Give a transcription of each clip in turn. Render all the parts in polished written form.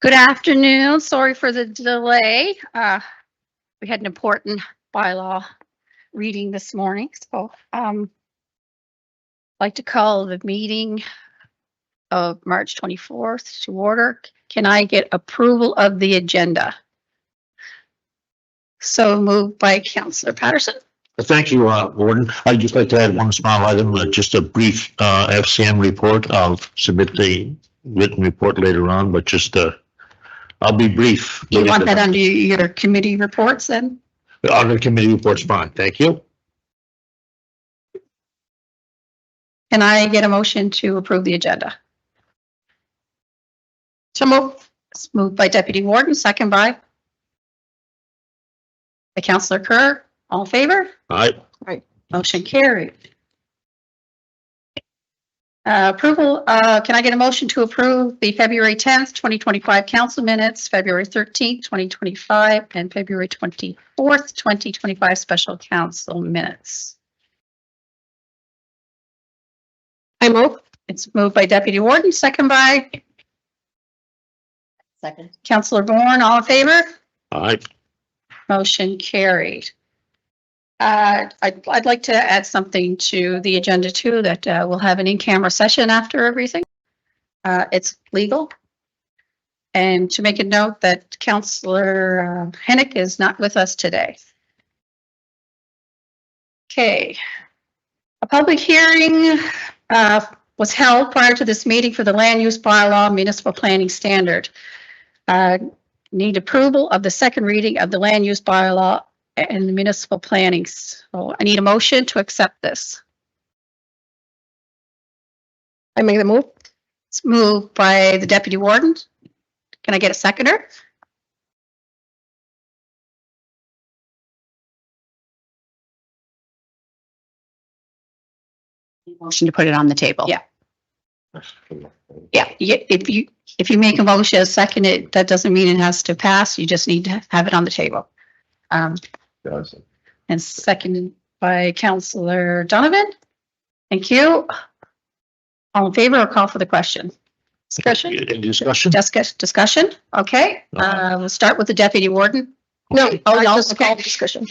Good afternoon. Sorry for the delay. We had an important bylaw reading this morning, so I'd like to call the meeting of March 24th to order. Can I get approval of the agenda? So moved by Councillor Patterson. Thank you, Warden. I'd just like to add one small item, just a brief FCM report. I'll submit the written report later on, but just I'll be brief. You want that under your committee reports then? Under committee reports, fine. Thank you. Can I get a motion to approve the agenda? So moved. It's moved by Deputy Warden, second by Councillor Kerr. All in favor? Aye. Right. Motion carried. Approval, can I get a motion to approve the February 10th, 2025 council minutes, February 13th, 2025, and February 24th, 2025 special council minutes? I move. It's moved by Deputy Warden, second by? Second. Councillor Bourne, all in favor? Aye. Motion carried. I'd like to add something to the agenda too, that we'll have an in-camera session after everything. It's legal. And to make a note that Councillor Hennick is not with us today. Okay. A public hearing was held prior to this meeting for the land use bylaw municipal planning standard. Need approval of the second reading of the land use bylaw and the municipal planning. So I need a motion to accept this. I make the move. It's moved by the Deputy Warden. Can I get a seconder? Motion to put it on the table. Yeah. Yeah. If you make a motion as second, that doesn't mean it has to pass. You just need to have it on the table. And seconded by Councillor Donovan. Thank you. All in favor or call for the question? Discussion? Discussion? Discussion? Okay. We'll start with the Deputy Warden. No. Oh, no. Okay. Discussion.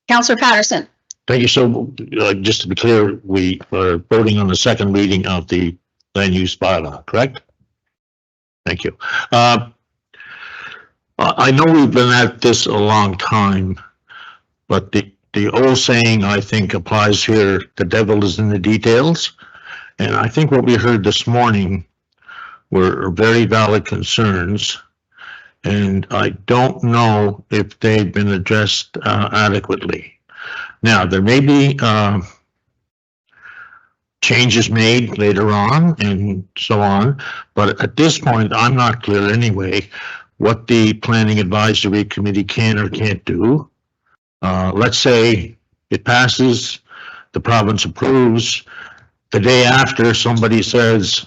Councillor Patterson. Thank you. So just to be clear, we are voting on the second reading of the land use bylaw, correct? Thank you. I know we've been at this a long time, but the old saying, I think, applies here. The devil is in the details. And I think what we heard this morning were very valid concerns. And I don't know if they've been addressed adequately. Now, there may be changes made later on and so on. But at this point, I'm not clear anyway what the Planning Advisory Committee can or can't do. Let's say it passes, the province approves. The day after, somebody says,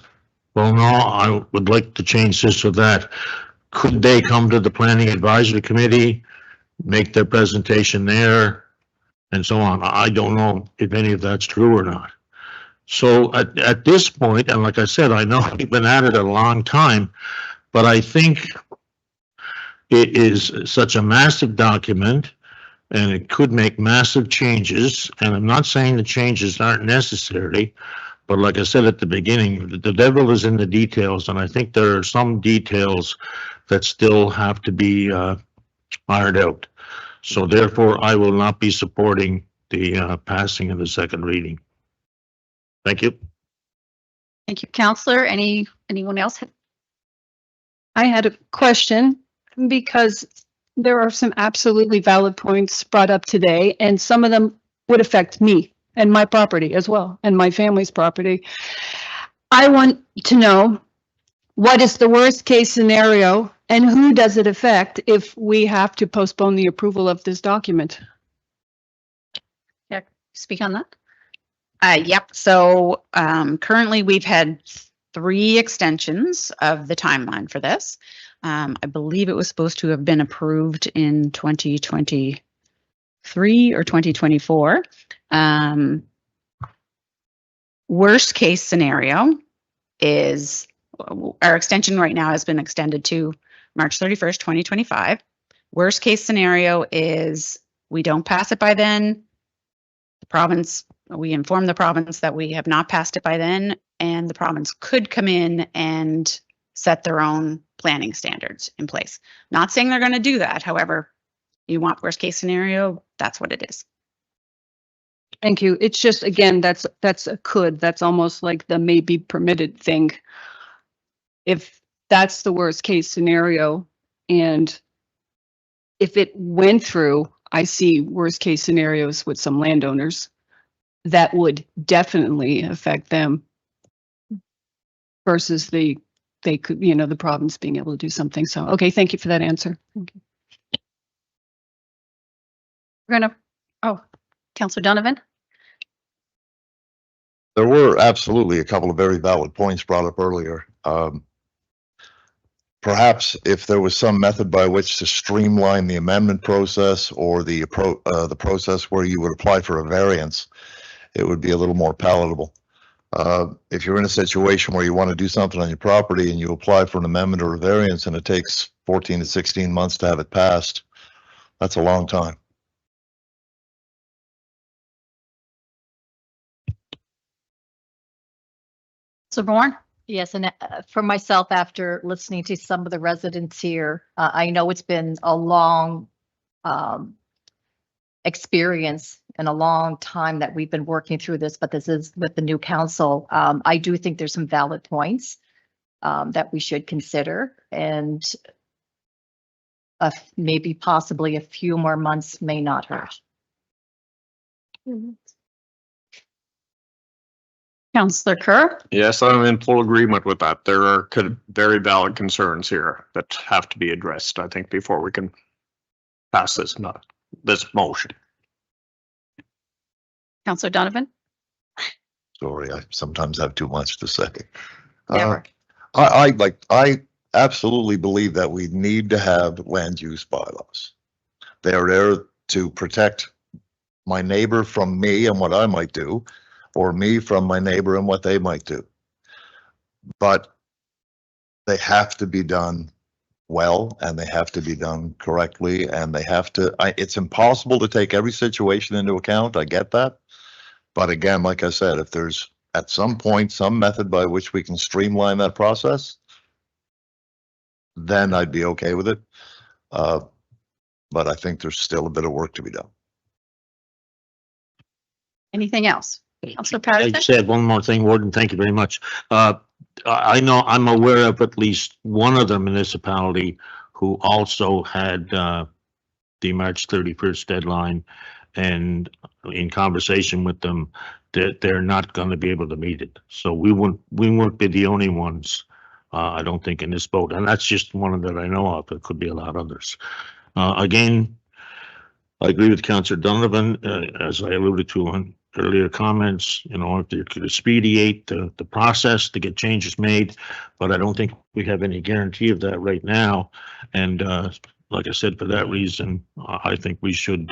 well, no, I would like to change this or that. Could they come to the Planning Advisory Committee, make their presentation there, and so on? I don't know if any of that's true or not. So at this point, and like I said, I know we've been at it a long time, but I think it is such a massive document and it could make massive changes. And I'm not saying the changes aren't necessary, but like I said at the beginning, the devil is in the details. And I think there are some details that still have to be ironed out. So therefore, I will not be supporting the passing of the second reading. Thank you. Thank you, Councillor. Anyone else? I had a question because there are some absolutely valid points brought up today, and some of them would affect me and my property as well, and my family's property. I want to know what is the worst case scenario and who does it affect if we have to postpone the approval of this document? Yeah, speak on that. Yep. So currently we've had 3 extensions of the timeline for this. I believe it was supposed to have been approved in 2023 or 2024. Worst case scenario is our extension right now has been extended to March 31st, 2025. Worst case scenario is we don't pass it by then. The province, we inform the province that we have not passed it by then, and the province could come in and set their own planning standards in place. Not saying they're going to do that. However, you want worst case scenario, that's what it is. Thank you. It's just, again, that's a could. That's almost like the may be permitted thing. If that's the worst case scenario, and if it went through, I see worst case scenarios with some landowners that would definitely affect them versus they could, the province being able to do something. So, okay, thank you for that answer. Okay. We're gonna, Councillor Donovan? There were absolutely a couple of very valid points brought up earlier. Perhaps if there was some method by which to streamline the amendment process or the process where you would apply for a variance, it would be a little more palatable. If you're in a situation where you want to do something on your property and you apply for an amendment or a variance and it takes 14 to 16 months to have it passed, that's a long time. So Bourne? Yes, and for myself, after listening to some of the residents here, I know it's been a long experience and a long time that we've been working through this, but this is with the new council. I do think there's some valid points that we should consider, and maybe possibly a few more months may not hurt. Councillor Kerr? Yes, I'm in full agreement with that. There are very valid concerns here that have to be addressed, I think, before we can pass this motion. Councillor Donovan? Sorry, I sometimes have too much to say. Never. I absolutely believe that we need to have land use bylaws. They are there to protect my neighbor from me and what I might do, or me from my neighbor and what they might do. But they have to be done well, and they have to be done correctly, and they have to, it's impossible to take every situation into account. I get that. But again, like I said, if there's at some point some method by which we can streamline that process, then I'd be okay with it. But I think there's still a bit of work to be done. Anything else? Councillor I Patterson? just said one more thing, Warden. Thank you very much. I know I'm aware of at least one other municipality who also had the March 31st deadline, and in conversation with them, that they're not going to be able to meet it. So we won't be the only ones, I don't think, in this boat. And that's just one that I know of. There could be a lot of others. Again, I agree with Councillor Donovan, as I alluded to on earlier comments, if they could expedite the process to get changes made, but I don't think we have any guarantee of that right now. And like I said, for that reason, I think we should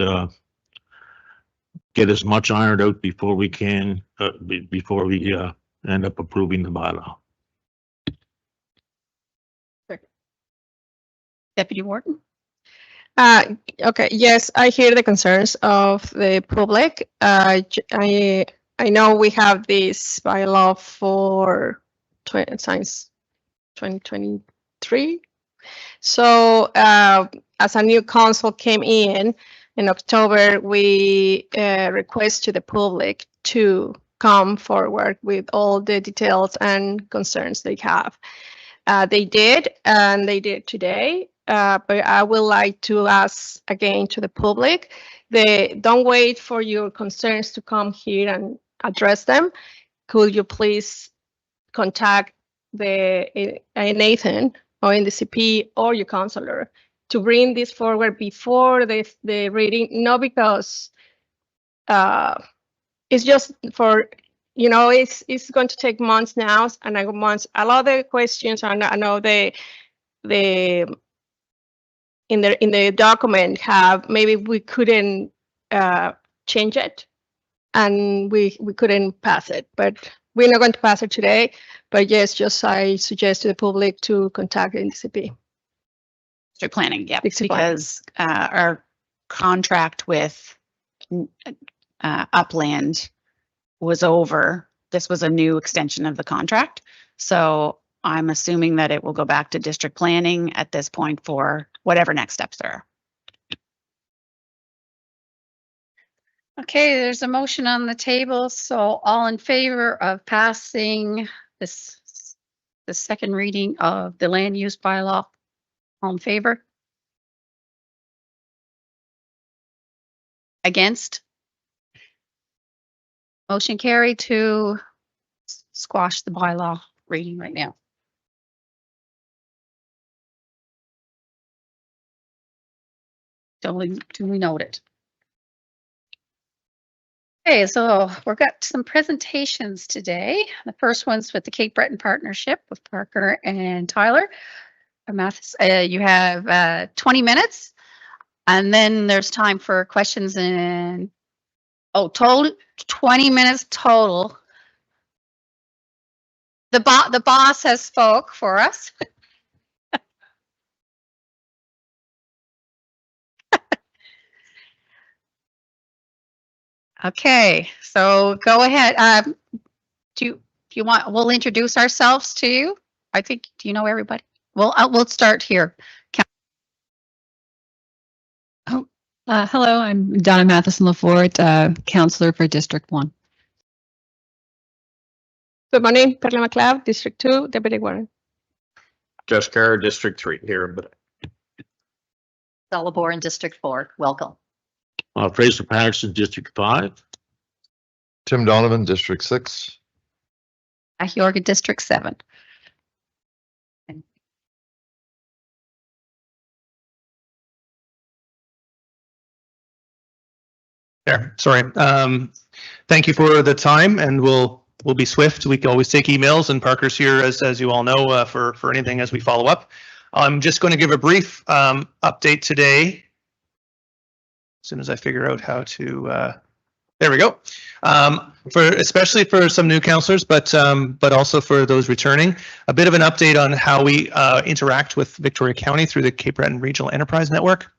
get as much ironed out before we can, before we end up approving the bylaw. Deputy Warden? Okay, yes, I hear the concerns of the public. I know we have this bylaw for since 2023. So as a new council came in October, we request to the public to come forward with all the details and concerns they have. They did, and they did today. But I would like to ask again to the public, don't wait for your concerns to come here and address them. Could you please contact Nathan or in the CP or your councillor to bring this forward before the reading? No, because it's just for, it's going to take months now, and a lot of the questions, and I know in the document have, maybe we couldn't change it and we couldn't pass it, but we're not going to pass it today, but yes, just I suggest to the public to contact the NDCP. District planning, yeah, District planning. because our contract with Upland was over. This was a new extension of the contract. So I'm assuming that it will go back to district planning at this point for whatever next steps there are. Okay, there's a motion on the table, so all in favor of passing this, the second reading of the land use bylaw? All in favor? Against? Motion carried to squash the bylaw reading right now. Duly noted. Okay, so we've got some presentations today. The first one's with the Cape Breton Partnership with Parker and Tyler. Mathis, you have 20 minutes, and then there's time for questions and, total 20 minutes total. The boss has spoke for us. Okay, so go ahead. Do you want? We'll introduce ourselves to you. I think. Do you know everybody? Well, we'll start here. Hello, I'm Donna Matheson-Lafort, counselor for District 1. Good morning, Perla McLeod, District 2, Deputy Warden. JARABEK, District 3 here, but Delabore in District 4, welcome. Fraser Patterson, District 5. Tim Donovan, District 6. Yorga, District 7. There, sorry. Thank you for the time, and we'll be swift. We can always take emails, and Parker's here, as you all know, for anything as we follow up. I'm just going to give a brief update today. As soon as I figure out how to, there we go. Especially for some new counselors, but also for those returning, a bit of an update on how we interact with Victoria County through the Cape Breton Regional Enterprise Network.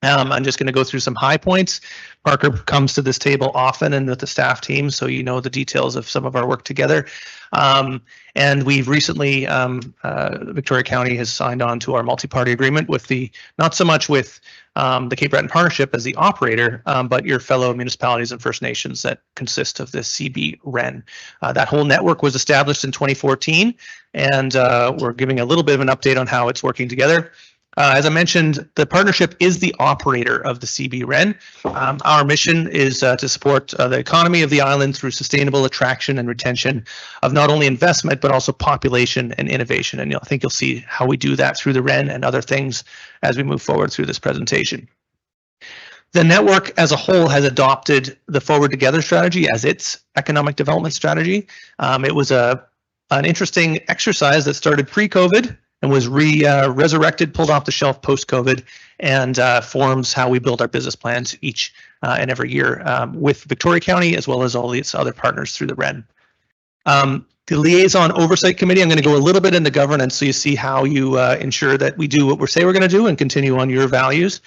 I'm just going to go through some high points. Parker comes to this table often and with the staff team, so you know the details of some of our work together. And we've recently, Victoria County has signed on to our multi-party agreement with not so much with the Cape Breton Partnership as the operator, but your fellow municipalities and First Nations that consist of this CB-REN. That whole network was established in 2014, and we're giving a little bit of an update on how it's working together. As I mentioned, the partnership is the operator of the CB-REN. Our mission is to support the economy of the island through sustainable attraction and retention of not only investment, but also population and innovation. And I think you'll see how we do that through the REN and other things as we move forward through this presentation. The network as a whole has adopted the Forward Together strategy as its economic development strategy. It was an interesting exercise that started pre-COVID and was resurrected, pulled off the shelf post-COVID, and forms how we build our business plans each and every year with Victoria County, as well as all its other partners through the REN. The Liaison Oversight Committee, I'm going to go a little bit into governance so you see how you ensure that we do what we say we're going to do and continue on your values.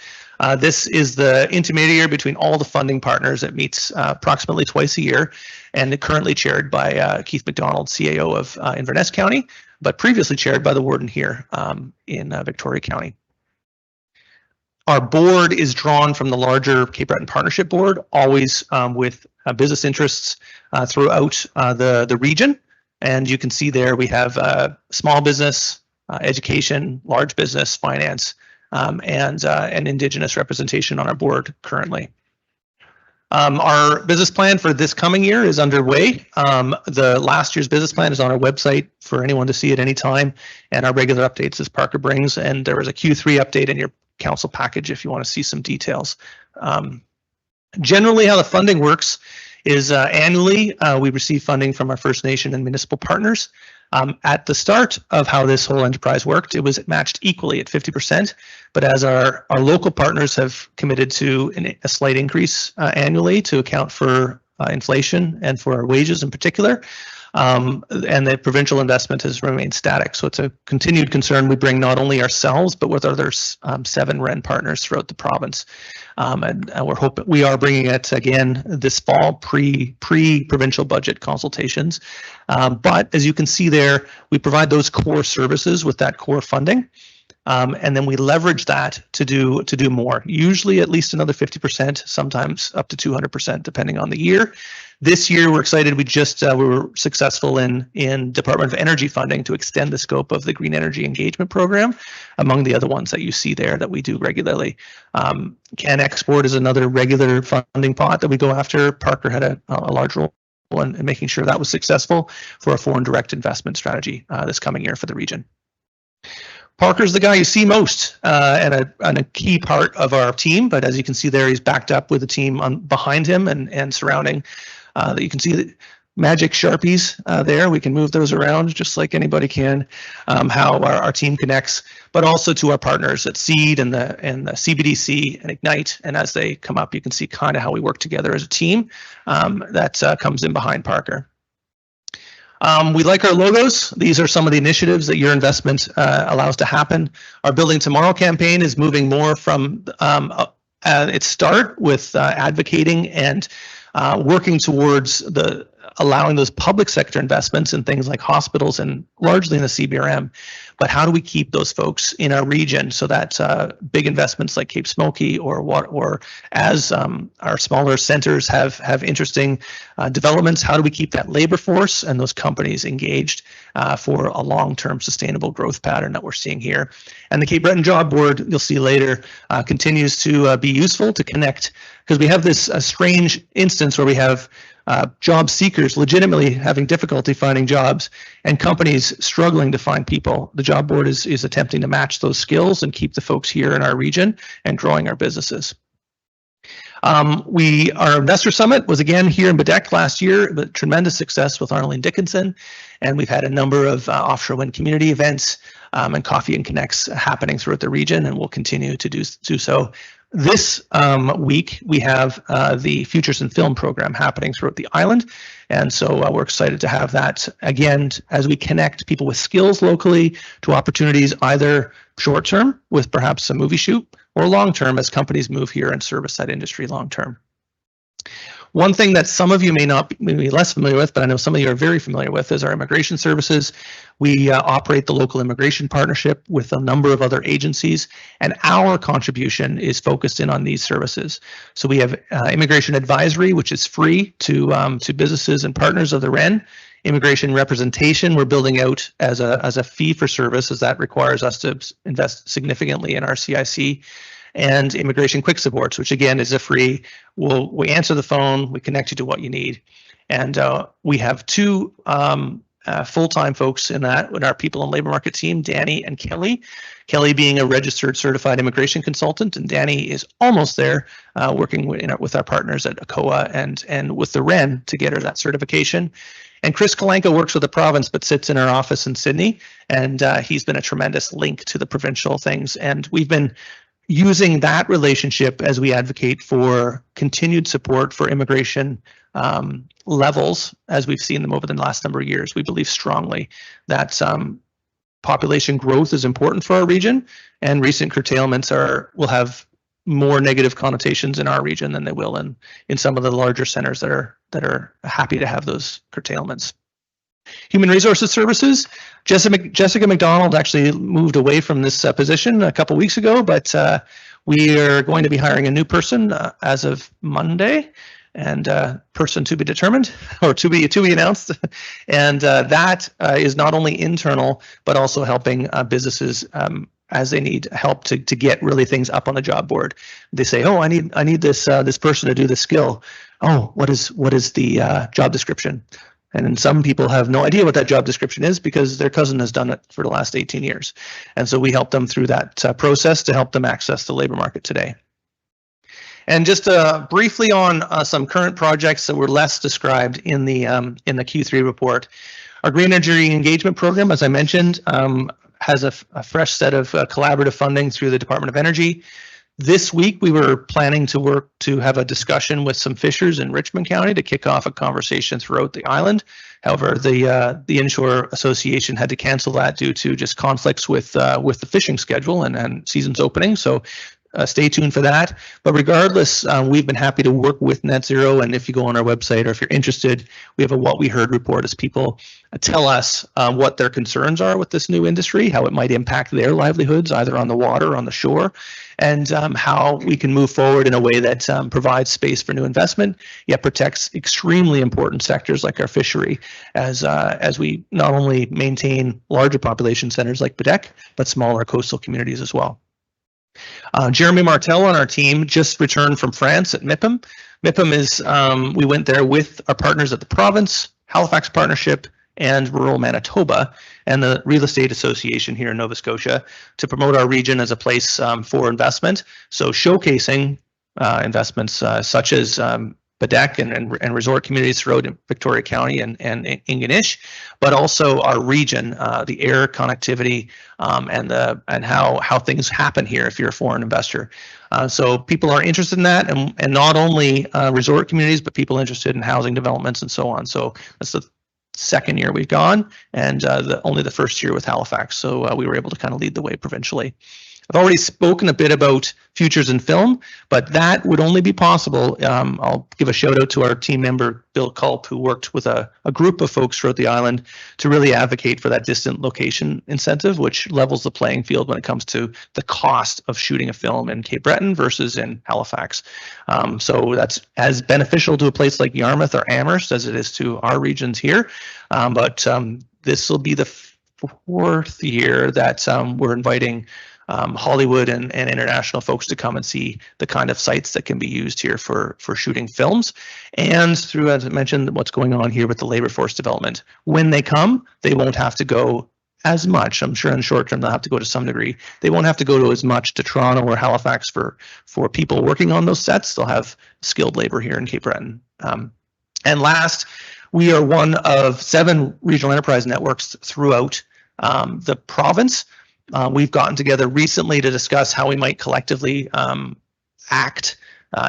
This is the intermediary between all the funding partners that meets approximately twice a year, and currently chaired by Keith McDonald, CAO of Inverness County, but previously chaired by the warden here in Victoria County. Our board is drawn from the larger Cape Breton Partnership Board, always with business interests throughout the region. And you can see there we have small business, education, large business, finance, and Indigenous representation on our board currently. Our business plan for this coming year is underway. The last year's business plan is on our website for anyone to see at any time, and our regular updates as Parker brings. And there was a Q3 update in your council package if you want to see some details. Generally, how the funding works is annually we receive funding from our First Nation and municipal partners. At the start of how this whole enterprise worked, it was matched equally at 50%. But as our local partners have committed to a slight increase annually to account for inflation and for our wages in particular, And the provincial investment has remained static. So it's a continued concern we bring not only ourselves, but with other 7 REN partners throughout the province. And we're hoping we are bringing it again this fall, pre-provincial budget consultations. But as you can see there, we provide those core services with that core funding. And then we leverage that to do more, usually at least another 50%, sometimes up to 200%, depending on the year. This year, we're excited. We were successful in Department of Energy funding to extend the scope of the Green Energy Engagement Program, among the other ones that you see there that we do regularly. Can Export is another regular funding pot that we go after. Parker had a large role in making sure that was successful for a foreign direct investment strategy this coming year for the region. Parker's the guy you see most and a key part of our team, but as you can see there, he's backed up with a team behind him and surrounding. That you can see the magic Sharpies there. We can move those around just like anybody can. How our team connects, but also to our partners at Seed and the CBDC and Ignite. And as they come up, you can see kind of how we work together as a team that comes in behind Parker. We like our logos. These are some of the initiatives that your investment allows to happen. Our Building Tomorrow campaign is moving more from its start with advocating and working towards allowing those public sector investments in things like hospitals and largely in the CBRM. But how do we keep those folks in our region so that big investments like Cape Smoky or as our smaller centers have interesting developments, how do we keep that labor force and those companies engaged for a long-term sustainable growth pattern that we're seeing here? And the Cape Breton Job Board, you'll see later, continues to be useful to connect, because we have this strange instance where we have job seekers legitimately having difficulty finding jobs and companies struggling to find people. The job board is attempting to match those skills and keep the folks here in our region and growing our businesses. Our investor summit was again here in Baddeck last year, but tremendous success with Arnold Dickinson. And we've had a number of offshore wind community events and coffee and connects happening throughout the region, and we'll continue to do so. This week, we have the Futures in Film program happening throughout the island. And so we're excited to have that again as we connect people with skills locally to opportunities, either short term with perhaps a movie shoot or long term as companies move here and service that industry long term. One thing that some of you may be less familiar with, but I know some of you are very familiar with, is our immigration services. We operate the local immigration partnership with a number of other agencies, and our contribution is focused in on these services. So we have immigration advisory, which is free to businesses and partners of the REN. Immigration representation, we're building out as a fee for service, as that requires us to invest significantly in our CIC. And immigration quick supports, which again is a free. We answer the phone, we connect you to what you need, and we have 2 full-time folks in our people and labor market team, Danny and Kelly. Kelly being a registered certified immigration consultant, and Danny is almost there, working with our partners at ACOA and with the REN to get her that certification. And Chris Kalanka works with the province, but sits in our office in Sydney, and he's been a tremendous link to the provincial things, and we've been using that relationship as we advocate for continued support for immigration levels, as we've seen them over the last number of years. We believe strongly that population growth is important for our region, and recent curtailments will have more negative connotations in our region than they will in some of the larger centers that are happy to have those curtailments. Human Resources Services, Jessica McDonald actually moved away from this position a couple weeks ago, but we are going to be hiring a new person as of Monday, and person to be determined or to be announced. And that is not only internal, but also helping businesses as they need help to get really things up on the job board. They say, oh, I need this person to do this skill. Oh, what is the job description? And some people have no idea what that job description is because their cousin has done it for the last 18 years. And so we help them through that process to help them access the labor market today. And just briefly on some current projects that were less described in the Q3 report. Our Green Energy Engagement Program, as I mentioned, has a fresh set of collaborative funding through the Department of Energy. This week, we were planning to work to have a discussion with some fishers in Richmond County to kick off a conversation throughout the island. However, the Inshore Association had to cancel that due to just conflicts with the fishing schedule and season's opening. So stay tuned for that. But regardless, we've been happy to work with Net Zero. And if you go on our website, or if you're interested, we have a What We Heard report as people tell us what their concerns are with this new industry, how it might impact their livelihoods, either on the water or on the shore, and how we can move forward in a way that provides space for new investment, yet protects extremely important sectors like our fishery, as we not only maintain larger population centers like Baddeck, but smaller coastal communities as well. Jeremy Martel on our team just returned from France at MIPIM. MIPIM is, we went there with our partners at the province, Halifax Partnership, and Rural Manitoba, and the Real Estate Association here in Nova Scotia to promote our region as a place for investment. So showcasing investments such as Baddeck and resort communities throughout Victoria County and Ingonish, but also our region, the air connectivity, and how things happen here if you're a foreign investor. So people are interested in that, and not only resort communities, but people interested in housing developments and so on. So that's the second year we've gone, and only the first year with Halifax. So we were able to kind of lead the way provincially. I've already spoken a bit about futures in film, but that would only be possible. I'll give a shout out to our team member, Bill Culp, who worked with a group of folks throughout the island to really advocate for that distant location incentive, which levels the playing field when it comes to the cost of shooting a film in Cape Breton versus in Halifax. So that's as beneficial to a place like Yarmouth or Amherst as it is to our regions here. But this will be the fourth year that we're inviting Hollywood and international folks to come and see the kind of sites that can be used here for shooting films, and through, as I mentioned, what's going on here with the labor force development. When they come, they won't have to go as much. I'm sure in the short term they'll have to go to some degree. They won't have to go to as much to Toronto or Halifax for people working on those sets. They'll have skilled labor here in Cape Breton. And last, we are one of 7 regional enterprise networks throughout the province. We've gotten together recently to discuss how we might collectively act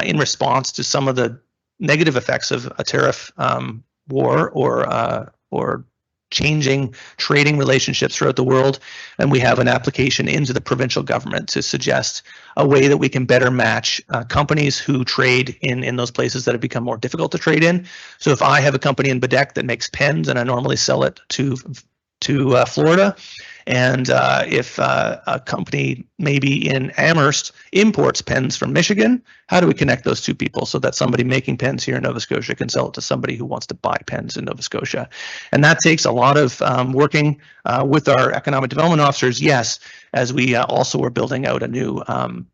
in response to some of the negative effects of a tariff war or changing trading relationships throughout the world. And we have an application into the provincial government to suggest a way that we can better match companies who trade in those places that have become more difficult to trade in. So if I have a company in Baddeck that makes pens and I normally sell it to Florida, and if a company maybe in Amherst imports pens from Michigan, how do we connect those two people so that somebody making pens here in Nova Scotia can sell it to somebody who wants to buy pens in Nova Scotia? And that takes a lot of working with our economic development officers, yes, as we also are building out a new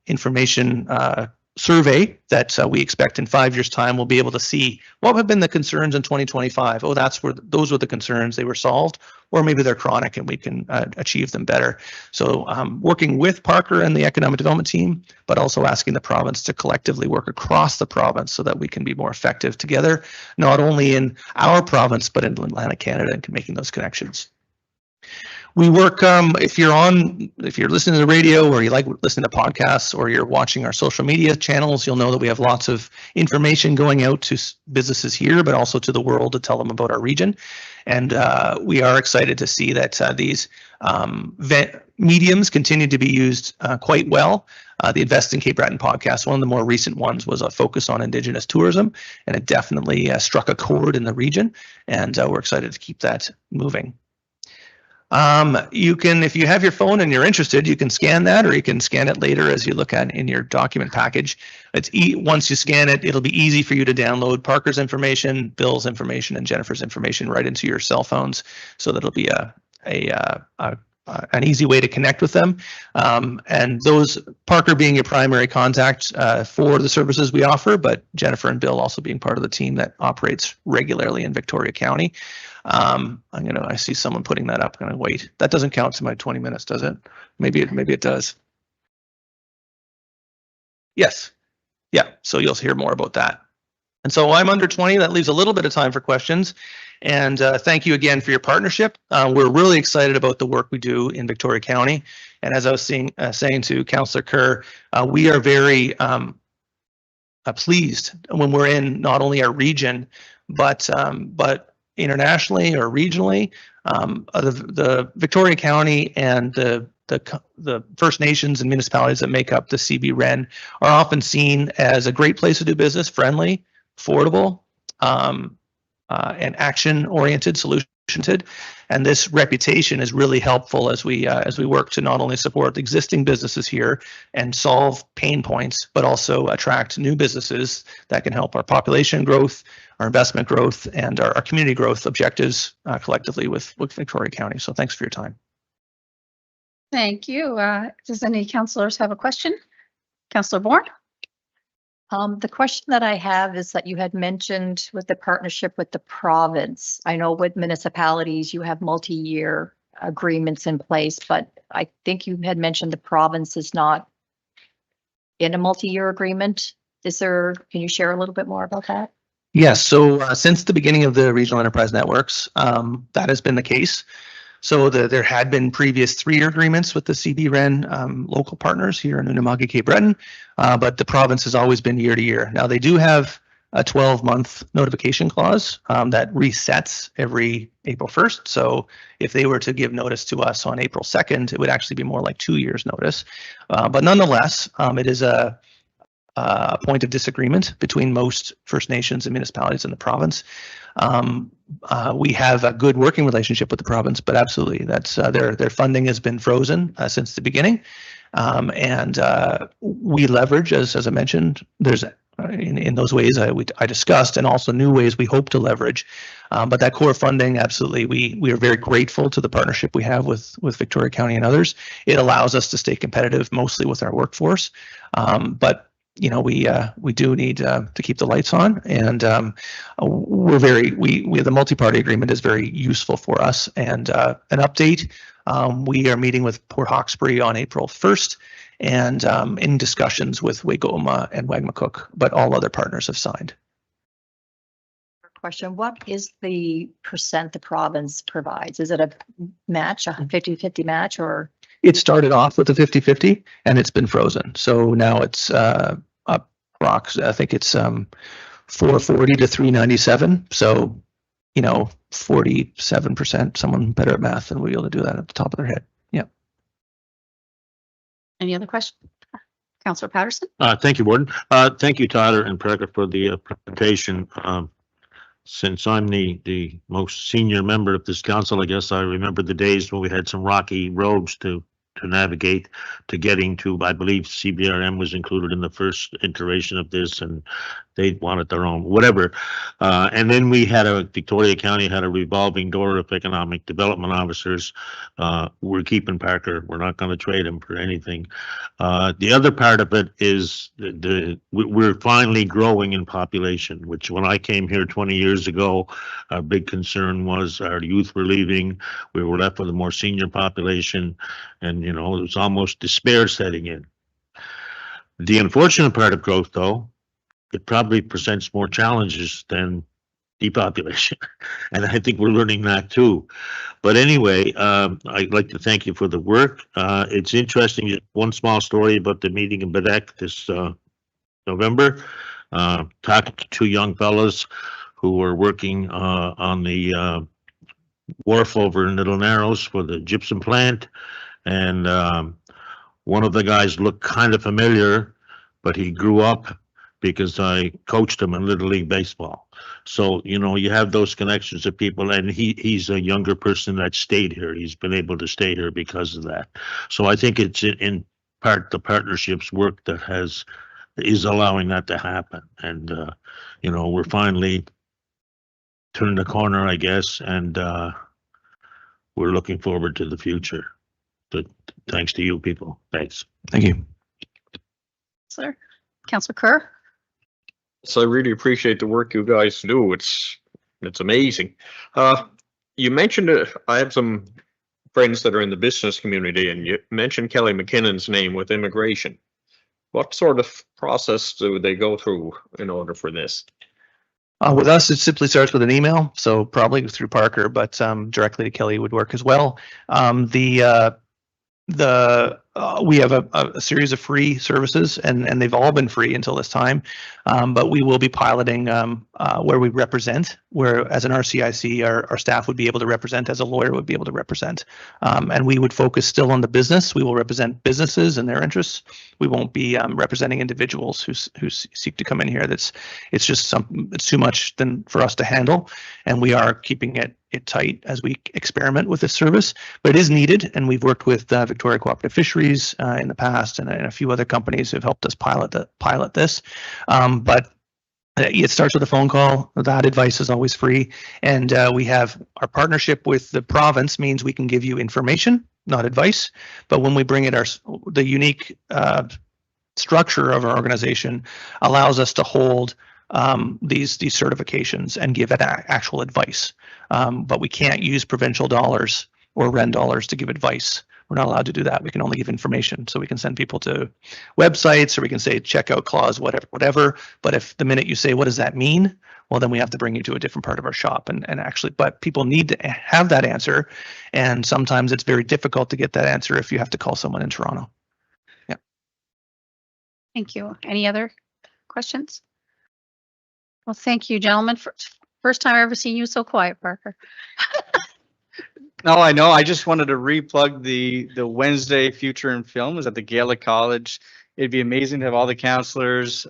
information survey that we expect in 5 years' time. We'll be able to see what have been the concerns in 2025. Oh, those were the concerns, they were solved, or maybe they're chronic and we can achieve them better. So working with Parker and the economic development team, but also asking the province to collectively work across the province so that we can be more effective together, not only in our province, but in Atlantic Canada, and making those connections. We work, if you're listening to the radio, or you like listening to podcasts, or you're watching our social media channels, you'll know that we have lots of information going out to businesses here, but also to the world to tell them about our region. And we are excited to see that these mediums continue to be used quite well. The Invest in Cape Breton podcast, one of the more recent ones, was a focus on Indigenous tourism, and it definitely struck a chord in the region, and we're excited to keep that moving. You can, if you have your phone and you're interested, you can scan that, or you can scan it later as you look at in your document package. Once you scan it, it'll be easy for you to download Parker's information, Bill's information, and Jennifer's information right into your cell phones, so that it'll be an easy way to connect with them. And those, Parker being your primary contact for the services we offer, but Jennifer and Bill also being part of the team that operates regularly in Victoria County. I see someone putting that up. I'm gonna wait. That doesn't count to my 20 minutes, does it? Maybe it does. Yes. Yeah. So you'll hear more about that. And so I'm under 20. That leaves a little bit of time for questions. And thank you again for your partnership. We're really excited about the work we do in Victoria County. And as I was saying to Councillor Kerr, we are very pleased when we're in not only our region, but internationally or regionally. The Victoria County and the First Nations and municipalities that make up the CB-REN are often seen as a great place to do business, friendly, affordable, and action-oriented, solution-oriented. And this reputation is really helpful as we work to not only support existing businesses here and solve pain points, but also attract new businesses that can help our population growth, our investment growth, and our community growth objectives collectively with Victoria County. So thanks for your time. Thank you. Does any councillors have a question? Councillor Bourne? The question that I have is that you had mentioned with the partnership with the province. I know with municipalities, you have multi-year agreements in place, but I think you had mentioned the province is not in a multi-year agreement. Can you share a little bit more about that? Yes. So since the beginning of the regional enterprise networks, that has been the case. So there had been previous 3-year agreements with the CB-REN local partners here in Unama'ki Cape Breton, but the province has always been year to year. Now they do have a 12-month notification clause that resets every April 1st. So if they were to give notice to us on April 2nd, it would actually be more like 2 years notice. But nonetheless, it is a point of disagreement between most First Nations and municipalities in the province. We have a good working relationship with the province, but absolutely, that's their funding has been frozen since the beginning, and we leverage, as I mentioned, there's in those ways I discussed, and also new ways we hope to leverage. But that core funding, absolutely, we are very grateful to the partnership we have with Victoria County and others. It allows us to stay competitive, mostly with our workforce, but you know, we do need to keep the lights on, and the multi-party agreement is very useful for us. And an update, we are meeting with Port Hawkesbury on April 1st, and in discussions with Wagoma and Wagmatcook, but all other partners have signed. Question: what is the percent the province provides? Is it a match, a 50-50 match, or? It started off with a 50-50 and it's been frozen. So now it's I think it's 440 to 397. So, you know, 47%, someone better at math than we'll be able to do that at the top of their head. Yeah. Any other questions? Councillor Patterson? Thank you, Warden. Thank you, Tyler and Parker, for the presentation. Since I'm the most senior member of this council, I guess I remember the days when we had some rocky roads to navigate to getting to, I believe CBRM was included in the first iteration of this, and they wanted their own, whatever. And then Victoria County had a revolving door of economic development officers. We're keeping Parker. We're not going to trade him for anything. The other part of it is we're finally growing in population, which when I came here 20 years ago, our big concern was our youth were leaving. We were left with a more senior population, and you know, it was almost despair setting in. The unfortunate part of growth, though, it probably presents more challenges than depopulation. And I think we're learning that too. But anyway, I'd like to thank you for the work. It's interesting, one small story about the meeting in Baddeck this November. Talking to 2 young fellows who were working on the wharf over in Little Narrows for the gypsum plant. And one of the guys looked kind of familiar, but he grew up because I coached him in Little League Baseball. So, you know, you have those connections to people, and he's a younger person that stayed here. He's been able to stay here because of that. So I think it's in part the partnerships work that is allowing that to happen. And, you know, we're finally turning the corner, I guess, and we're looking forward to the future. But thanks to you people. Thanks. Thank you. Sir, Councillor Kerr? So I really appreciate the work you guys do. It's amazing. You mentioned I have some friends that are in the business community, and you mentioned Kelly McKinnon's name with immigration. What sort of process do they go through in order for this? With us, it simply starts with an email, so probably through Parker, but directly to Kelly would work as well. we have a series of free services, and they've all been free until this time. But we will be piloting where we represent, where as an RCIC, our staff would be able to represent, as a lawyer would be able to represent. And we would focus still on the business. We will represent businesses and their interests. We won't be representing individuals who seek to come in here. It's just it's too much for us to handle, and we are keeping it tight as we experiment with this service. But it is needed, and we've worked with Victoria Cooperative Fisheries in the past, and a few other companies who have helped us pilot this. But it starts with a phone call. That advice is always free, and we have our partnership with the province means we can give you information, not advice. But when we bring it, the unique structure of our organization allows us to hold these certifications and give it actual advice. But we can't use provincial dollars or REN dollars to give advice. We're not allowed to do that. We can only give information. So we can send people to websites, or we can say checkout clause, whatever. But if the minute you say, what does that mean? Well, then we have to bring you to a different part of our shop and actually, but people need to have that answer. And sometimes it's very difficult to get that answer if you have to call someone in Toronto. Yeah. Thank you. Any other questions? Well, thank you, gentlemen. First time I've ever seen you so quiet, Parker. No, I know. I just wanted to replug the Wednesday Future in Film is at the Gaelic College. It'd be amazing to have all the counselors,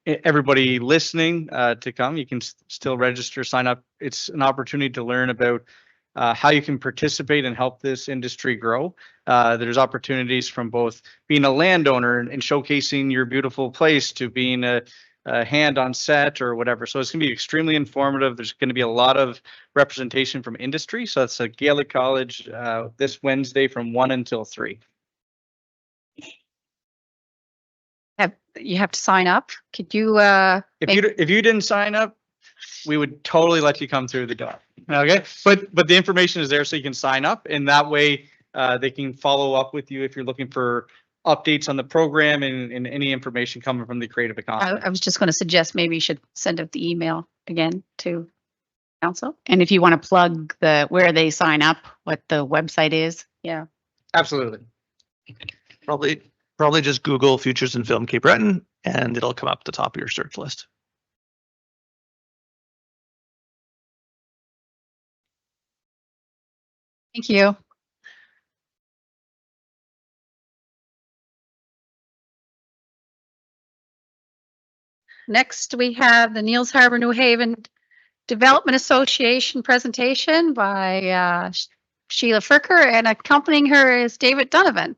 everybody listening to come. You can still register, sign up. It's an opportunity to learn about how you can participate and help this industry grow. There's opportunities from both being a landowner and showcasing your beautiful place to being a hand on set or whatever. So it's going to be extremely informative. There's going to be a lot of representation from industry. So it's a Gaelic College this Wednesday from 1 until 3. You have to sign up. Could you? If you didn't sign up, we would totally let you come through the door. Okay, but the information is there, so you can sign up, and that way they can follow up with you if you're looking for updates on the program and any information coming from the creative economy. I was just going to suggest maybe you should send out the email again to council. And if you want to plug where they sign up, what the website is. Yeah. Absolutely. Probably just Google Futures in Film Cape Breton, and it'll come up at the top of your search list. Thank you. Next, we have the Niels Harbor New Haven Development Association presentation by Sheila Fricker, and accompanying her is David Donovan.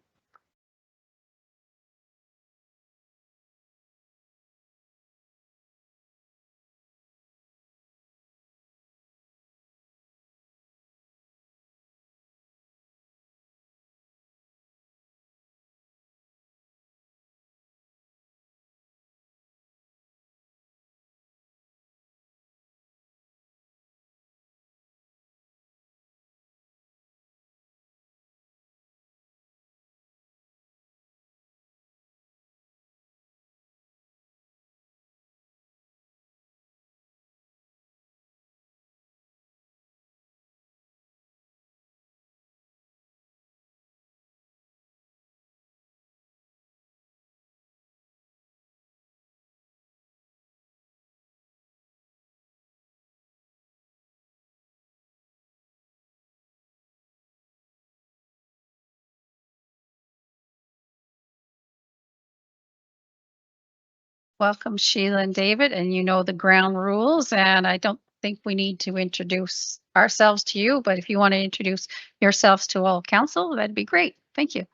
Welcome, Sheila and David, and you know the ground rules, and I don't think we need to introduce ourselves to you, but if you want to introduce yourselves to all council, that'd be great. Thank you.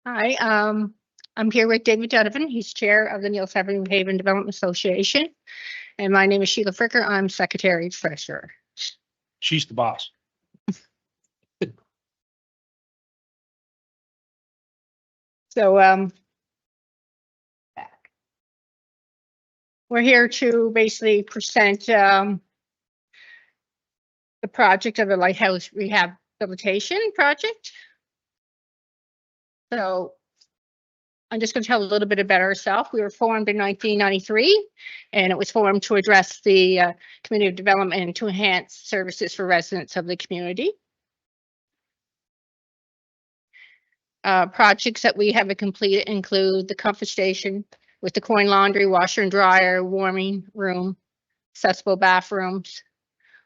Hi, I'm here with David Donovan. He's chair of the Niels Harbor New Haven Development Association. And my name is Sheila Fricker. I'm secretary treasurer. She's the boss. So we're here to basically present the project of the lighthouse rehabilitation project. So I'm just going to tell a little bit about ourselves. We were formed in 1993, and it was formed to address the community development and to enhance services for residents of the community. Projects that we have completed include the comfort station with the coin laundry, washer and dryer, warming room, accessible bathrooms.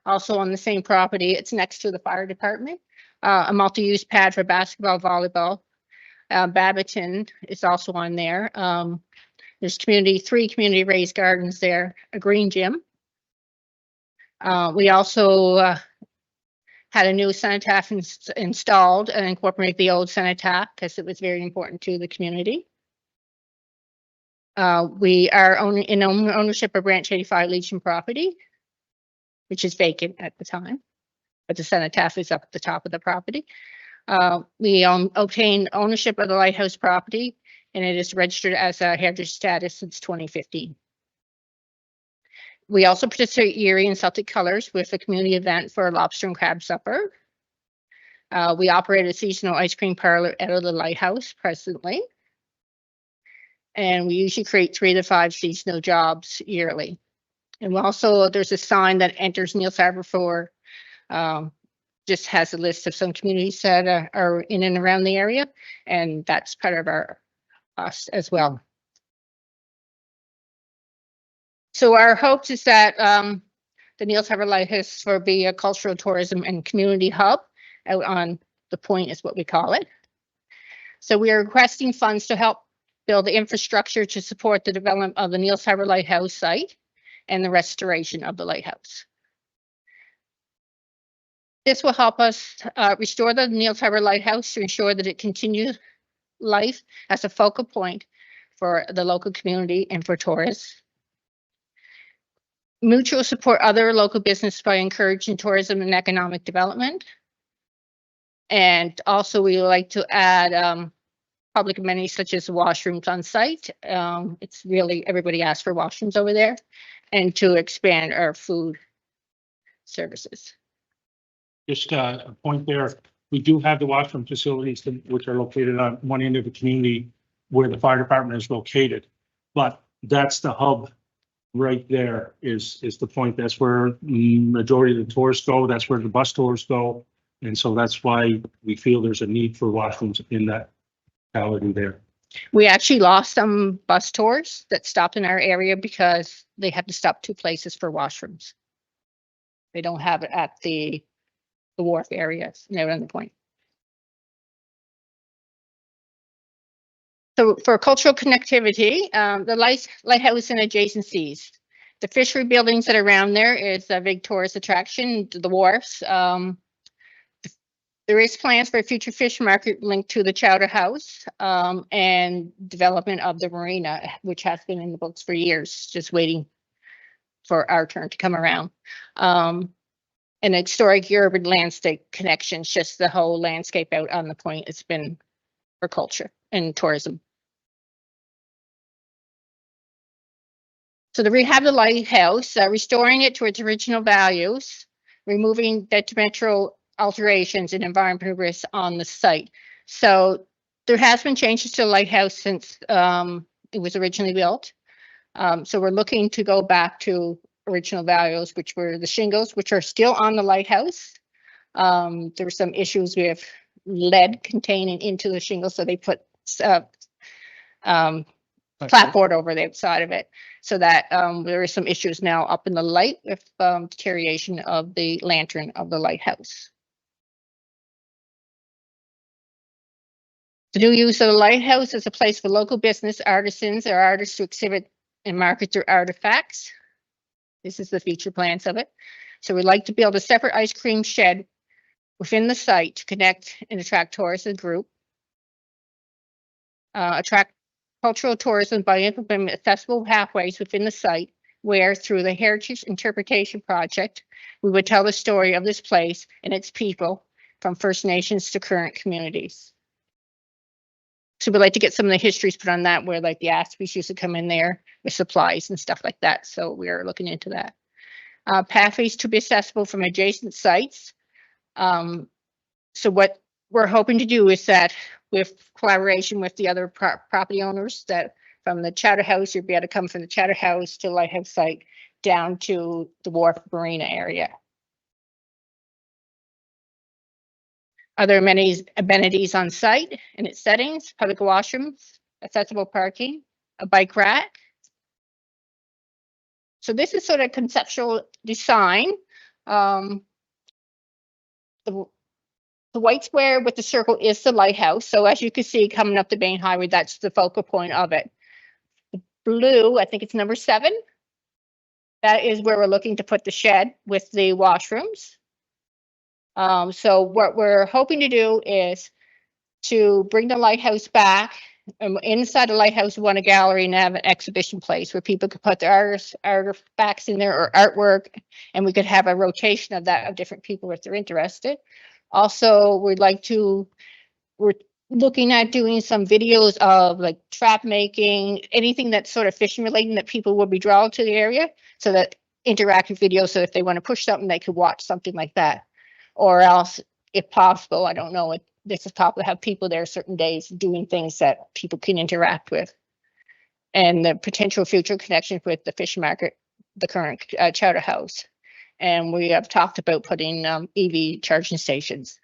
Also on the same property, it's next to the fire department, a multi-use pad for basketball, volleyball. Baddeck is also on there. There's 3 community raised gardens there, a green gym. We also had a new cenotaph installed and incorporated the old cenotaph because it was very important to the community. We are in ownership of Branch 85 Legion property, which is vacant at the time, but the cenotaph is up at the top of the property. We obtained ownership of the lighthouse property, and it is registered as a heritage status since 2015. We also participate Erie and Celtic Colors with a community event for a lobster and crab supper. We operate a seasonal ice cream parlor out of the lighthouse presently. And we usually create 3 to 5 seasonal jobs yearly. And also there's a sign that enters Neils Harbor for, just has a list of some communities that are in and around the area. And that's part of our us as well. So our hopes is that the Neils Harbor Lighthouse will be a cultural tourism and community hub out on the point is what we call it. So we are requesting funds to help build the infrastructure to support the development of the Neils Harbor Lighthouse site and the restoration of the lighthouse. This will help us restore the Neils Harbor Lighthouse to ensure that it continues life as a focal point for the local community and for tourists. Mutual support other local business by encouraging tourism and economic development. And also we would like to add public amenities such as washrooms on site. It's really, everybody asks for washrooms over there, and to expand our food services. Just a point there, we do have the washroom facilities which are located on one end of the community where the fire department is located. But that's the hub right there is the point. That's where the majority of the tourists go. That's where the bus tours go. And so that's why we feel there's a need for washrooms in that locality there. We actually lost some bus tours that stopped in our area because they had to stop 2 places for washrooms. They don't have it at the wharf areas, and they're on the point. So for cultural connectivity, the lighthouse and adjacencies, the fishery buildings that are around there is a big tourist attraction, the wharfs. There is plans for a future fish market linked to the Chowder House and development of the marina, which has been in the books for years, just waiting for our turn to come around. An historic urban landscape connections, just the whole landscape out on the point. It's been for culture and tourism. So the rehab of the lighthouse, restoring it to its original values, removing detrimental alterations and environmental risks on the site. So there has been changes to the lighthouse since it was originally built. So we're looking to go back to original values, which were the shingles, which are still on the lighthouse. There were some issues with lead containing into the shingles, so they put clapboard over the side of it, so that there is some issues now up in the light with deterioration of the lantern of the lighthouse. The new use of the lighthouse is a place for local business, artisans, or artists to exhibit and market their artifacts. This is the future plans of it. So we'd like to build a separate ice cream shed within the site to connect and attract tourists and group. Attract cultural tourism by implementing accessible pathways within the site where, through the Heritage Interpretation Project, we would tell the story of this place and its people from First Nations to current communities. So we'd like to get some of the histories put on that, where like the Aspies used to come in there with supplies and stuff like that. So we're looking into that. Pathways to be accessible from adjacent sites. So what we're hoping to do is that with collaboration with the other property owners, that from the Chowder House, you'll be able to come from the Chowder House to Lighthouse site down to the Wharf Marina area. Other amenities on site and its settings: public washrooms, accessible parking, a bike rack. So this is sort of conceptual design. The white square with the circle is the lighthouse. So as you can see coming up the main highway, that's the focal point of it. The blue, I think it's number 7. That is where we're looking to put the shed with the washrooms. So what we're hoping to do is to bring the lighthouse back. Inside the lighthouse, we want a gallery and have an exhibition place where people could put their artifacts in there or artwork, and we could have a rotation of that of different people if they're interested. Also, we're looking at doing some videos of like trap making, anything that's sort of fishing related that people will be drawn to the area, so that interactive videos, so if they want to push something, they could watch something like that. Or else, if possible, I don't know, this is possible to have people there certain days doing things that people can interact with. And the potential future connections with the fish market, the current Chowder House. And we have talked about putting EV charging stations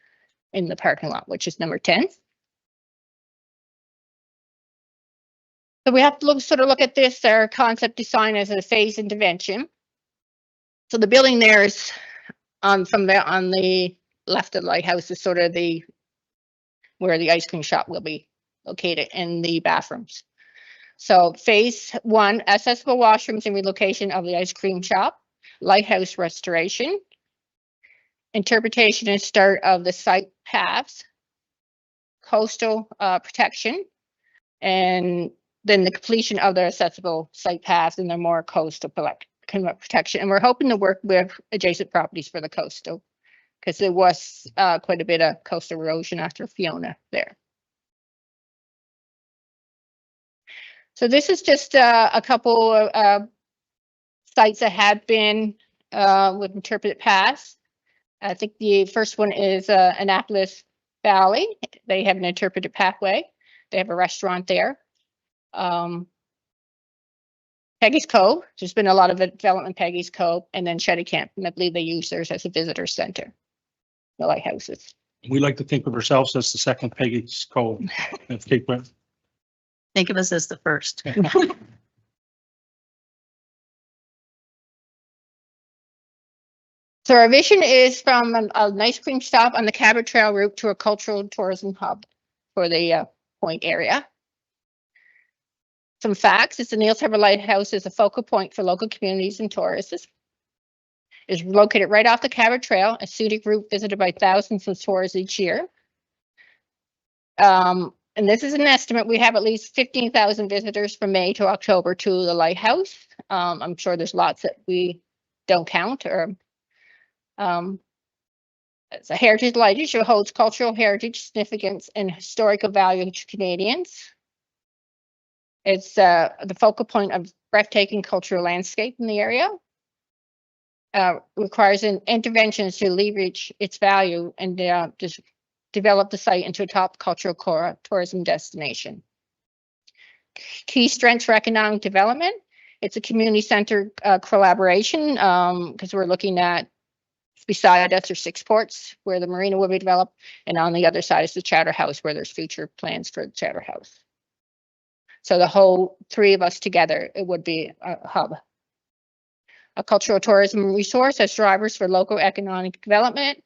in the parking lot, which is number 10. So we have to look at this, our concept design as a phase intervention. So the building there is on the left of the lighthouse is sort of where the ice cream shop will be located, and the bathrooms. So phase 1, accessible washrooms and relocation of the ice cream shop, lighthouse restoration, interpretation and start of the site paths, coastal protection, and then the completion of the accessible site paths and the more coastal protection. And we're hoping to work with adjacent properties for the coastal, because there was quite a bit of coastal erosion after Fiona there. So this is just a couple of sites that have been with interpreted paths. I think the first one is Annapolis Valley. They have an interpreted pathway. They have a restaurant there. Peggy's Cove. There's been a lot of development in Peggy's Cove, and then Shetty Camp. And I believe they use theirs as a visitor center, the lighthouses. We like to think of ourselves as the second Peggy's Cove of Cape Breton. Think of us as the first. So our vision is from an ice cream stop on the Cabot Trail route to a cultural tourism hub for the Point area. Some facts: it's the Neils Harbor Lighthouse is a focal point for local communities and tourists. It's located right off the Cabot Trail, a scenic route visited by thousands of tourists each year. And this is an estimate. We have at least 15,000 visitors from May to October to the lighthouse. I'm sure there's lots that we don't count. It's a heritage lighthouse. It holds cultural heritage significance and historical value to Canadians. It's the focal point of breathtaking cultural landscape in the area. Requires interventions to leverage its value and just develop the site into a top cultural tourism destination. Key strengths for economic development: it's a community center collaboration, because we're looking at, beside us are 6 ports where the marina will be developed, and on the other side is the Chowder House, where there's future plans for the Chowder House. So the whole 3 of us together, it would be a hub. A cultural tourism resource as drivers for local economic development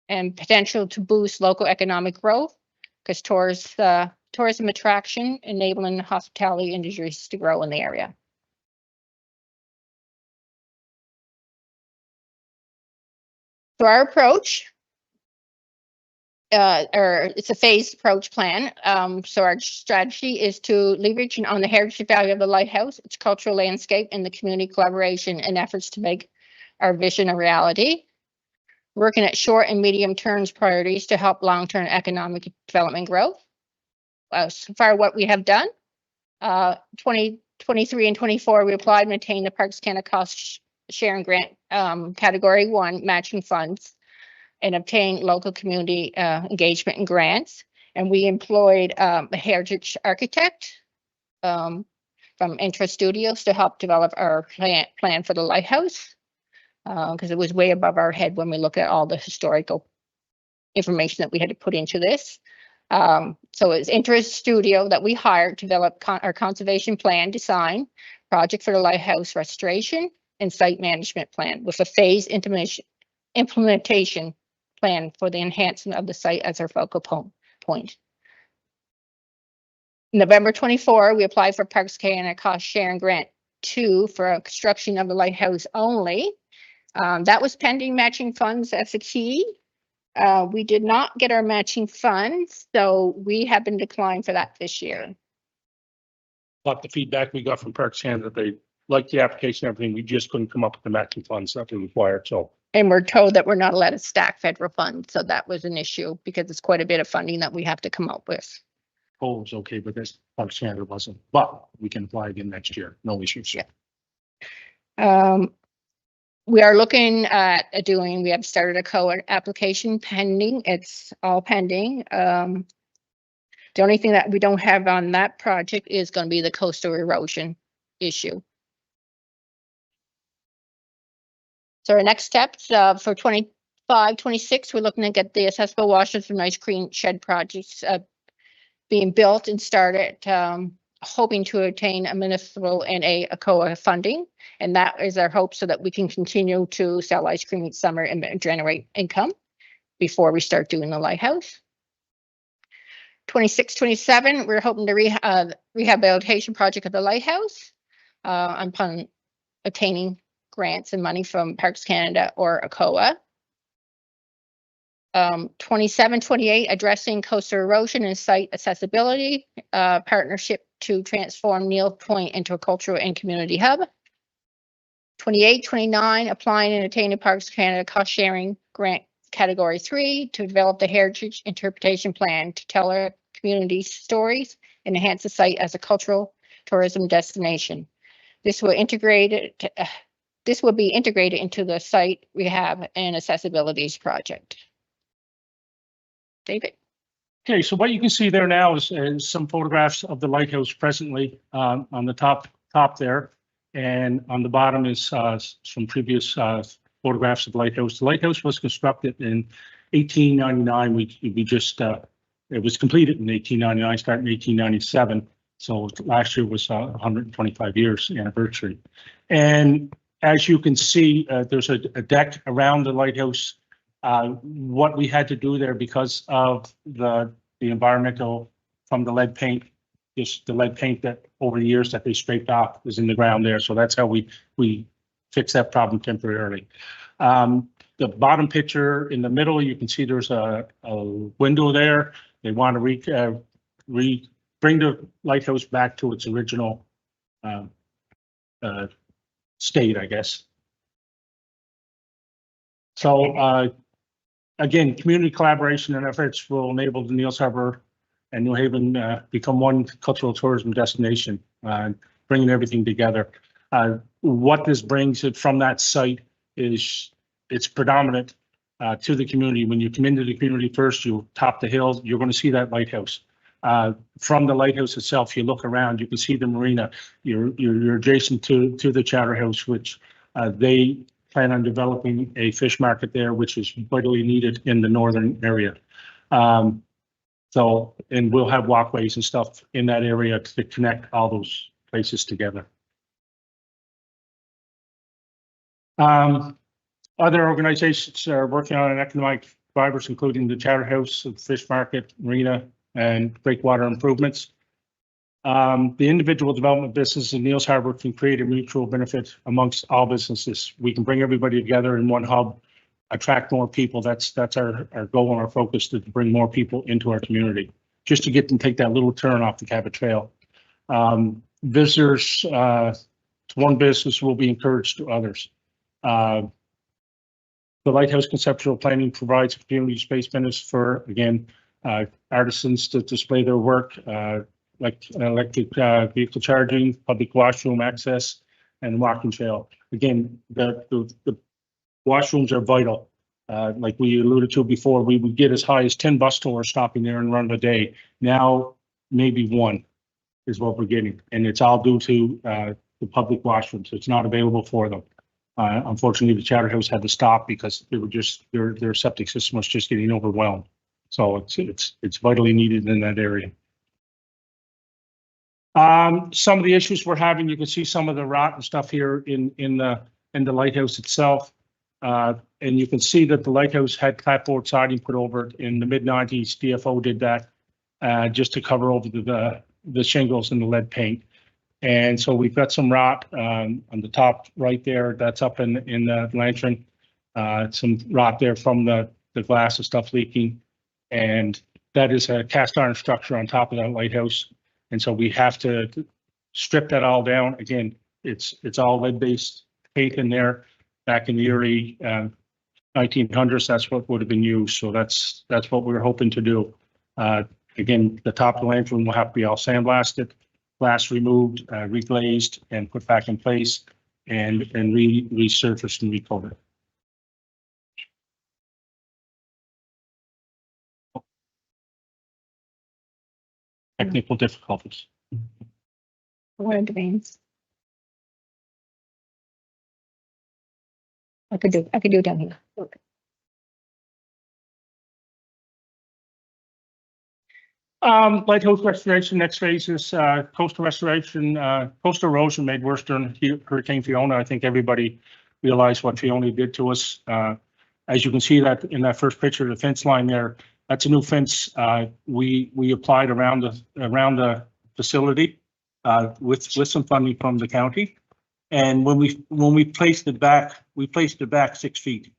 and potential to boost local economic growth, because tourism attraction enabling the hospitality industries to grow in the area. So our approach, it's a phased approach plan. So our strategy is to leverage on the heritage value of the lighthouse, its cultural landscape, and the community collaboration and efforts to make our vision a reality. Working at short and medium term priorities to help long-term economic development growth. So far, what we have done, 2023 and 24, we applied and maintained the Parks Canada cost sharing grant category 1 matching funds, and obtain local community engagement and grants. And we employed a heritage architect from Intra Studios to help develop our plan for the lighthouse. Because it was way above our head when we look at all the historical information that we had to put into this. So it's Intra Studio that we hired to develop our conservation plan design, project for the lighthouse restoration, and site management plan with a phased implementation plan for the enhancement of the site as our focal point. November 24, we applied for Parks Canada Cost Sharing Grant 2 for construction of the lighthouse only. That was pending matching funds as a key. We did not get our matching funds, so we have been declined for that this year. But the feedback we got from Parks Canada, they liked the application, everything. We just couldn't come up with the matching funds that we required. So, And we're told that we're not allowed to stack federal funds, so that was an issue because it's quite a bit of funding that we have to come up with. oh, it was okay, but this Parks Canada wasn't. But we can apply again next year. No issues. Yeah. We are looking at we have started a COA application pending. It's all pending. The only thing that we don't have on that project is going to be the coastal erosion issue. So our next steps for 25, 26, we're looking to get the accessible washers and ice cream shed projects being built and started, hoping to attain a municipal and a COA funding. And that is our hope so that we can continue to sell ice cream each summer and generate income before we start doing the lighthouse. 26, 27, we're hoping to rehabilitation project of the lighthouse upon obtaining grants and money from Parks Canada or a COA. 27, 28, addressing coastal erosion and site accessibility, partnership to transform Neil Point into a cultural and community hub. 28, 29, applying and attaining Parks Canada cost sharing grant category 3 to develop the heritage interpretation plan to tell our community stories and enhance the site as a cultural tourism destination. This will be integrated into the site rehab and accessibilities project. David. Okay, so what you can see there now is some photographs of the lighthouse presently on the top there. And on the bottom is some previous photographs of the lighthouse. The lighthouse was constructed in 1899. It was completed in 1899, started in 1897. So last year was 125 years anniversary. And as you can see, there's a deck around the lighthouse. What we had to do there because of the environmental from the lead paint, just the lead paint that over the years that they scraped off is in the ground there. So that's how we fixed that problem temporarily. The bottom picture in the middle, you can see there's a window there. They want to bring the lighthouse back to its original state, I guess. So again, community collaboration and efforts will enable the Neils Harbor and New Haven become one cultural tourism destination, bringing everything together. What this brings it from that site is it's predominant to the community. When you come into the community first, you top the hill, you're going to see that lighthouse. From the lighthouse itself, you look around, you can see the marina. You're adjacent to the Chowder House, which they plan on developing a fish market there, which is vitally needed in the northern area. And we'll have walkways and stuff in that area to connect all those places together. Other organizations are working on economic drivers, including the Chowder House, the fish market, marina, and breakwater improvements. The individual development business in Neils Harbor can create a mutual benefit amongst all businesses. We can bring everybody together in one hub, attract more people. That's our goal and our focus, to bring more people into our community, just to get them take that little turn off the Cabot Trail. Visitors to one business will be encouraged to others. The Lighthouse Conceptual Planning provides community space benefits for, again, artisans to display their work, like electric vehicle charging, public washroom access, and walking trail. Again, the washrooms are vital Like we alluded to before, we would get as high as 10 bus tours stopping there and run a day. Now, maybe one is what we're getting, and it's all due to the public washrooms. It's not available for them. Unfortunately, the Charterhouse had to stop because they were just their septic system was just getting overwhelmed. So it's vitally needed in that area. Some of the issues we're having, you can see some of the rot and stuff here in the lighthouse itself. And you can see that the lighthouse had clapboard siding put over it in the mid-90s. DFO did that just to cover over the shingles and the lead paint. And so we've got some rot on the top right there. That's up in the lantern. Some rot there from the glass and stuff leaking. And that is a cast iron structure on top of that lighthouse. And so we have to strip that all down. Again, it's all lead-based paint in there. Back in the early 1900s, that's what would have been used. So that's what we were hoping to do. Again, the top of the lantern will have to be all sandblasted, glass removed, reglazed, and put back in place, and resurfaced and recoated. Technical difficulties. What are the veins? I could do down here. Lighthouse restoration, next phase is coastal restoration. Coastal erosion made worse during Hurricane Fiona. I think everybody realized what Fiona did to us. As you can see that in that first picture, the fence line there, that's a new fence. We applied around the facility with some funding from the county. And when we placed it back, we placed it back 6 feet.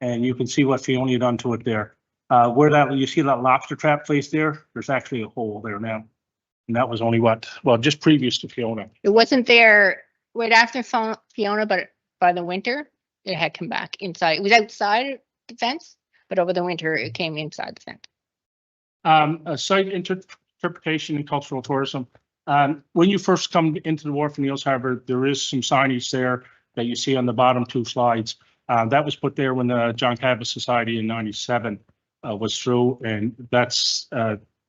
And you can see what Fiona done to it there. Where you see that lobster trap placed there, there's actually a hole there now. And that was only just previous to Fiona. It wasn't there right after Fiona, but by the winter, it had come back inside. It was outside the fence, but over the winter, it came inside the fence. A site interpretation and cultural tourism. When you first come into the wharf in Eels Harbor, there is some signage there that you see on the bottom 2 slides. That was put there when the John Cabot Society in '97 was through, and that's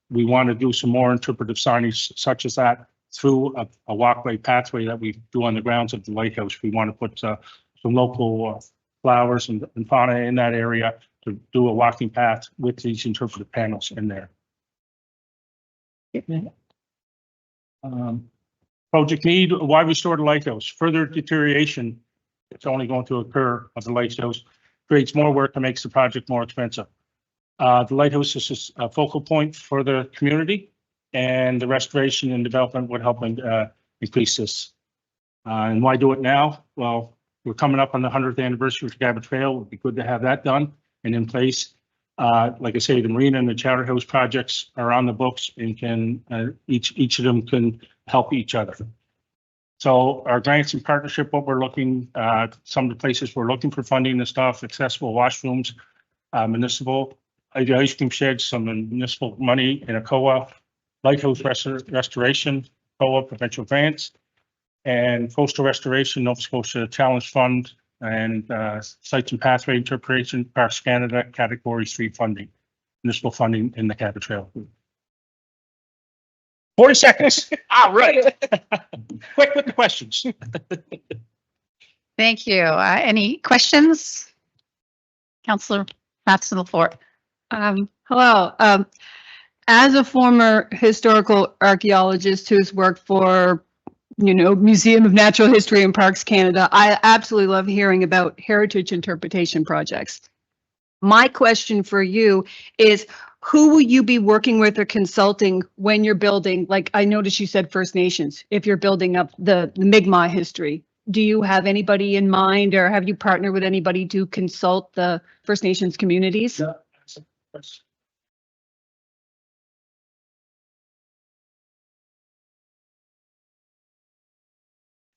we want to do some more interpretive signage such as that through a walkway pathway that we do on the grounds of the lighthouse. We want to put some local flowers and fauna in that area to do a walking path with these interpretive panels in there. Project need, why restore the lighthouse? Further deterioration, it's only going to occur of the lighthouse, creates more work and makes the project more expensive. The lighthouse is a focal point for the community, and the restoration and development would help increase this. And why do it now? Well, we're coming up on the 100th anniversary of the Cabot Trail. It would be good to have that done and in place. Like I say, the marina and the Charterhouse projects are on the books and can each of them can help each other. So our grants and partnership, what we're looking, some of the places we're looking for funding and stuff, accessible washrooms, municipal ice cream sheds, some municipal money in a COA, lighthouse restoration, COA provincial grants, and coastal restoration, Nova Scotia Challenge Fund, and sites and pathway interpretation, Parks Canada category 3 funding, municipal funding in the Cabot Trail. 40 seconds. All right. Quick with the questions. Thank you. Any questions? Councillor Mattson, the floor. Hello. As a former historical archaeologist who's worked for, Museum of Natural History and Parks Canada, I absolutely love hearing about heritage interpretation projects. My question for you is, who will you be working with or consulting when you're building, like I noticed you said First Nations, if you're building up the Mi'kmaq history? Do you have anybody in mind, or have you partnered with anybody to consult the First Nations communities? Yeah.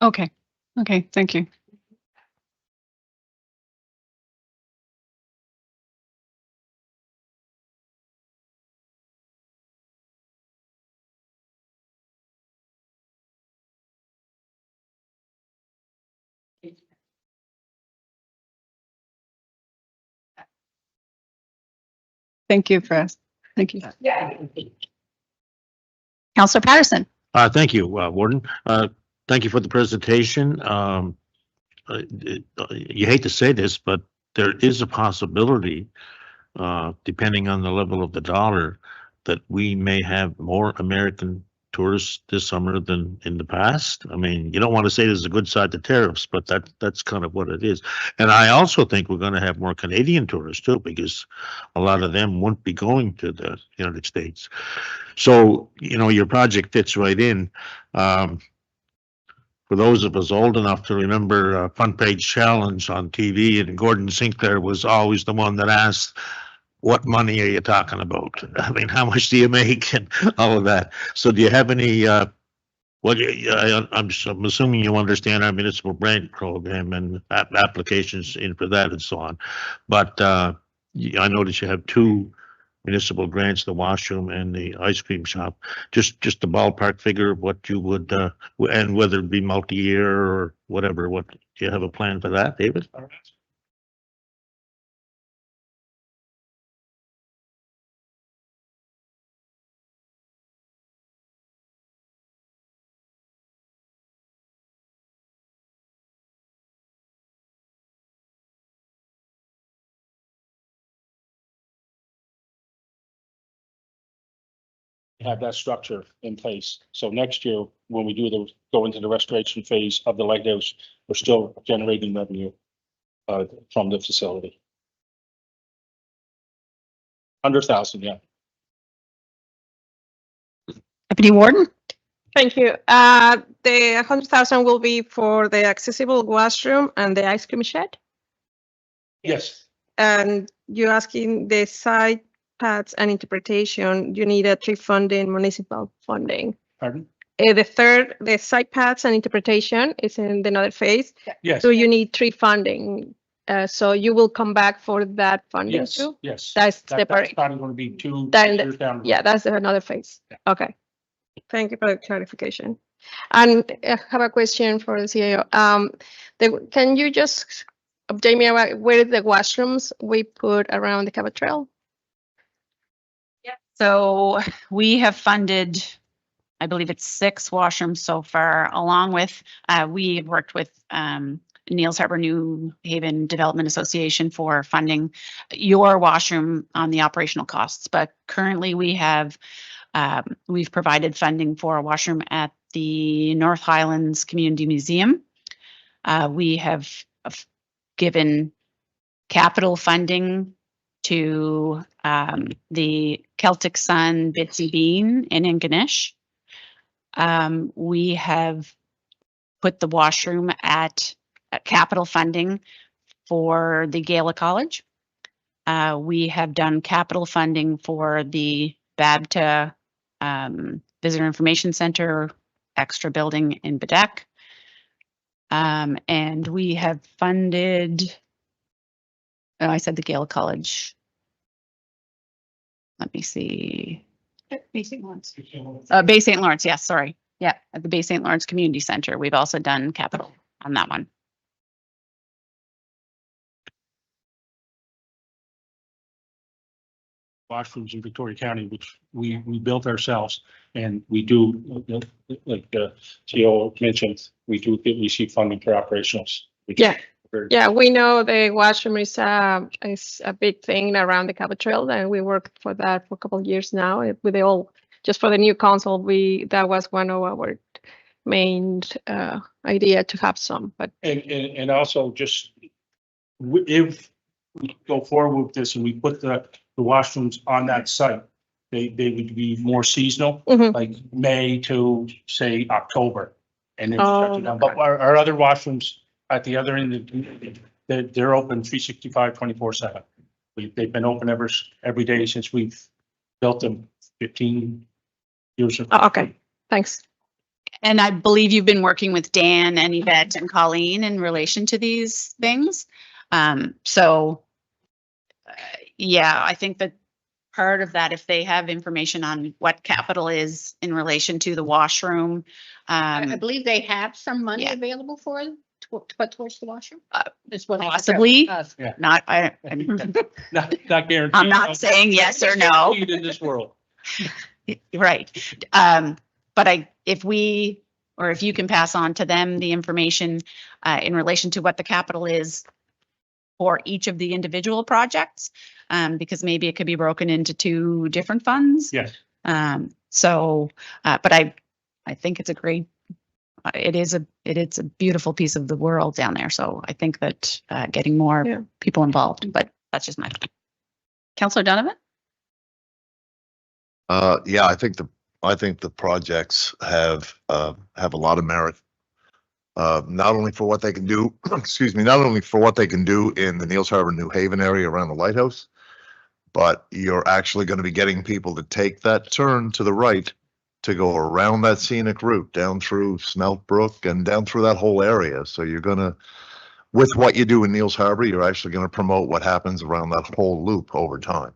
Okay. Okay. Thank you. Thank you for, thank you. Counselor Patterson. Thank you, Warden. Thank you for the presentation. You hate to say this, but there is a possibility, depending on the level of the dollar, that we may have more American tourists this summer than in the past. I mean, you don't want to say there's a good side to tariffs, but that's kind of what it is. And I also think we're going to have more Canadian tourists too, because a lot of them won't be going to the United States. So, your project fits right in. For those of us old enough to remember Front Page Challenge on TV, and Gordon Sinclair was always the one that asked, what money are you talking about? I mean, how much do you make and all of that? So do you have any, I'm assuming you understand our municipal grant program and applications in for that and so on. But I noticed you have 2 municipal grants, the washroom and the ice cream shop. Just the ballpark figure of what you would, and whether it be multi-year or whatever. What do you have a plan for that, David? Have that structure in place. So next year, when we go into the restoration phase of the lighthouse, we're still generating revenue from the facility. 100,000, yeah. Deputy Warden. Thank you. The 100,000 will be for the accessible washroom and the ice cream shed. Yes. And you're asking the site paths and interpretation, you need a tree funding, municipal funding. Pardon? The site paths and interpretation is in another phase. Yes. So you need tree funding. So you will come back for that funding Yes. too? Yes. That's That's separate. probably going to be 2 Then- years down. the Yeah, road. that's another phase. Yeah. Okay. Thank you for the clarification. And I have a question for the CAO. Can you just update me about where the washrooms we put around the Cabot Trail? So we have funded, I believe it's 6 washrooms so far, along with, we have worked with Neils Harbor New Haven Development Association for funding your washroom on the operational costs. But currently we have, we've provided funding for a washroom at the North Highlands Community Museum. We have given capital funding to the Celtic Sun Bitsy Bean in Ingonish. We have put the washroom at capital funding for the Gala College. We have done capital funding for the BABTA Visitor Information Center extra building in Baddeck. And we have funded, oh, I said the Gala College. Let me see. Bay St. Lawrence. Bay St. Lawrence, yes, sorry. Yeah, at the Bay St. Lawrence Community Center. We've also done capital on that one. Washrooms in Victoria County, which we built ourselves, and we do, like the CEO mentioned, we do receive funding for operationals. which Yeah. is very- Yeah, we know the washroom is a big thing around the Cabot Trail, and we worked for that for a couple of years now. With the all, just for the new council, that was one of our main idea to have some, but And also just if we go forward with this and we put the washrooms on that site, they would be more seasonal, Mhm. like May to say October. And then Oh, shut it down. But our other washrooms at the other end, they're open 365, 24/7. They've been open every day since we've built them 15 years ago. oh, okay, thanks. And I believe you've been working with Dan and Yvette and Colleen in relation to these things. Yeah, I think that part of that, if they have information on what capital is in relation to the washroom. I believe they have some money yeah. available for them to put towards the washroom. Is what. Possibly, Yeah. not, Not guaranteed. I'm not saying yes or no. In this world. Right. But if you can pass on to them the information in relation to what the capital is for each of the individual projects, because maybe it could be broken into 2 different funds. Yes. But I think it's a great, it's a beautiful piece of the world down there. So I think that getting more people involved, but that's just my. Councillor Donovan? Yeah, I think the projects have a lot of merit. Not only for what they can do, not only for what they can do in the Neils Harbor, New Haven area around the lighthouse, but you're actually going to be getting people to take that turn to the right to go around that scenic route down through Smelt Brook and down through that whole area. So you're going to, with what you do in Neils Harbor, you're actually going to promote what happens around that whole loop over time.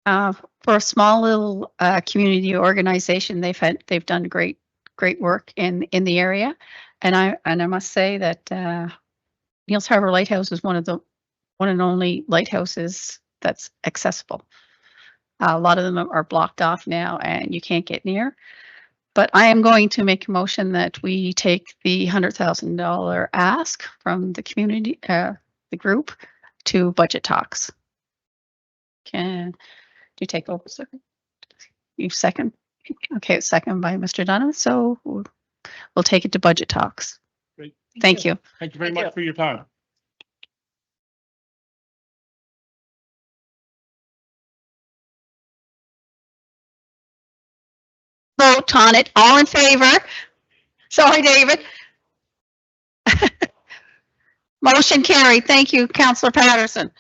For a small little community organization, they've done great work in the area, and I must say that Neils Harbor Lighthouse is one and only lighthouses that's accessible. A lot of them are blocked off now, and you can't get near. But I am going to make a motion that we take the $100,000 ask from the community, the group, to budget talks. Can you take over, sir? You second? Okay, second by Mr. Donovan. So we'll take it to budget talks. Great. Thank you. Thank you very much for your time. Vote on it. All in favor? Sorry, David. Motion carried. Thank you, Councillor Patterson.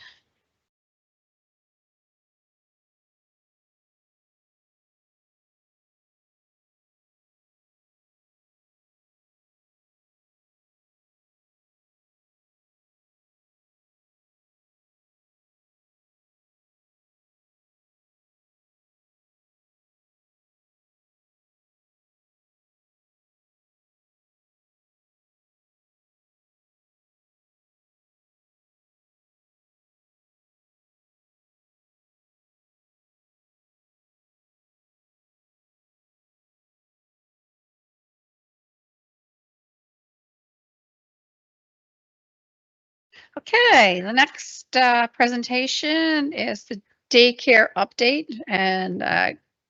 Okay, the next presentation is the daycare update, and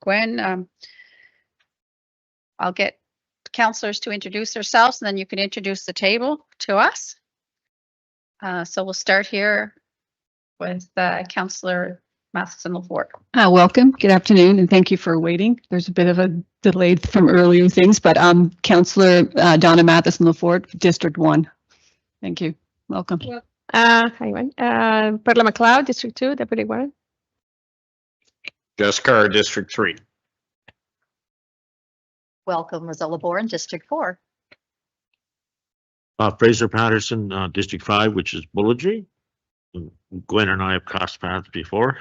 Gwen, I'll get councillors to introduce themselves, and then you can introduce the table to us. So we'll start here with Councillor Matheson-Lafort. Welcome. Good afternoon, and thank you for waiting. There's a bit of a delay from earlier things, but Councillor Donna Matheson-Lafort, District 1. Thank you. Welcome. Hi, Gwen. Perla McLeod, District 2, Deputy Warden. JARABEK, District 3. Welcome, Rosella Bourne, District 4. Fraser Patterson, District 5, which is Bulladry. Gwen and I have crossed paths before.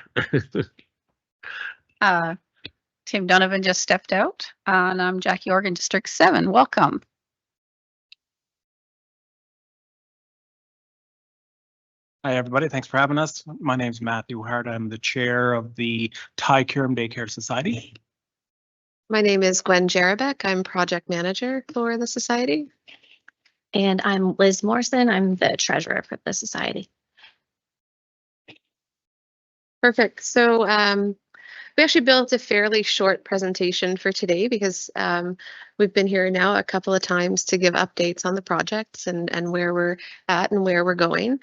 Tim Donovan just stepped out, and I'm Jackie Organ, District 7. Welcome. Hi, everybody. Thanks for having us. My name is Matthew Hart. I'm the chair of the DAYCARE Daycare Society. My name is Gwen JARABEK. I'm project manager for the society. And I'm Liz Morrison. I'm the treasurer for the society. Perfect. So we actually built a fairly short presentation for today because we've been here now a couple of times to give updates on the projects and where we're at and where we're going.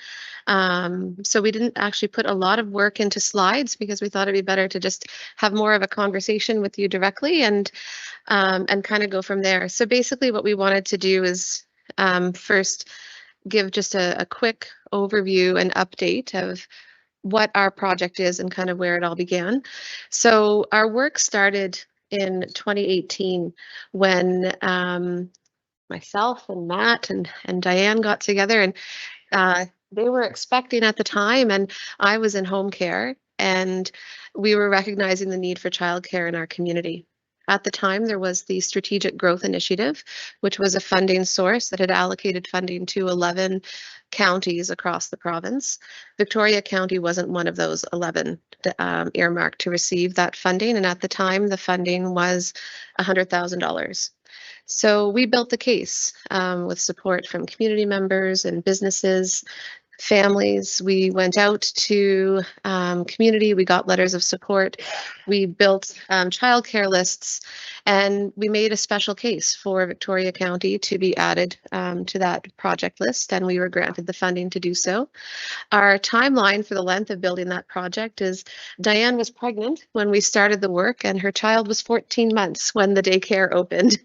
So we didn't actually put a lot of work into slides because we thought it'd be better to just have more of a conversation with you directly and kind of go from there. So basically what we wanted to do is first give just a quick overview and update of what our project is and kind of where it all began. So our work started in 2018 when myself and Matt and Diane got together, and they were expecting at the time, and I was in home care, and we were recognizing the need for childcare in our community. At the time, there was the Strategic Growth Initiative, which was a funding source that had allocated funding to 11 counties across the province. Victoria County wasn't one of those 11 earmarked to receive that funding, and at the time, the funding was $100,000. So we built the case with support from community members and businesses, families. We went out to community, we got letters of support, we built childcare lists, and we made a special case for Victoria County to be added to that project list, and we were granted the funding to do so. Our timeline for the length of building that project is Diane was pregnant when we started the work, and her child was 14 months when the daycare opened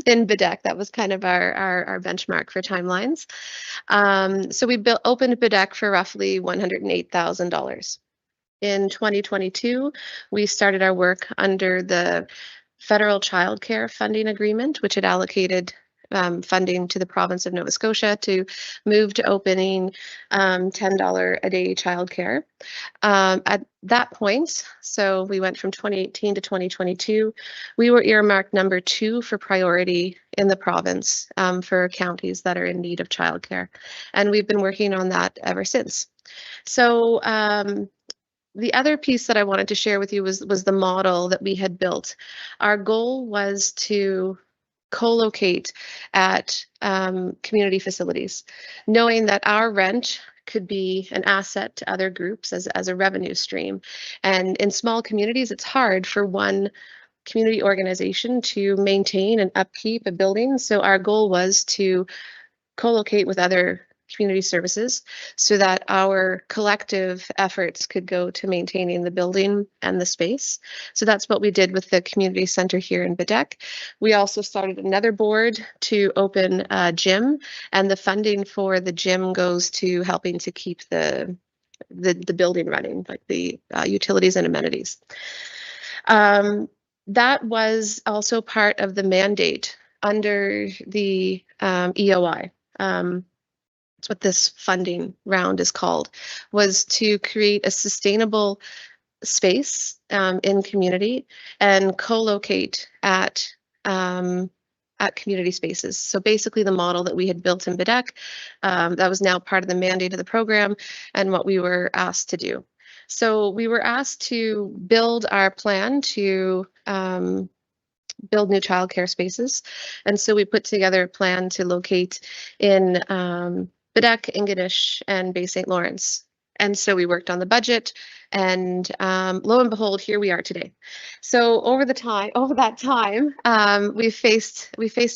in Baddeck. That was kind of our benchmark for timelines. So we opened Baddeck for roughly $108,000. In 2022, we started our work under the federal childcare funding agreement, which had allocated funding to the province of Nova Scotia to move to opening $10 a day childcare. At that point, so we went from 2018 to 2022, we were earmarked number 2 for priority in the province for counties that are in need of childcare. And we've been working on that ever since. So the other piece that I wanted to share with you was the model that we had built. Our goal was to co-locate at community facilities, knowing that our rent could be an asset to other groups as a revenue stream. And in small communities, it's hard for one community organization to maintain and upkeep a building. So our goal was to co-locate with other community services so that our collective efforts could go to maintaining the building and the space. So that's what we did with the community center here in Baddeck. We also started another board to open a gym, and the funding for the gym goes to helping to keep the building running, like the utilities and amenities. That was also part of the mandate under the EOI. That's what this funding round is called, was to create a sustainable space in community and co-locate at community spaces. So basically the model that we had built in Baddeck, that was now part of the mandate of the program and what we were asked to do. So we were asked to build our plan to build new childcare spaces. And so we put together a plan to locate in Baddeck, Ingonish, and Bay St. Lawrence. And so we worked on the budget, and lo and behold, here we are today. So over that time, we faced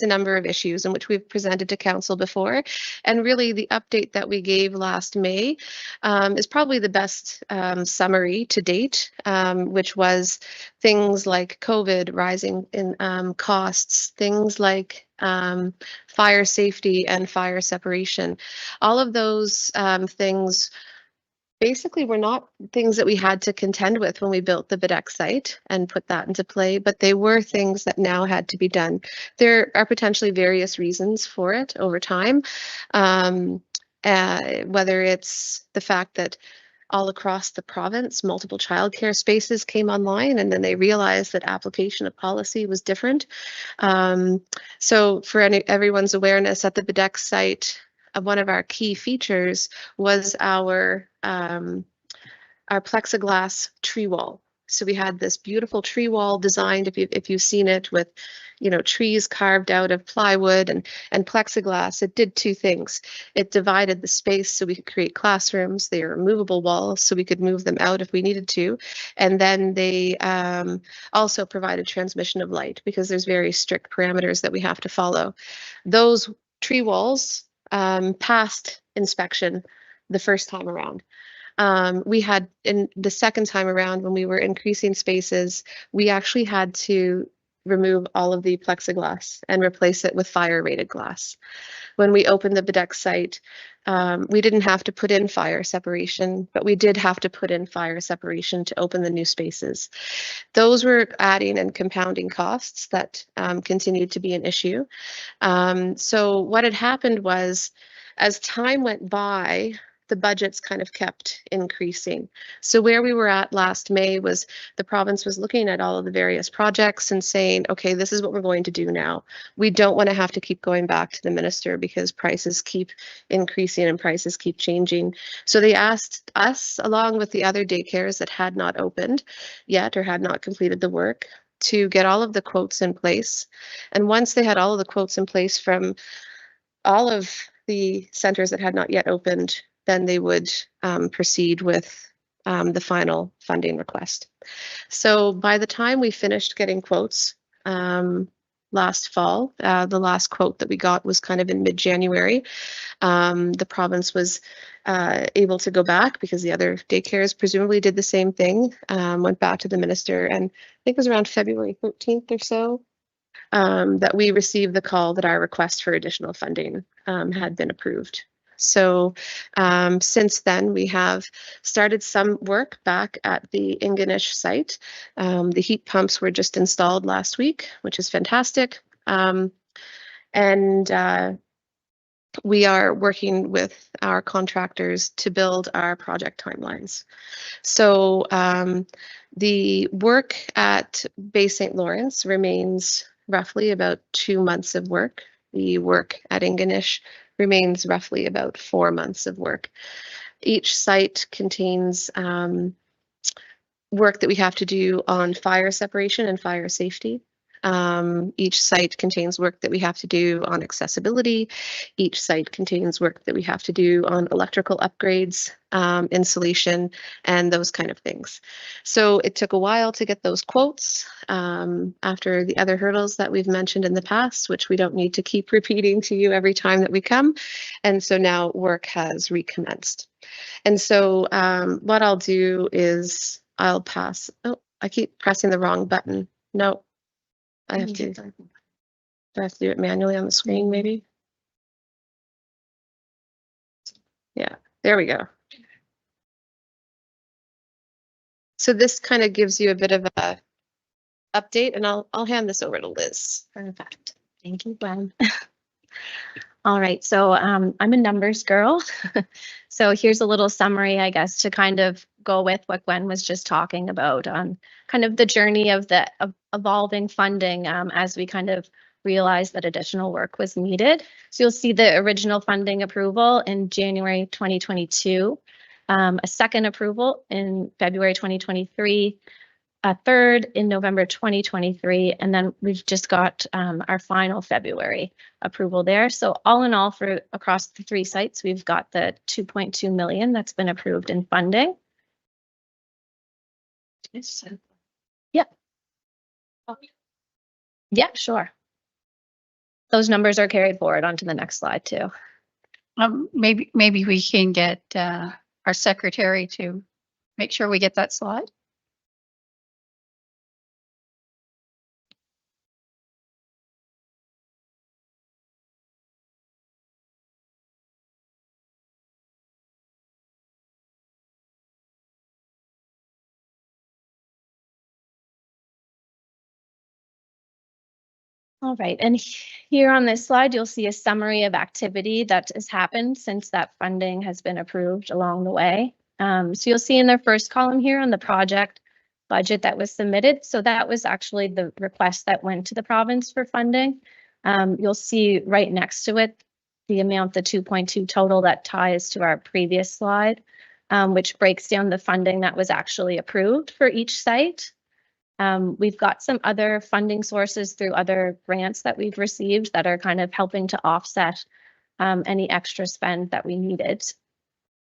a number of issues in which we've presented to council before. And really the update that we gave last May is probably the best summary to date, which was things like COVID rising in costs, things like fire safety and fire separation. All of those things basically were not things that we had to contend with when we built the Baddeck site and put that into play, but they were things that now had to be done. There are potentially various reasons for it over time, whether it's the fact that all across the province, multiple childcare spaces came online, and then they realized that application of policy was different. So for everyone's awareness, at the Baddeck site, one of our key features was our plexiglass tree wall. So we had this beautiful tree wall designed, if you've seen it, with trees carved out of plywood and plexiglass. It did two things. It divided the space so we could create classrooms. They are movable walls, so we could move them out if we needed to. And then they also provided transmission of light, because there's very strict parameters that we have to follow. Those tree walls passed inspection the first time around. We had, in the second time around, when we were increasing spaces, we actually had to remove all of the plexiglass and replace it with fire rated glass. When we opened the Baddeck site, we didn't have to put in fire separation, but we did have to put in fire separation to open the new spaces. Those were adding and compounding costs that continued to be an issue. So what had happened was, as time went by, the budgets kind of kept increasing. So where we were at last May was the province was looking at all of the various projects and saying, okay, this is what we're going to do now. We don't want to have to keep going back to the minister because prices keep increasing and prices keep changing. So they asked us, along with the other daycares that had not opened yet or had not completed the work, to get all of the quotes in place. And once they had all of the quotes in place from all of the centers that had not yet opened, then they would proceed with the final funding request. So by the time we finished getting quotes last fall, the last quote that we got was kind of in mid-January. The province was able to go back because the other daycares presumably did the same thing, went back to the minister, and I think it was around February 13th or so that we received the call that our request for additional funding had been approved. So since then, we have started some work back at the Ingonish site. The heat pumps were just installed last week, which is fantastic. We are working with our contractors to build our project timelines. So the work at Bay St. Lawrence remains roughly about 2 months of work. The work at Ingonish remains roughly about 4 months of work. Each site contains work that we have to do on fire separation and fire safety. Each site contains work that we have to do on accessibility. Each site contains work that we have to do on electrical upgrades, insulation, and those kind of things. So it took a while to get those quotes after the other hurdles that we've mentioned in the past, which we don't need to keep repeating to you every time that we come. And so now work has recommenced. And so what I'll do is I'll pass. Oh, I keep pressing the wrong button. No. I have to do it manually on the screen, maybe. Yeah, there we go. So this kind of gives you a bit of a update, and I'll hand this over to Liz. Perfect. Thank you, Gwen. All right, so I'm a numbers girl. So here's a little summary, I guess, to kind of go with what Gwen was just talking about on kind of the journey of the evolving funding as we kind of realized that additional work was needed. So you'll see the original funding approval in January 2022, a second approval in February 2023, a third in November 2023, and then we've just got our final February approval there. So all in all, for across the 3 sites, we've got the 2.2 million that's been approved in funding. Yeah. Yeah, sure. Those numbers are carried forward onto the next slide too. Maybe we can get our secretary to make sure we get that slide. All right, and here on this slide, you'll see a summary of activity that has happened since that funding has been approved along the way. So you'll see in the first column here on the project budget that was submitted. So that was actually the request that went to the province for funding. You'll see right next to it, the amount, the 2.2 total that ties to our previous slide, which breaks down the funding that was actually approved for each site. We've got some other funding sources through other grants that we've received that are kind of helping to offset any extra spend that we needed.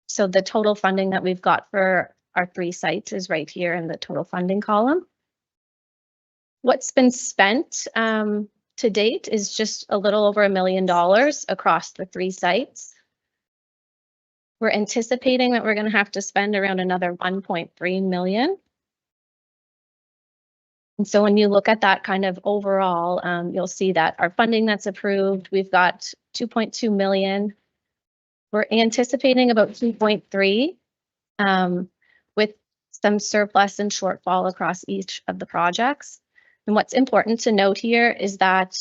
So the total funding that we've got for our 3 sites is right here in the total funding column. What's been spent to date is just a little over $1 million across the 3 sites. We're anticipating that we're going to have to spend around another 1.3 million. And so when you look at that kind of overall, you'll see that our funding that's approved, we've got 2.2 million. We're anticipating about 2.3 with some surplus and shortfall across each of the projects. And what's important to note here is that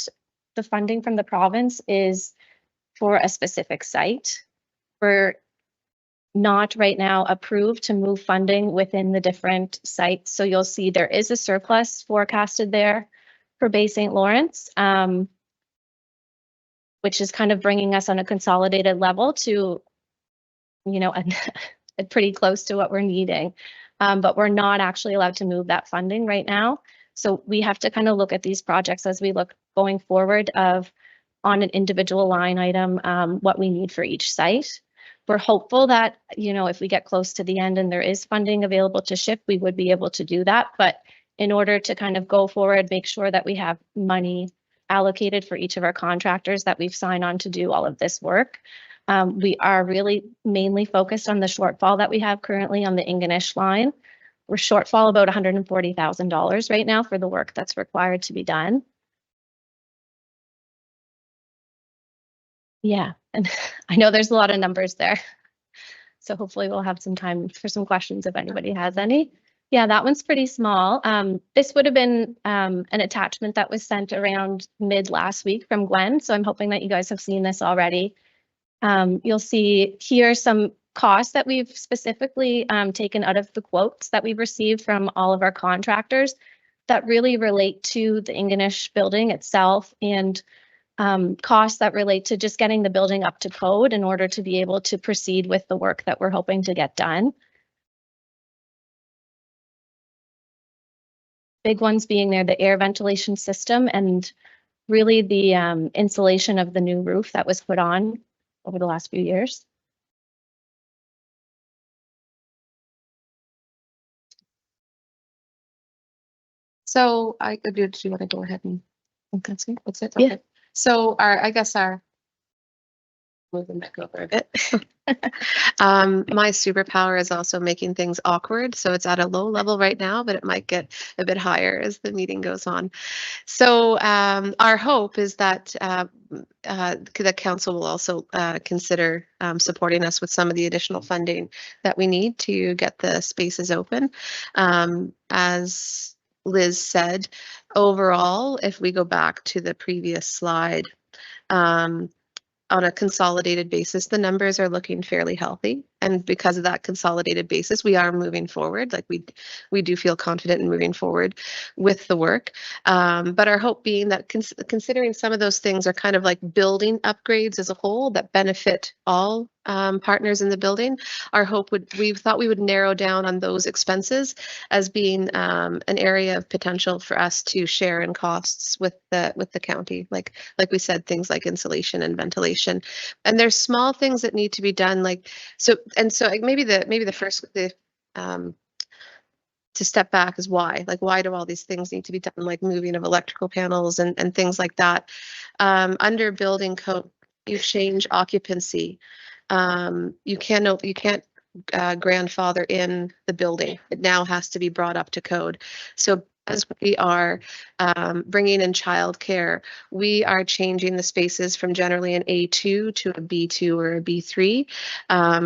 the funding from the province is for a specific site. For not right now approved to move funding within the different sites. So you'll see there is a surplus forecasted there for Bay St. Lawrence, which is kind of bringing us on a consolidated level to, you know, pretty close to what we're needing. But we're not actually allowed to move that funding right now. So we have to kind of look at these projects as we look going forward of on an individual line item, what we need for each site. We're hopeful that, you know, if we get close to the end and there is funding available to shift, we would be able to do that. But in order to kind of go forward, make sure that we have money allocated for each of our contractors that we've signed on to do all of this work. We are really mainly focused on the shortfall that we have currently on the Ingonish line. We're shortfall about $140,000 right now for the work that's required to be done. Yeah, and I know there's a lot of numbers there. So hopefully we'll have some time for some questions if anybody has any. Yeah, that one's pretty small. This would have been an attachment that was sent around mid last week from GWEN. So I'm hoping that you guys have seen this already. You'll see here some costs that we've specifically taken out of the quotes that we've received from all of our contractors that really relate to the Ingonish building itself and costs that relate to just getting the building up to code in order to be able to proceed with the work that we're hoping to get done. Big ones being there, the air ventilation system and really the insulation of the new roof that was put on over the last few years. So I could do you want to go ahead and that's it? That's it? Yeah. Okay. So moving back over a bit. My superpower is also making things awkward. So it's at a low level right now, but it might get a bit higher as the meeting goes on. So our hope is that the council will also consider supporting us with some of the additional funding that we need to get the spaces open. As Liz said, overall, if we go back to the previous slide, on a consolidated basis, the numbers are looking fairly healthy. And because of that consolidated basis, we are moving forward. Like we do feel confident in moving forward with the work. But our hope being that considering some of those things are kind of like building upgrades as a whole that benefit all partners in the building, our hope we thought we would narrow down on those expenses as being an area of potential for us to share in costs with the county. Like we said, things like insulation and ventilation. And there's small things that need to be done, like so maybe the first to step back is why do all these things need to be done, like moving of electrical panels and things like that. Under building code, you change occupancy. You can't grandfather in the building. It now has to be brought up to code. So as we are bringing in childcare, we are changing the spaces from generally an A2 to a B2 or a B3,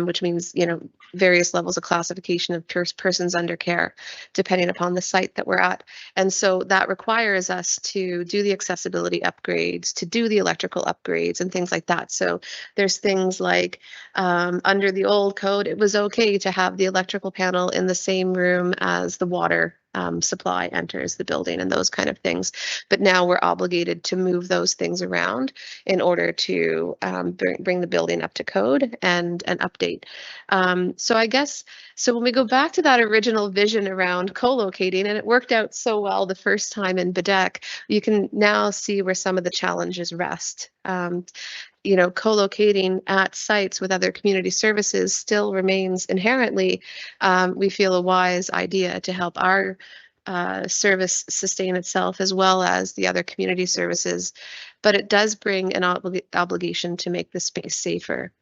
which means, you know, various levels of classification of persons under care, depending upon the site that we're at. And so that requires us to do the accessibility upgrades, to do the electrical upgrades and things like that. So there's things like under the old code, it was okay to have the electrical panel in the same room as the water supply enters the building and those kind of things. But now we're obligated to move those things around in order to bring the building up to code and update. So I guess, so when we go back to that original vision around co-locating, and it worked out so well the first time in Baddeck, you can now see where some of the challenges rest. You know, co-locating at sites with other community services still remains inherently, we feel, a wise idea to help our service sustain itself as well as the other community services, but it does bring an obligation to make the space safer.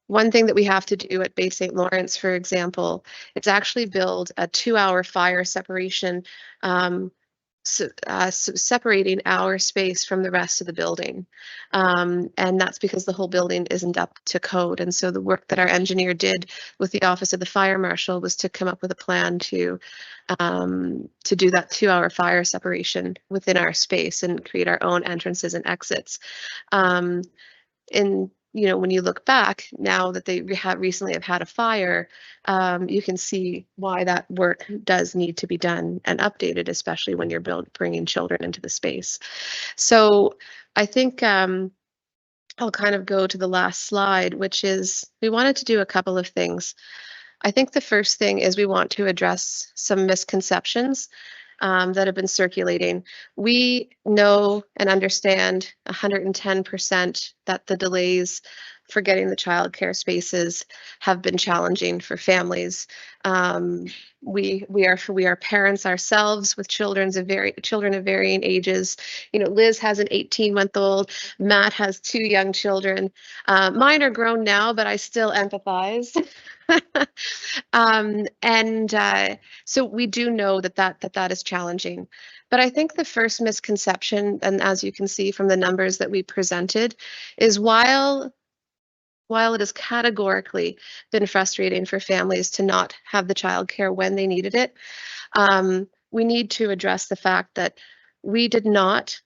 One thing that we have to do at Bay St. Lawrence, for example, it's actually build a 2-hour fire separation, separating our space from the rest of the building. And that's because the whole building isn't up to code. And so the work that our engineer did with the Office of the Fire Marshal was to come up with a plan to do that 2-hour fire separation within our space and create our own entrances and exits. you know, when you look back now that they have recently have had a fire, you can see why that work does need to be done and updated, especially when you're bringing children into the space. So I think I'll kind of go to the last slide, which is we wanted to do a couple of things. I think the first thing is we want to address some misconceptions that have been circulating. We know and understand 110% that the delays for getting the childcare spaces have been challenging for families. We are parents ourselves with children of varying ages. You know, Liz has an 18-month-old. Matt has 2 young children. Mine are grown now, but I still empathize. So we do know that is challenging. But I think the first misconception, and as you can see from the numbers that we presented, is while it has categorically been frustrating for families to not have the childcare when they needed it, we need to address the fact that we did not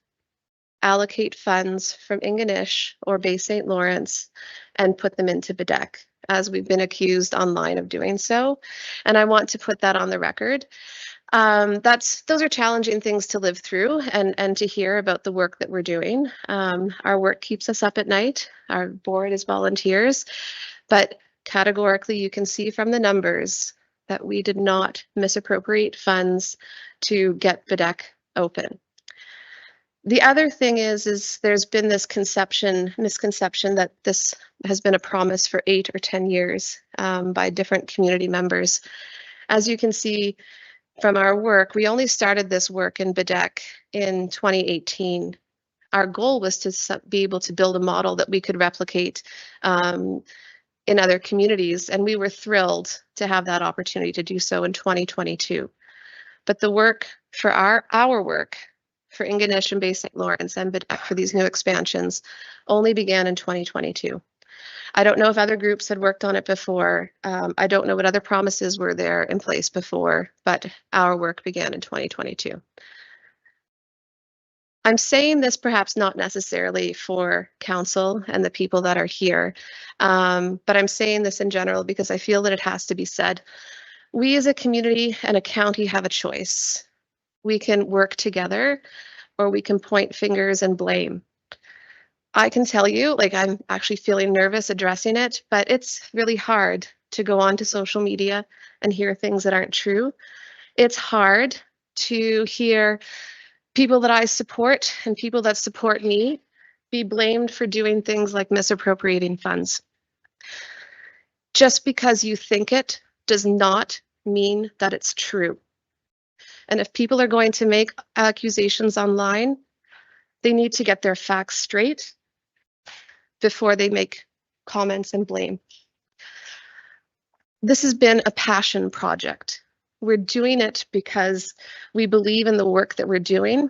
allocate funds from Ingonish or Bay St. Lawrence and put them into Baddeck, as we've been accused online of doing so. And I want to put that on the record. Those are challenging things to live through and to hear about the work that we're doing. Our work keeps us up at night. Our board is volunteers, but categorically you can see from the numbers that we did not misappropriate funds to get Baddeck open. The other thing is there's been this misconception that this has been a promise for 8 or 10 years by different community members. As you can see from our work, we only started this work in Baddeck in 2018. Our goal was to be able to build a model that we could replicate in other communities, and we were thrilled to have that opportunity to do so in 2022. But the work for our work for Ingonish and Bay St. Lawrence and Baddeck for these new expansions only began in 2022. I don't know if other groups had worked on it before. I don't know what other promises were there in place before, but our work began in 2022. I'm saying this perhaps not necessarily for council and the people that are here, but I'm saying this in general because I feel that it has to be said. We as a community and a county have a choice. We can work together or we can point fingers and blame. I can tell you, like, I'm actually feeling nervous addressing it, but it's really hard to go onto social media and hear things that aren't true. It's hard to hear people that I support and people that support me be blamed for doing things like misappropriating funds. Just because you think it does not mean that it's true. And if people are going to make accusations online, they need to get their facts straight before they make comments and blame. This has been a passion project. We're doing it because we believe in the work that we're doing,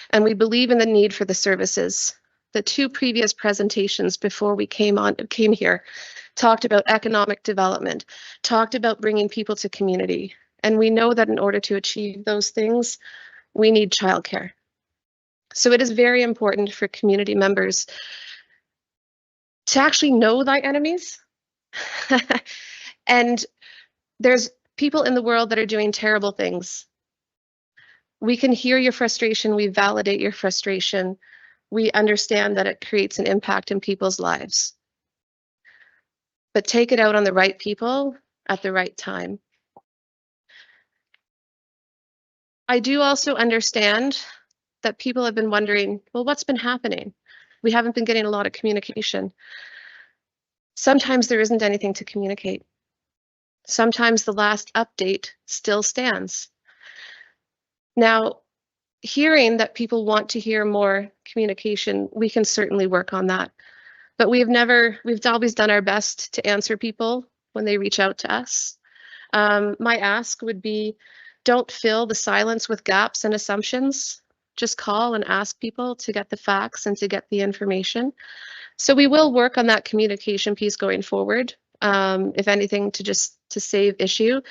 and we believe in the need for the services. The 2 previous presentations before we came here talked about economic development, talked about bringing people to community. And we know that in order to achieve those things, we need childcare. So it is very important for community members to actually know thy enemies. And there's people in the world that are doing terrible things. We can hear your frustration, we validate your frustration, we understand that it creates an impact in people's lives. But take it out on the right people at the right time. I do also understand that people have been wondering, well, what's been happening? We haven't been getting a lot of communication. Sometimes there isn't anything to communicate. Sometimes the last update still stands. Now, hearing that people want to hear more communication, we can certainly work on that. But we've always done our best to answer people when they reach out to us. My ask would be, don't fill the silence with gaps and assumptions. Just call and ask people to get the facts and to get the information. So we will work on that communication piece going forward, if anything, to save issue.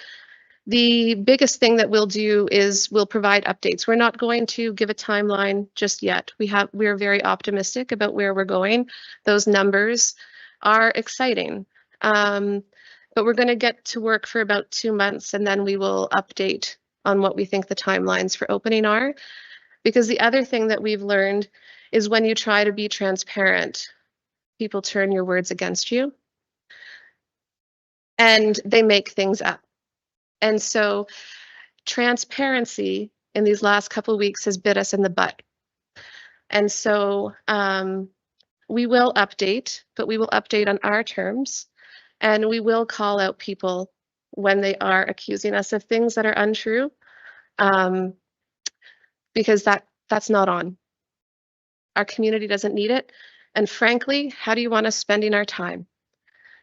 The biggest thing that we'll do is we'll provide updates. We're not going to give a timeline just yet. We're very optimistic about where we're going. Those numbers are exciting. But we're going to get to work for about 2 months, and then we will update on what we think the timelines for opening are. Because the other thing that we've learned is when you try to be transparent, people turn your words against you and they make things up. And so transparency in these last couple of weeks has bit us in the butt. And so we will update, but we will update on our terms, and we will call out people when they are accusing us of things that are untrue, because that's not on. Our community doesn't need it. And frankly, how do you want us spending our time?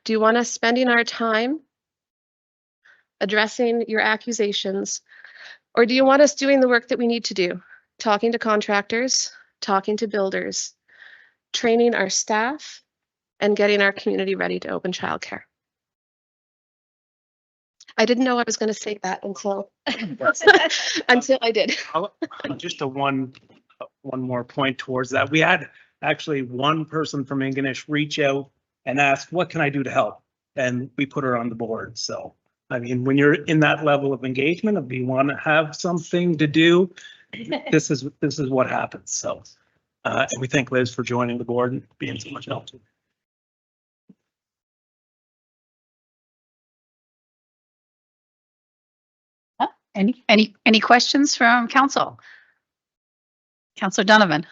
Do you want us spending our time addressing your accusations, or do you want us doing the work that we need to do? Talking to contractors, talking to builders, training our staff, and getting our community ready to open childcare. I didn't know I was going to say that until until I did. Just one more point towards that. We had actually one person from Ingonish reach out and ask, what can I do to help? And we put her on the board. So, I mean, when you're in that level of engagement, if you want to have something to do, this is what happens. So, and we thank Liz for joining the board and being so much help. Any questions from council? Councillor Donovan.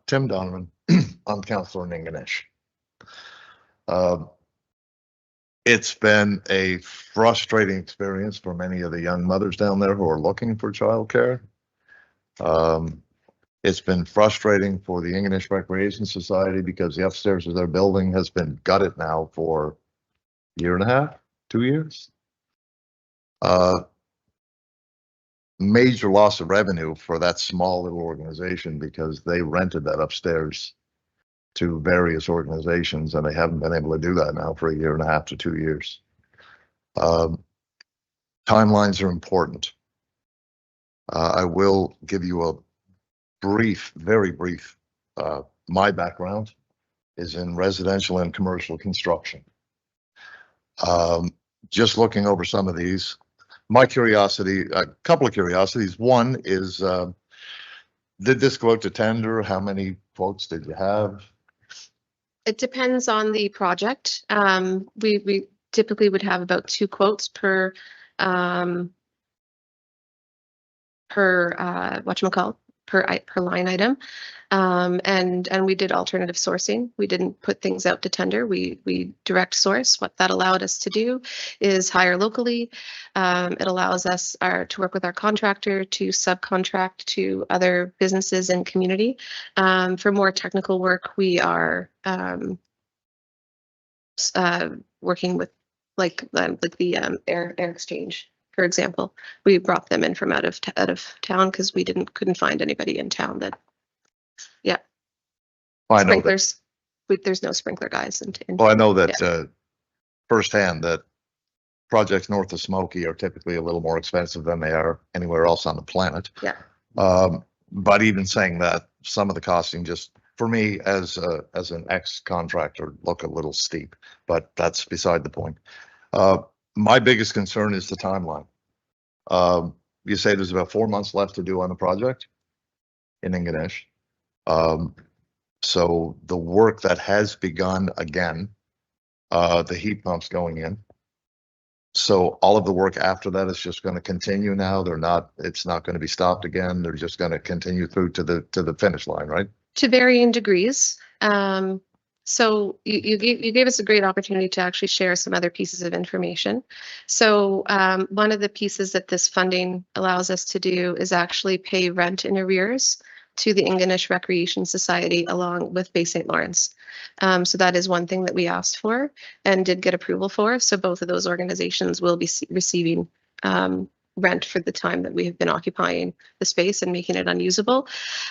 Tim Donovan, I'm councillor in Ingonish. It's been a frustrating experience for many of the young mothers down there who are looking for childcare. It's been frustrating for the Ingonish Recreation Society because the upstairs of their building has been gutted now for a year and a half, 2 years. Major loss of revenue for that small little organization because they rented that upstairs to various organizations and they haven't been able to do that now for a year and a half to 2 years. Timelines are important. I will give you a brief, very brief. My background is in residential and commercial construction. Just looking over some of these, my curiosity, a couple of curiosities. One is, did this go out to tender? How many quotes did you have? It depends on the project. We typically would have about 2 quotes per whatchamacallit, per line item. And we did alternative sourcing. We didn't put things out to tender. We direct source. What that allowed us to do is hire locally. It allows us to work with our contractor to subcontract to other businesses and community. For more technical work, we are working with like the air exchange. For example, we brought them in from out of town because we couldn't find anybody in town that, yeah. Well, I know sprinklers. There's no sprinkler guys. Well, I know that firsthand that projects north of Smoky are typically a little more expensive than they are anywhere else on the planet. Yeah. But even saying that, some of the costing just for me as an ex-contractor look a little steep, but that's beside the point. My biggest concern is the timeline. You say there's about 4 months left to do on the project in Ingonish. So the work that has begun again, the heat pumps going in. So all of the work after that is just going to continue now. It's not going to be stopped again. They're just going to continue through to the finish line, right? To varying degrees. So you gave us a great opportunity to actually share some other pieces of information. So one of the pieces that this funding allows us to do is actually pay rent in arrears to the Ingonish Recreation Society along with Bay St. Lawrence. So that is one thing that we asked for and did get approval for. So both of those organizations will be receiving rent for the time that we have been occupying the space and making it unusable.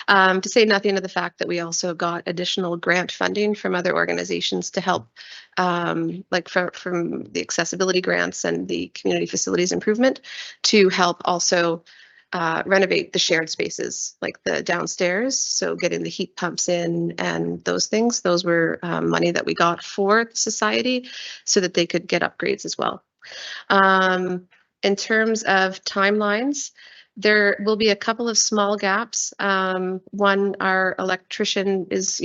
To say nothing of the fact that we also got additional grant funding from other organizations to help, like from the accessibility grants and the community facilities improvement, to help also renovate the shared spaces, like the downstairs. So getting the heat pumps in and those things, those were money that we got for the society so that they could get upgrades as well. In terms of timelines, there will be a couple of small gaps. One, our electrician is,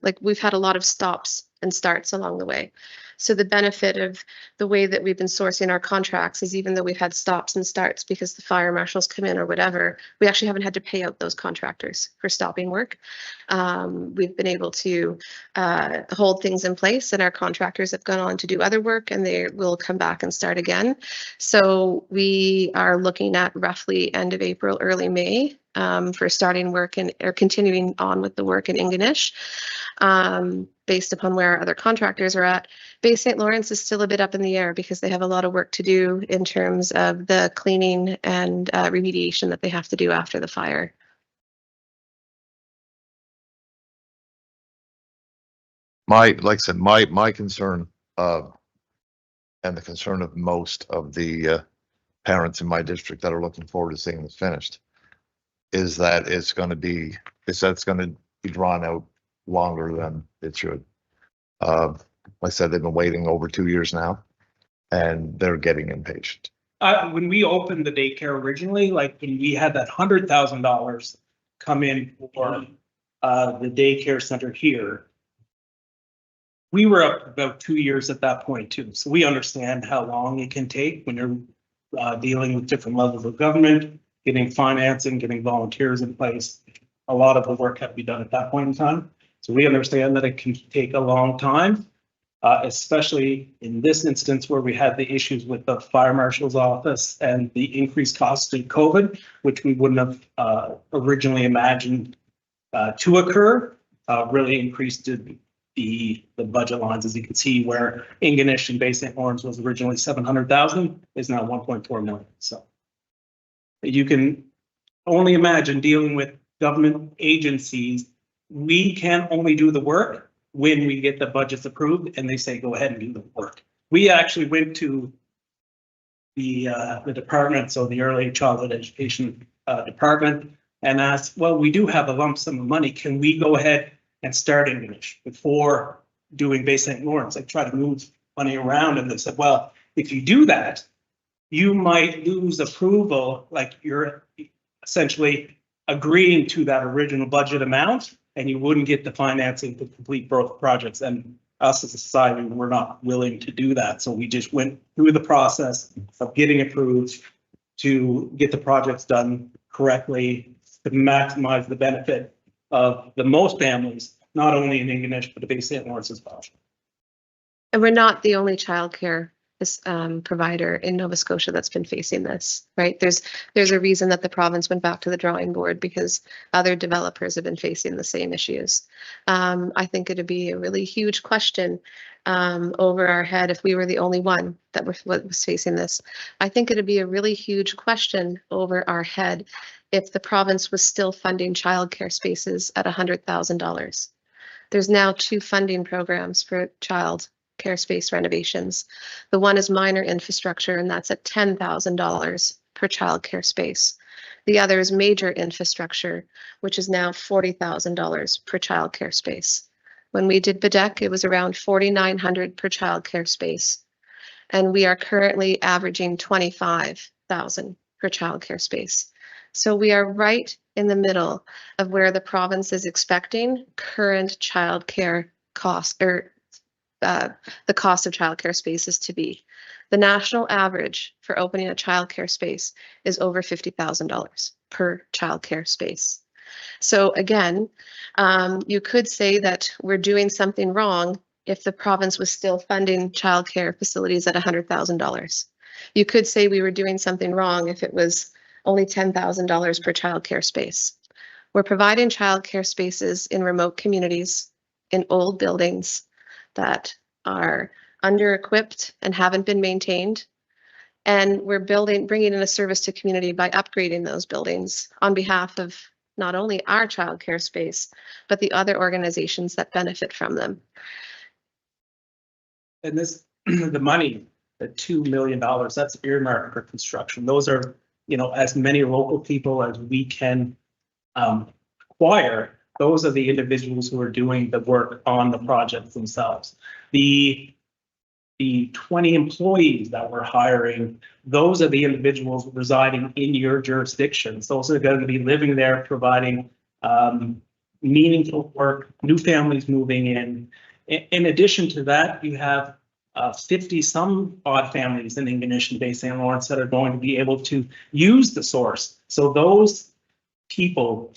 like we've had a lot of stops and starts along the way. So the benefit of the way that we've been sourcing our contracts is even though we've had stops and starts because the fire marshals come in or whatever, we actually haven't had to pay out those contractors for stopping work. We've been able to hold things in place, and our contractors have gone on to do other work, and they will come back and start again. So we are looking at roughly end of April, early May for starting work or continuing on with the work in Ingonish. Based upon where our other contractors are at. Bay St. Lawrence is still a bit up in the air because they have a lot of work to do in terms of the cleaning and remediation that they have to do after the fire. Like I said, my concern, and the concern of most of the parents in my district that are looking forward to seeing this finished, is that it's going to be drawn out longer than it should. Like I said, they've been waiting over 2 years now, and they're getting impatient. When we opened the daycare originally, like when we had that $100,000 come in for the daycare center here, we were up about 2 years at that point too. So we understand how long it can take when you're dealing with different levels of government, getting financing, getting volunteers in place. A lot of the work had to be done at that point in time. So we understand that it can take a long time, especially in this instance where we had the issues with the fire marshal's office and the increased costs in COVID, which we wouldn't have originally imagined to occur, really increased the budget lines, as you can see, where Ingonish and Bay St. Lawrence was originally 700,000 is now 1.4 million. So you can only imagine dealing with government agencies. We can only do the work when we get the budgets approved and they say, go ahead and do the work. We actually went to the department, so the early childhood education department, and asked, well, we do have a lump sum of money. Can we go ahead and start English before doing Bay St. Lawrence? I try to move money around, and they said, well, if you do that, you might lose approval, like you're essentially agreeing to that original budget amount, and you wouldn't get the financing to complete both projects. And us as a society, we're not willing to do that. So we just went through the process of getting approved to get the projects done correctly, to maximize the benefit of the most families, not only in Ingonish, but the Bay St. Lawrence as well. And we're not the only childcare provider in Nova Scotia that's been facing this, right? There's a reason that the province went back to the drawing board, because other developers have been facing the same issues. I think it'd be a really huge question over our head if we were the only one that was facing this. I think it'd be a really huge question over our head if the province was still funding childcare spaces at $100,000. There's now 2 funding programs for child care space renovations. The one is minor infrastructure, and that's at $10,000 per child care space. The other is major infrastructure, which is now $40,000 per child care space. When we did Baddeck, it was around $4,900 per child care space. And we are currently averaging $25,000 per child care space. So we are right in the middle of where the province is expecting current child care costs, or the cost of childcare spaces to be. The national average for opening a childcare space is over $50,000 per childcare space. So again, you could say that we're doing something wrong if the province was still funding childcare facilities at $100,000. You could say we were doing something wrong if it was only $10,000 per childcare space. We're providing childcare spaces in remote communities, in old buildings that are under-equipped and haven't been maintained. And we're bringing in a service to community by upgrading those buildings on behalf of not only our childcare space, but the other organizations that benefit from them. And this, the money, the $2 million, that's earmarked for construction. Those are you know, as many local people as we can acquire. Those are the individuals who are doing the work on the projects themselves. The 20 employees that we're hiring, those are the individuals residing in your jurisdictions. Those are going to be living there, providing meaningful work, new families moving in. In addition to that, you have 50 some odd families in Ingonish and Bay St. Lawrence that are going to be able to use the source. So those people,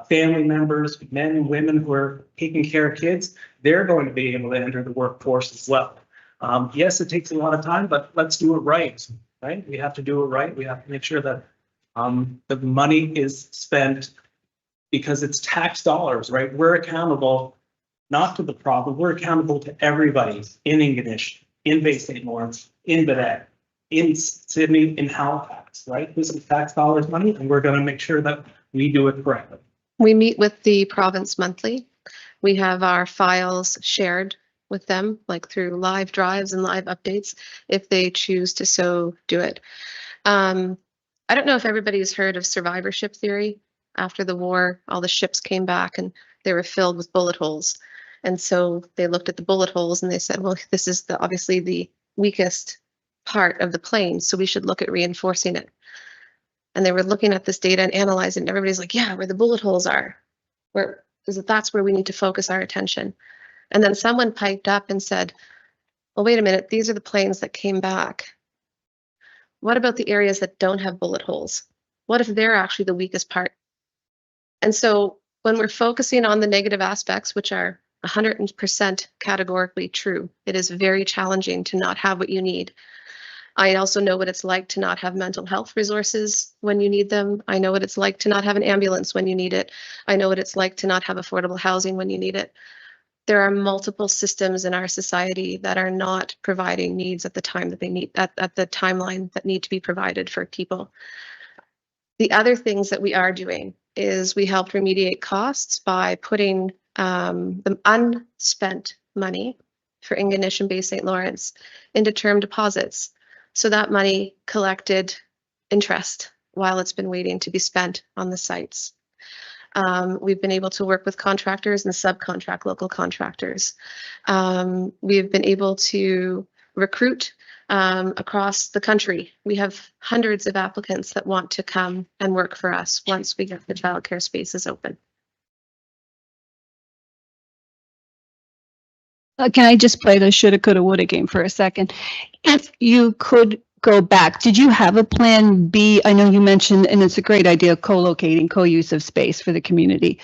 family members, men and women who are taking care of kids, they're going to be able to enter the workforce as well. Yes, it takes a lot of time, but let's do it right, right? We have to do it right. We have to make sure that the money is spent because it's tax dollars, right? We're accountable not to the problem, we're accountable to everybody in Ingonish, in Bay St. Lawrence, in Baddeck, in Sydney, in Halifax, right? This is tax dollars money, and we're going to make sure that we do it correctly. We meet with the province monthly. We have our files shared with them, like through live drives and live updates, if they choose to so do it. I don't know if everybody's heard of survivorship theory. After the war, all the ships came back and they were filled with bullet holes. And so they looked at the bullet holes and they said, well, this is obviously the weakest part of the plane, so we should look at reinforcing it. And they were looking at this data and analyzing it, and everybody's like, yeah, where the bullet holes are, that's where we need to focus our attention. And then someone piped up and said, well, wait a minute, these are the planes that came back. What about the areas that don't have bullet holes? What if they're actually the weakest part? And so when we're focusing on the negative aspects, which are 100% categorically true, it is very challenging to not have what you need. I also know what it's like to not have mental health resources when you need them. I know what it's like to not have an ambulance when you need it. I know what it's like to not have affordable housing when you need it. There are multiple systems in our society that are not providing needs at the time that they need, at the timeline that need to be provided for people. The other things that we are doing is we helped remediate costs by putting the unspent money for Ingonish and Bay St. Lawrence into term deposits. So that money collected interest while it's been waiting to be spent on the sites. We've been able to work with contractors and subcontract local contractors. We've been able to recruit across the country. We have hundreds of applicants that want to come and work for us once we get the childcare spaces open. Can I just play the shoulda, coulda, woulda game for a second? If you could go back, did you have a plan B? I know you mentioned, and it's a great idea, co-locating, co-use of space for the community.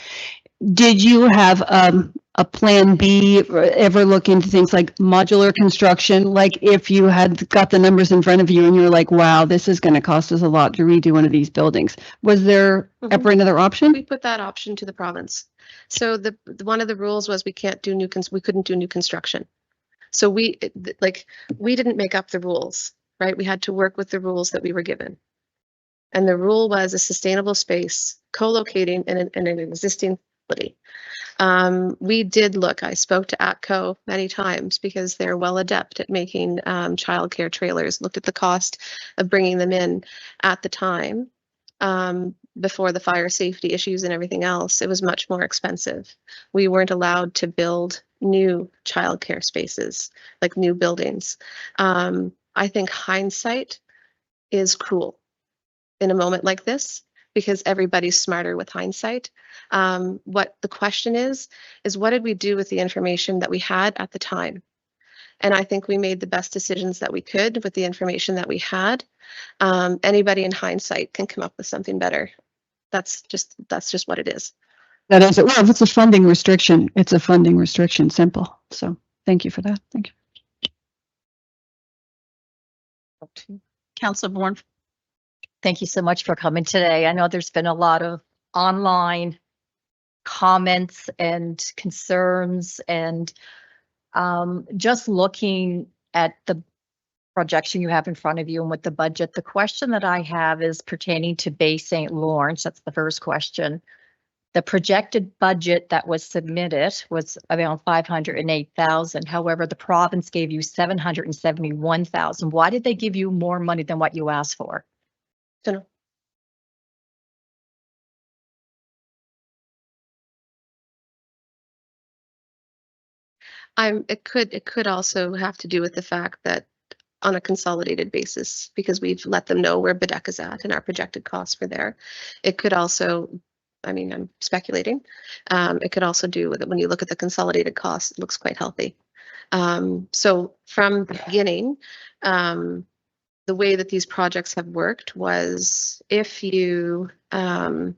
Did you have a plan B, or ever look into things like modular construction? Like if you had got the numbers in front of you and you're like, wow, this is going to cost us a lot to redo one of these buildings. Was there ever another option? We put that option to the province. So one of the rules was we couldn't do new construction. So we didn't make up the rules, right? We had to work with the rules that we were given. And the rule was a sustainable space, co-locating in an existing facility. We did look, I spoke to ATCO many times because they're well adept at making childcare trailers, looked at the cost of bringing them in at the time. Before the fire safety issues and everything else, it was much more expensive. We weren't allowed to build new childcare spaces, like new buildings. I think hindsight is cruel in a moment like this because everybody's smarter with hindsight. What the question is what did we do with the information that we had at the time? And I think we made the best decisions that we could with the information that we had. Anybody in hindsight can come up with something better. That's just what it is. That is it. Well, if it's a funding restriction, it's a funding restriction, simple. So thank you for that. Thank you. Councillor Bourne, thank you so much for coming today. I know there's been a lot of online comments and concerns, and just looking at the projection you have in front of you and with the budget, the question that I have is pertaining to Bay St. Lawrence. That's the first question. The projected budget that was submitted was around 508,000. However, the province gave you 771,000. Why did they give you more money than what you asked for? Don't know. It could also have to do with the fact that on a consolidated basis, because we've let them know where Baddeck is at and our projected costs for there. It could also, I mean, I'm speculating. It could also do with it when you look at the consolidated costs, it looks quite healthy. So from the beginning, the way that these projects have worked was if you had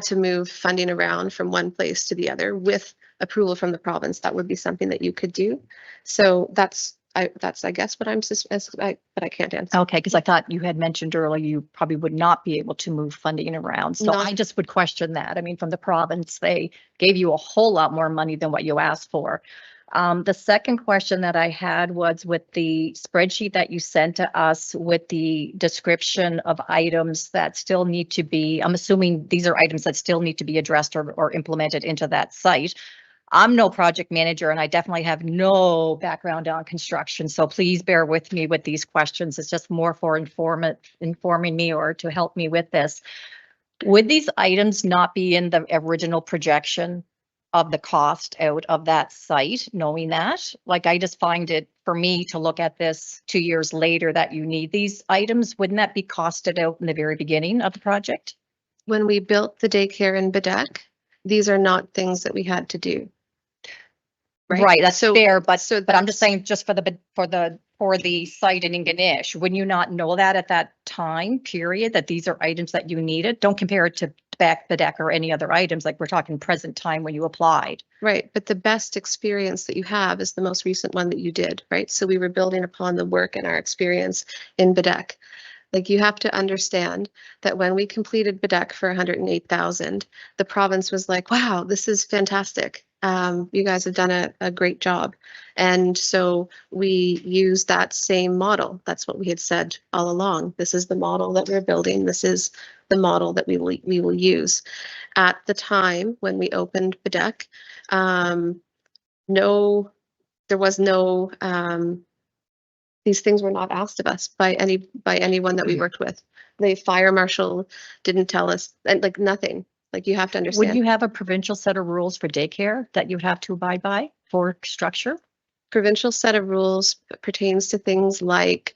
to move funding around from one place to the other with approval from the province, that would be something that you could do. So that's I guess what but I can't answer. Okay, because I thought you had mentioned earlier you probably would not be able to move funding around. So I just would question that. I mean, from the province, they gave you a whole lot more money than what you asked for. The second question that I had was with the spreadsheet that you sent to us with the description of items that still need to be, I'm assuming these are items that still need to be addressed or implemented into that site. I'm no project manager and I definitely have no background on construction. So please bear with me with these questions. It's just more for informing me or to help me with this. Would these items not be in the original projection of the cost out of that site, knowing that? Like, I just find it for me to look at this 2 years later that you need these items. Wouldn't that be costed out in the very beginning of the project? When we built the daycare in Baddeck, these are not things that we had to do. Right, that's fair, but I'm just saying, just for the site in Ingonish, wouldn't you not know that at that time period that these are items that you needed? Don't compare it to Baddeck or any other items. Like, we're talking present time when you applied. Right, but the best experience that you have is the most recent one that you did, right? So we were building upon the work and our experience in Baddeck. Like, you have to understand that when we completed Baddeck for 108,000, the province was like, wow, this is fantastic. You guys have done a great job. And so we use that same model. That's what we had said all along. This is the model that we're building. This is the model that we will use. At the time when we opened Baddeck, there was no, these things were not asked of us by anyone that we worked with. The fire marshal didn't tell us, and like nothing. Like, you have to understand. Would you have a provincial set of rules for daycare that you'd have to abide by for structure? Provincial set of rules pertains to things like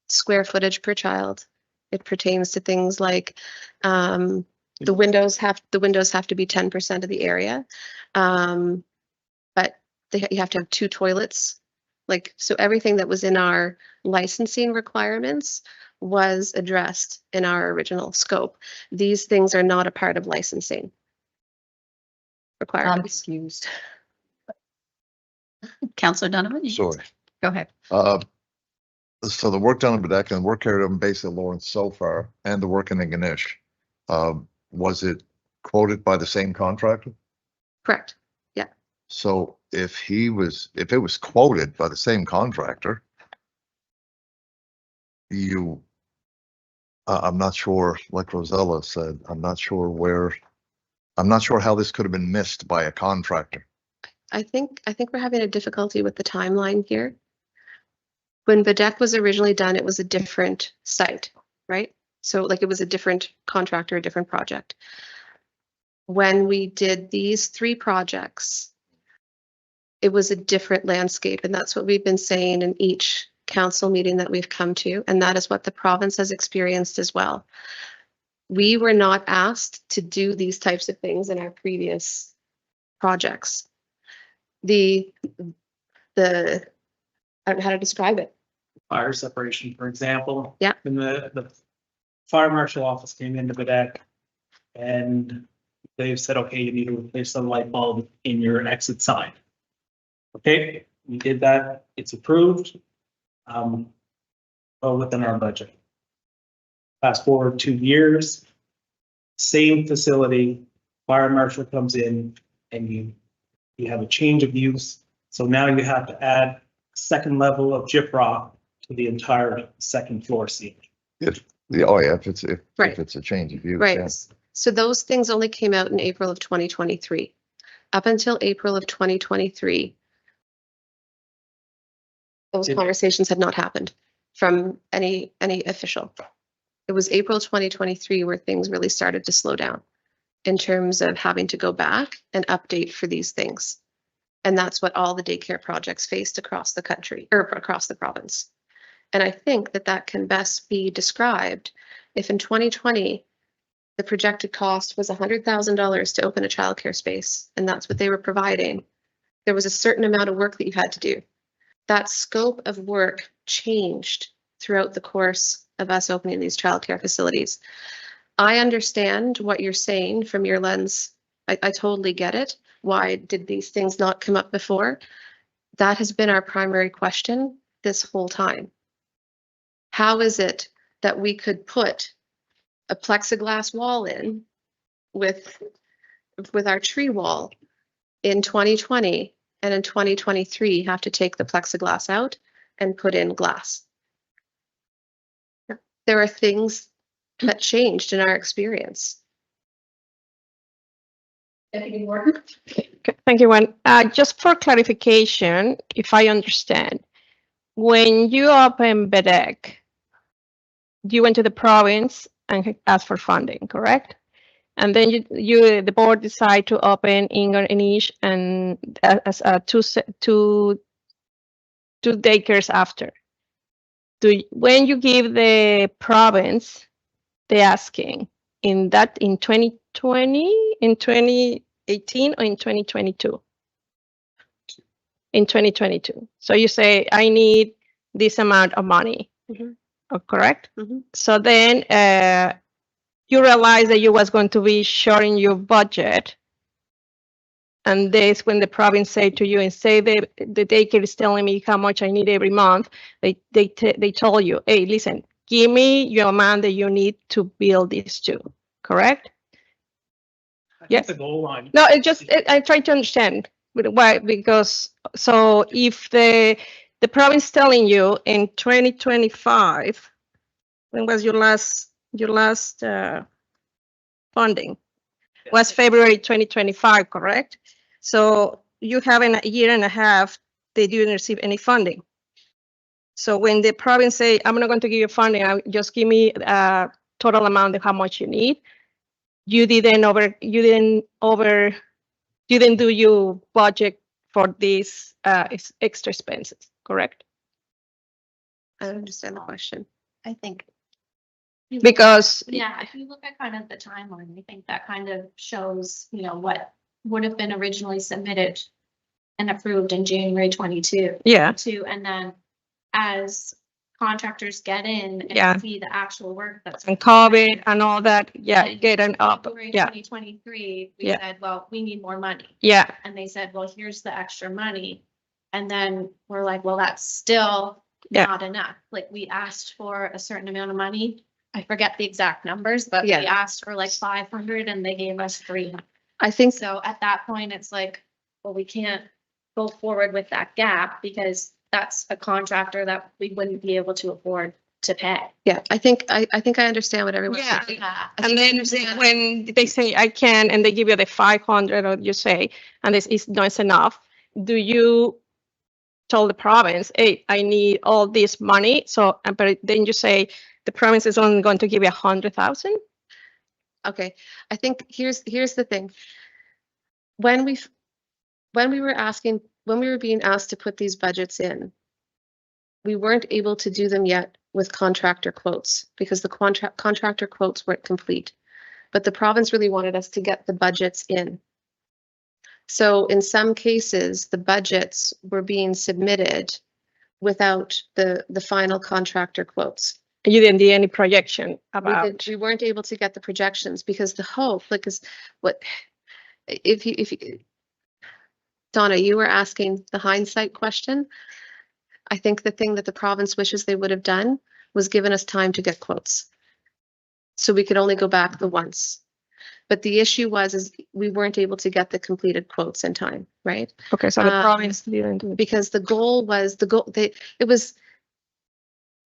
square footage per child. It pertains to things like the windows have to be 10% of the area, but you have to have 2 toilets. Like, so everything that was in our licensing requirements was addressed in our original scope. These things are not a part of licensing requirements. I'm confused. Councillor Donovan? Sorry. Go ahead. So the work done in Baddeck and the work carried out in Bay St. Lawrence so far, and the work in Ingonish, was it quoted by the same contractor? Correct. Yeah. So if it was quoted by the same contractor, I'm not sure, like Rosella said, I'm not sure how this could have been missed by a contractor. I think we're having a difficulty with the timeline here. When Baddeck was originally done, it was a different site, right? So like, it was a different contractor, a different project. When we did these 3 projects, it was a different landscape, and that's what we've been saying in each council meeting that we've come to, and that is what the province has experienced as well. We were not asked to do these types of things in our previous projects. I don't know how to describe it. Fire separation, for example. Yeah. When the fire marshal office came into Baddeck and they've said, okay, you need to replace the light bulb in your exit sign. Okay, we did that. It's approved. Well, within our budget. Fast forward 2 years, same facility, fire marshal comes in and you have a change of use. So now you have to add a second level of gyprock to the entire second floor ceiling. If it's a change of use. Right. Yeah. So those things only came out in April of 2023. Up until April of 2023, those conversations had not happened. from any official. It was April 2023 where things really started to slow down in terms of having to go back and update for these things. And that's what all the daycare projects faced across the country or across the province. And I think that that can best be described if in 2020, the projected cost was $100,000 to open a childcare space, and that's what they were providing. There was a certain amount of work that you had to do. That scope of work changed throughout the course of us opening these childcare facilities. I understand what you're saying from your lens. I totally get it. Why did these things not come up before? That has been our primary question this whole time. How is it that we could put a plexiglass wall in with our tree wall in 2020 and in 2023 have to take the plexiglass out and put in glass? There are things that changed in our experience. Deputy Warden. Thank you, Gwen. Just for clarification, if I understand, when you open Baddeck, you went to the province and asked for funding, correct? And then the board decided to open Ingar and Ish and as two daycares after. When you give the province the asking in 2020, in 2018, or in 2022? In 2022. So you say, I need this amount of money, correct? So then you realize that you was going to be short in your budget. And this when the province say to you and say the daycare is telling me how much I need every month, they told you, hey, listen, give me your amount that you need to build these two, correct? Yes. The goal line. No, I try to understand why, because so if the province telling you in 2025, when was your last funding? Was February 2025, correct? So you have in a year and a half, they didn't receive any funding. So when the province say, I'm not going to give you funding, just give me a total amount of how much you need, you didn't do your budget for these extra expenses, correct? I don't understand the question. I think. Because Yeah, if you look at kind of the timeline, I think that kind of shows, what would have been originally submitted and approved in January 22. Yeah. And then as contractors get in and Yeah. see the actual work that's. and COVID and all that, yeah, getting up, February yeah, 2023, we Yeah. said, well, we need more money. yeah, And they said, well, here's the extra money. And then we're like, well, that's still Yeah. not enough. Like we asked for a certain amount of money. I forget the exact numbers, but Yeah. we asked for like 500 and they gave us 300. I think So at that point, it's like, well, we can't go forward with that gap because that's a contractor that we wouldn't be able to afford to pay. Yeah, I think I understand what everyone's Yeah. saying. Yeah. and then when they say I can, and they give you the 500, or you say, and this is not enough, do you tell the province, hey, I need all this money? So, but then you say the province is only going to give you 100,000. Okay, I think here's the thing. When we were being asked to put these budgets in, we weren't able to do them yet with contractor quotes because the contractor quotes weren't complete. But the province really wanted us to get the budgets in. So in some cases, the budgets were being submitted without the final contractor quotes. You didn't do any projection about. We weren't able to get the projections because the hope, like, is what if you Donna, you were asking the hindsight question. I think the thing that the province wishes they would have done was given us time to get quotes. So we could only go back the once. But the issue is we weren't able to get the completed quotes in time, right? Okay, so the province didn't do it. Because the goal was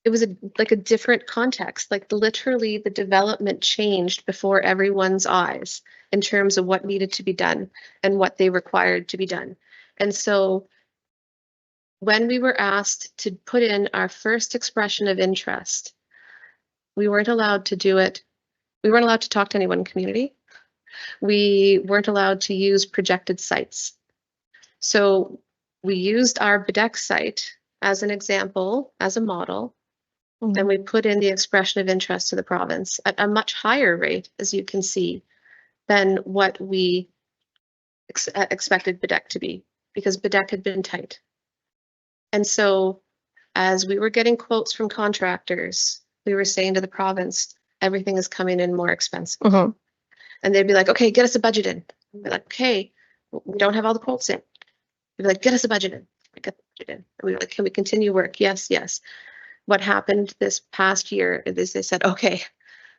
it was like a different context, like literally the development changed before everyone's eyes in terms of what needed to be done and what they required to be done. And so when we were asked to put in our first expression of interest, we weren't allowed to do it. We weren't allowed to talk to anyone in community. We weren't allowed to use projected sites. So we used our Baddeck site as an example, as a model, and we put in the expression of interest to the province at a much higher rate, as you can see, than what we expected Baddeck to be, because Baddeck had been tight. And so as we were getting quotes from contractors, we were saying to the province, everything is coming in more expensive. And they'd be like, okay, get us a budget in. We'd be like, okay, we don't have all the quotes in. We'd be like, get us a budget in. We get the budget in. And we were like, can we continue work? Yes, yes. What happened this past year is they said, okay,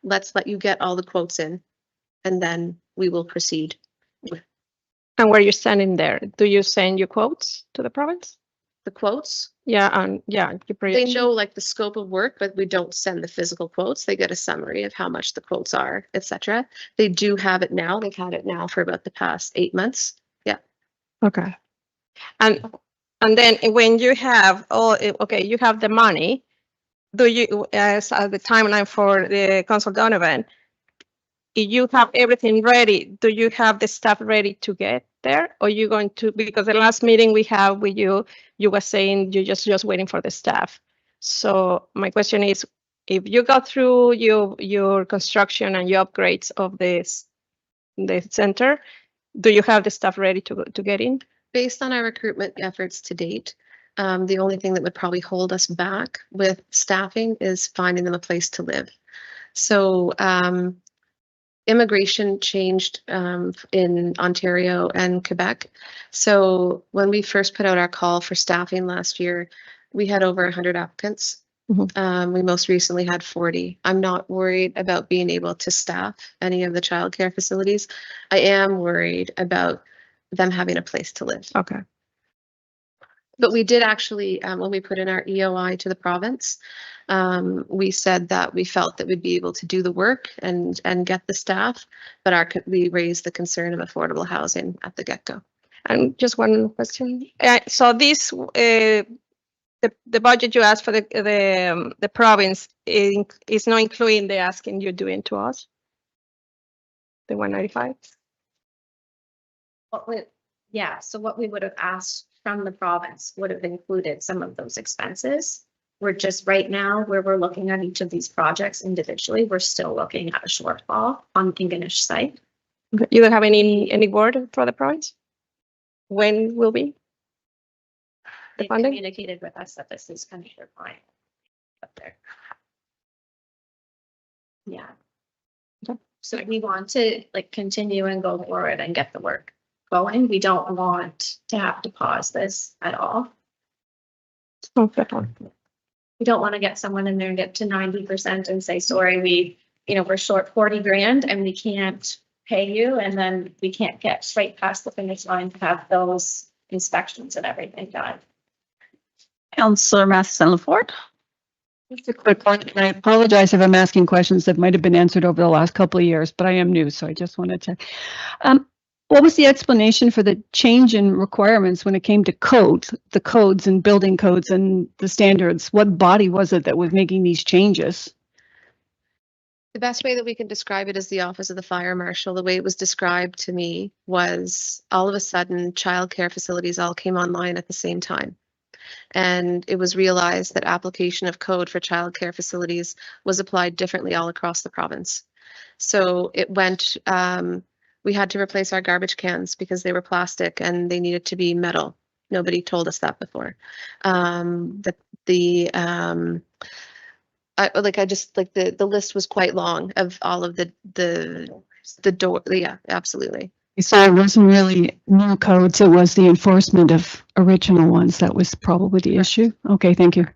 let's let you get all the quotes in, and then we will proceed. And where you're standing there, do you send your quotes to the province? The quotes? Yeah, and yeah, They know like the scope of work, but we don't send the physical quotes. They get a summary of how much the quotes are, etc. They do have it now. They've had it now for about the past 8 months. Yeah. Okay. And then when you have, okay, you have the money, do you, as the timeline for the Council Donovan, if you have everything ready, do you have the staff ready to get there? Or you going to, because the last meeting we have with you, you were saying you're just waiting for the staff. So my question is, if you go through your construction and your upgrades of the center, do you have the staff ready to get in? Based on our recruitment efforts to date, the only thing that would probably hold us back with staffing is finding them a place to live. So immigration changed in Ontario and Quebec. So when we first put out our call for staffing last year, we had over 100 applicants. We most recently had 40. I'm not worried about being able to staff any of the childcare facilities. I am worried about them having a place to live. Okay. But we did actually, when we put in our EOI to the province, we said that we felt that we'd be able to do the work and get the staff, but we raised the concern of affordable housing at the get-go. And just one question. So this, the budget you asked for the province is not including the asking you're doing to us? The 195? Yeah, so what we would have asked from the province would have included some of those expenses. We're just right now where we're looking at each of these projects individually, we're still looking at a shortfall on Ingonish site. You don't have any word for the province? When will be? They funding? communicated with us that this is kind of their plan up there. Yeah. Okay. So we want to like continue and go forward and get the work going. We don't want to have to pause this at all. Okay. We don't want to get someone in there and get to 90% and say, sorry, we're short 40 grand and we can't pay you. And then we can't get straight past the finish line to have those inspections and everything done. Councillor Matheson-Laforde. Just a quick one, and I apologize if I'm asking questions that might have been answered over the last couple of years, but I am new, so I just wanted to. What was the explanation for the change in requirements when it came to the codes and building codes and the standards? What body was it that was making these changes? The best way that we can describe it is the Office of the Fire Marshal. The way it was described to me was all of a sudden childcare facilities all came online at the same time. And it was realized that application of code for childcare facilities was applied differently all across the province. So it went, we had to replace our garbage cans because they were plastic and they needed to be metal. Nobody told us that before. The list was quite long of all of the door. Yeah, absolutely. So it wasn't really new codes, it was the enforcement of original ones that was probably the issue. Okay, thank you.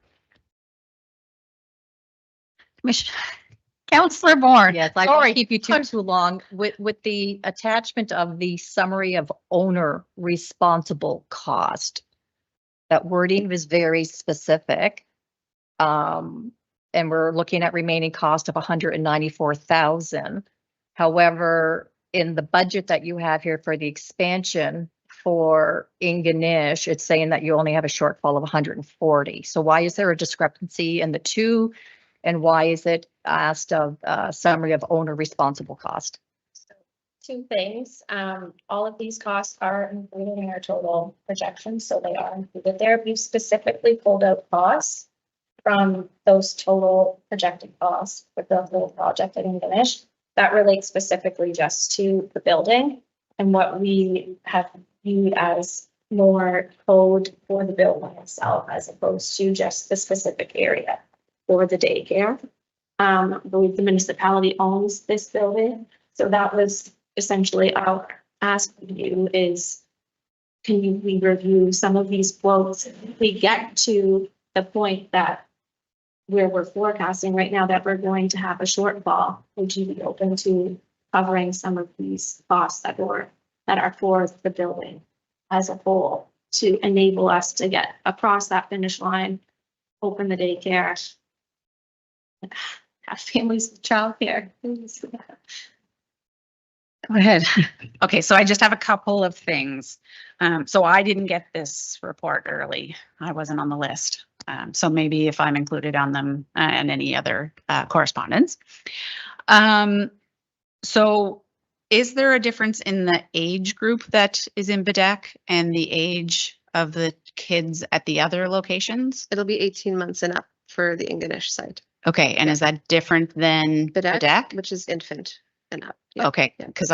Councillor Bourne. Yes, I won't keep you too long. With the attachment of the summary of owner responsible cost, that wording was very specific. And we're looking at remaining cost of 194,000. However, in the budget that you have here for the expansion for Ingonish, it's saying that you only have a shortfall of 140. So why is there a discrepancy in the two? And why is it asked of summary of owner responsible cost? Two things. All of these costs are included in our total projections, so they are included there. We've specifically pulled out costs from those total projected costs for the whole project at Ingonish. That relates specifically just to the building and what we have viewed as more code for the building itself, as opposed to just the specific area for the daycare. I believe the municipality owns this building, so that was essentially our ask of you is, can we review some of these quotes? If we get to the point that where we're forecasting right now that we're going to have a shortfall, would you be open to covering some of these costs that are for the building as a whole to enable us to get across that finish line, open the daycare, have families with childcare? Go ahead. Okay, so I just have a couple of things. So I didn't get this report early. I wasn't on the list. So maybe if I'm included on them and any other correspondence. So is there a difference in the age group that is in Baddeck and the age of the kids at the other locations? It'll be 18 months and up for the Ingonish site. Okay, and is that different than Baddeck? Which is infant and up. Yeah. Okay, because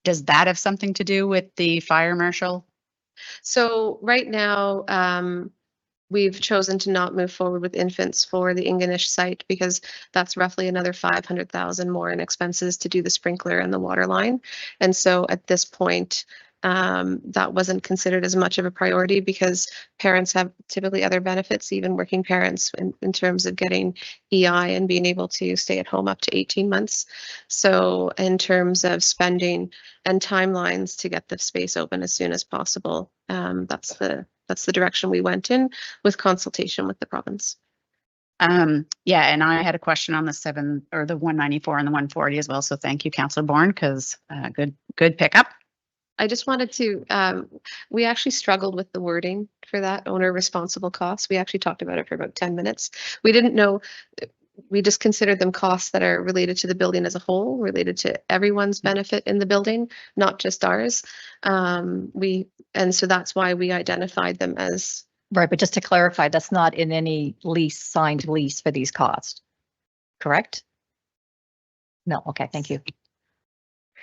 does that have something to do with the fire marshal? So right now, we've chosen to not move forward with infants for the Ingonish site because that's roughly another 500,000 more in expenses to do the sprinkler and the water line. And so at this point, that wasn't considered as much of a priority because parents have typically other benefits, even working parents in terms of getting EI and being able to stay at home up to 18 months. So in terms of spending and timelines to get the space open as soon as possible, that's the direction we went in with consultation with the province. Yeah, and I had a question on the 194 and the 140 as well. So thank you, Councillor Bourne, because good pickup. I just wanted to, we actually struggled with the wording for that owner responsible costs. We actually talked about it for about 10 minutes. We didn't know, we just considered them costs that are related to the building as a whole, related to everyone's benefit in the building, not just ours. And so that's why we identified them as. Right, but just to clarify, that's not in any signed lease for these costs, correct? No, okay, thank you.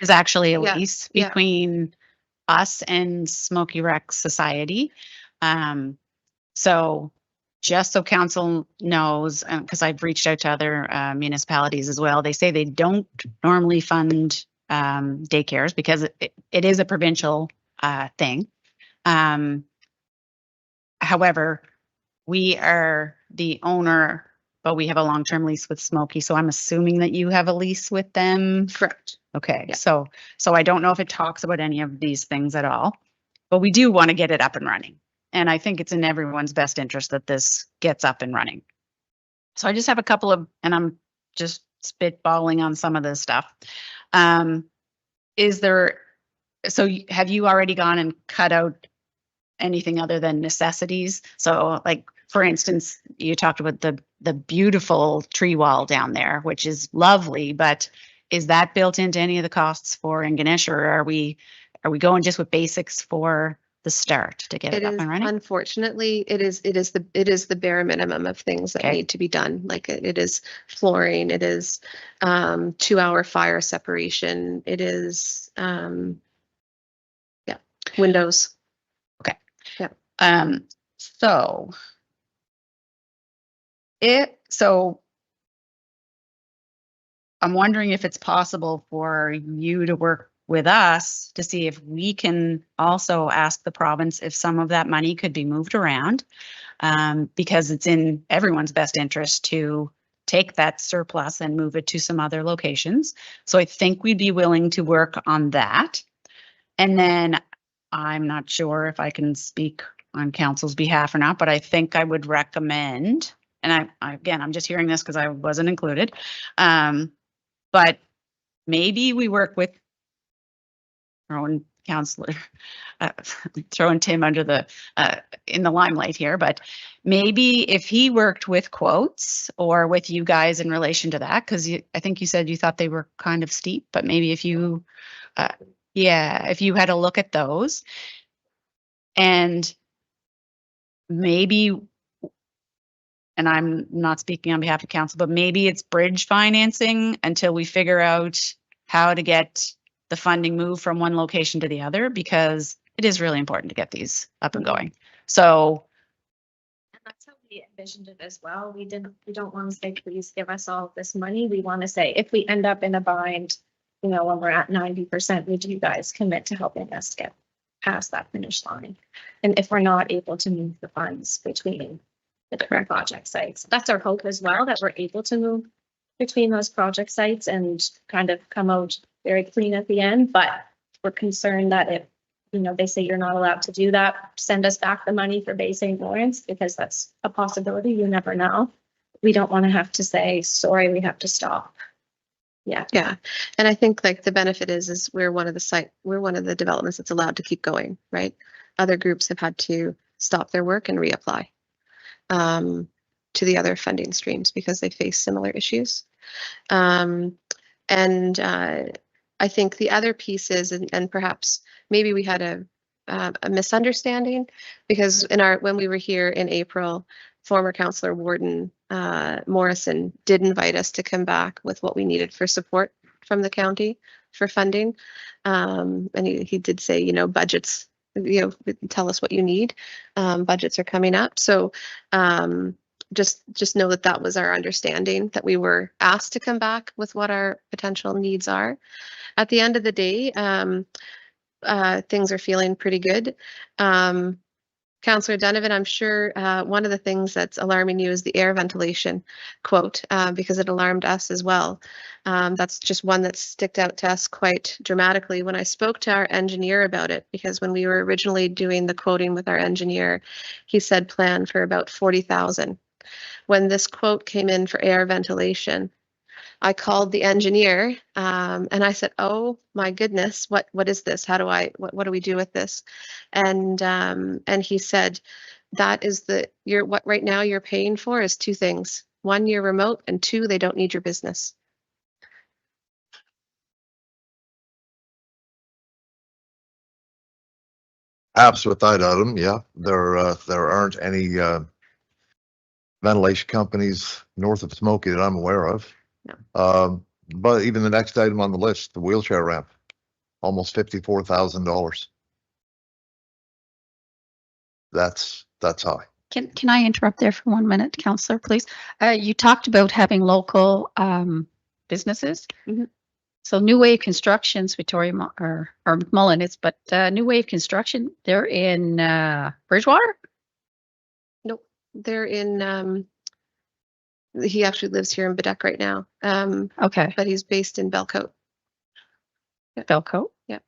There's actually a lease between us and Smoky Wreck Society. So just so council knows, because I've reached out to other municipalities as well, they say they don't normally fund daycares because it is a provincial thing. However, we are the owner, but we have a long-term lease with Smoky. So I'm assuming that you have a lease with them. Correct. Okay, yeah. So I don't know if it talks about any of these things at all, but we do want to get it up and running. And I think it's in everyone's best interest that this gets up and running. So I just have a couple of, and I'm just spitballing on some of this stuff. Have you already gone and cut out anything other than necessities? So like, for instance, you talked about the beautiful tree wall down there, which is lovely, but is that built into any of the costs for Ingonish, or are we going just with basics for the start to get it up and running? Unfortunately, it is the bare minimum of things that need to be done. Like it is flooring, it is 2-hour fire separation, it is windows. Okay. Yeah. So I'm wondering if it's possible for you to work with us to see if we can also ask the province if some of that money could be moved around, because it's in everyone's best interest to take that surplus and move it to some other locations. So I think we'd be willing to work on that. And then I'm not sure if I can speak on council's behalf or not, but I think I would recommend, and I'm just hearing this because I wasn't included, but maybe we work with throwing counselor, throwing Tim under the, in the limelight here, but maybe if he worked with quotes or with you guys in relation to that, because I think you said you thought they were kind of steep, but maybe if you, yeah, if you had a look at those and maybe, and I'm not speaking on behalf of council, but maybe it's bridge financing until we figure out how to get the funding moved from one location to the other, because it is really important to get these up and going. So. And that's how we envisioned it as well. We don't want to say, please give us all of this money. We want to say, if we end up in a bind, you know, when we're at 90%, would you guys commit to helping us get past that finish line? And if we're not able to move the funds between the different project sites, that's our hope as well, that we're able to move between those project sites and kind of come out very clean at the end. But we're concerned that if, you know, they say you're not allowed to do that, send us back the money for Bay St. Lawrence, because that's a possibility. You never know. We don't want to have to say, sorry, we have to stop. Yeah. Yeah. And I think like the benefit is we're one of the developments that's allowed to keep going, right? Other groups have had to stop their work and reapply to the other funding streams because they face similar issues. I think the other piece is, and perhaps maybe we had a misunderstanding, because when we were here in April, former Councillor Warden Morrison did invite us to come back with what we needed for support from the county for funding. And he did say, you know, budgets, you know, tell us what you need. Budgets are coming up. So just know that that was our understanding, that we were asked to come back with what our potential needs are. At the end of the day, things are feeling pretty good. Councillor Donovan, I'm sure one of the things that's alarming you is the air ventilation quote, because it alarmed us as well. That's just one that sticked out to us quite dramatically when I spoke to our engineer about it, because when we were originally doing the quoting with our engineer, he said plan for about 40,000. When this quote came in for air ventilation, I called the engineer and I said, oh my goodness, what is this? What do we do with this? And he said, that is what right now you're paying for is two things. One, you're remote, and two, they don't need your business. Apps with that item, yeah, there aren't any ventilation companies north of Smoky that I'm aware of. No. But even the next item on the list, the wheelchair ramp, almost $54,000. That's high. Can I interrupt there for 1 minute, Councillor, please? You talked about having local businesses. Mm-hmm. So New Wave Construction's Victoria or McMullen is, but New Wave Construction, they're in Bridgewater? Nope, they're in. He actually lives here in Baddeck right now. Okay. But he's based in Belcote. Yeah. Belcote? Yeah.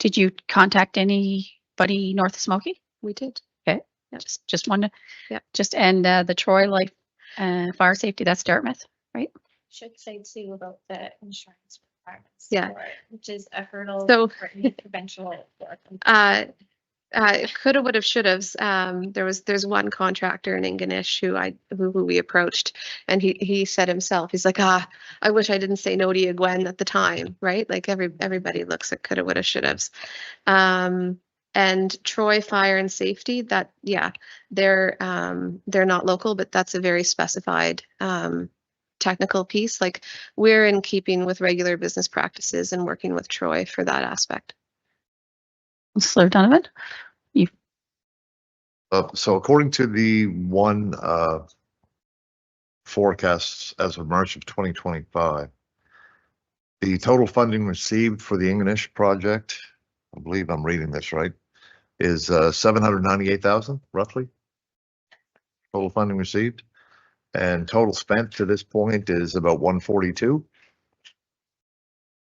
Did you contact anybody north of Smoky? We did. Okay. Yeah. Just wanted. Yeah. And the Troy Life Fire Safety, that's Dartmouth, right? Should say too about the insurance requirements. Yeah. Which is a hurdle So, for any eventual work. Coulda, woulda, shoulda. There's one contractor in Ingonish who we approached, and he said himself, he's like, I wish I didn't say no to you, Gwen, at the time, right? Like everybody looks at coulda, woulda, shouldas. And Troy Fire and Safety, that, yeah, they're not local, but that's a very specified technical piece. Like, we're in keeping with regular business practices and working with Troy for that aspect. Councillor Donovan? So according to the one forecasts as of March of 2025, the total funding received for the Ingonish project, I believe I'm reading this right, is 798,000 roughly. Total funding received, and total spent to this point is about 142.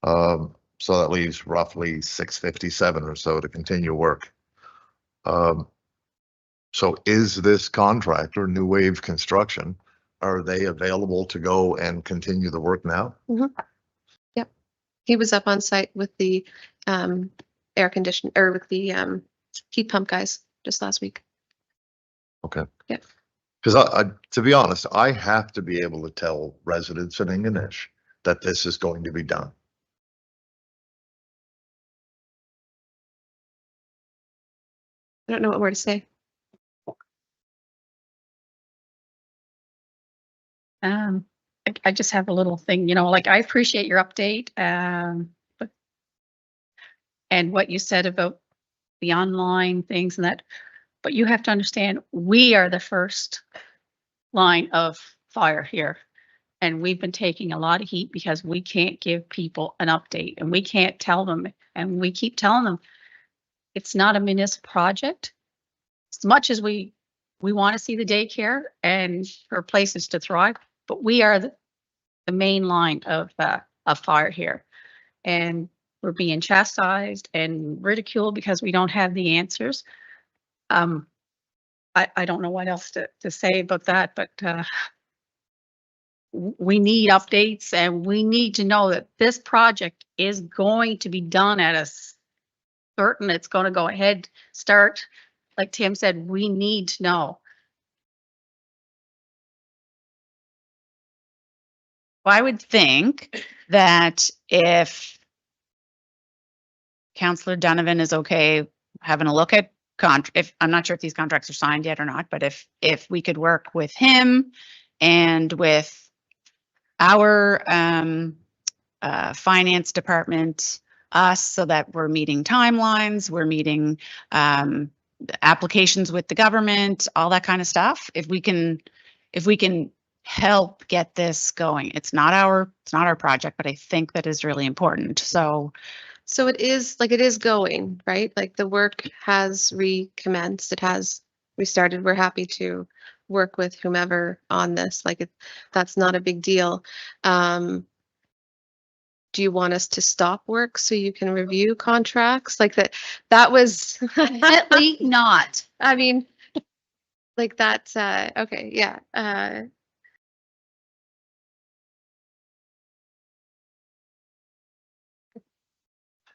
So that leaves roughly 657 or so to continue work. So is this contractor, New Wave Construction, are they available to go and continue the work now? Mm-hmm. Yep. He was up on site with the air condition or with the heat pump guys just last week. Okay. Yep. Because to be honest, I have to be able to tell residents in Ingonish that this is going to be done. I don't know what more to say. I just have a little thing, you know, like I appreciate your update, and what you said about the online things and that, but you have to understand, we are the first line of fire here. And we've been taking a lot of heat because we can't give people an update and we can't tell them, and we keep telling them it's not a municipal project. As much as we want to see the daycare and for places to thrive, but we are the main line of fire here. And we're being chastised and ridiculed because we don't have the answers. I don't know what else to say about that, but we need updates, and we need to know that this project is going to be done at a certain, it's going to go ahead, start. Like Tim said, we need to know. I would think that if Councillor Donovan is okay having a look at if I'm not sure if these contracts are signed yet or not, but if we could work with him and with our finance department, us, so that we're meeting timelines, we're meeting applications with the government, all that kind of stuff. If we can help get this going, it's not our project, but I think that is really important. So it is going, right? Like the work has recommenced. It has restarted. We're happy to work with whomever on this. Like that's not a big deal. Do you want us to stop work so you can review contracts? Like that was Definitely not. I mean, like that's okay, yeah.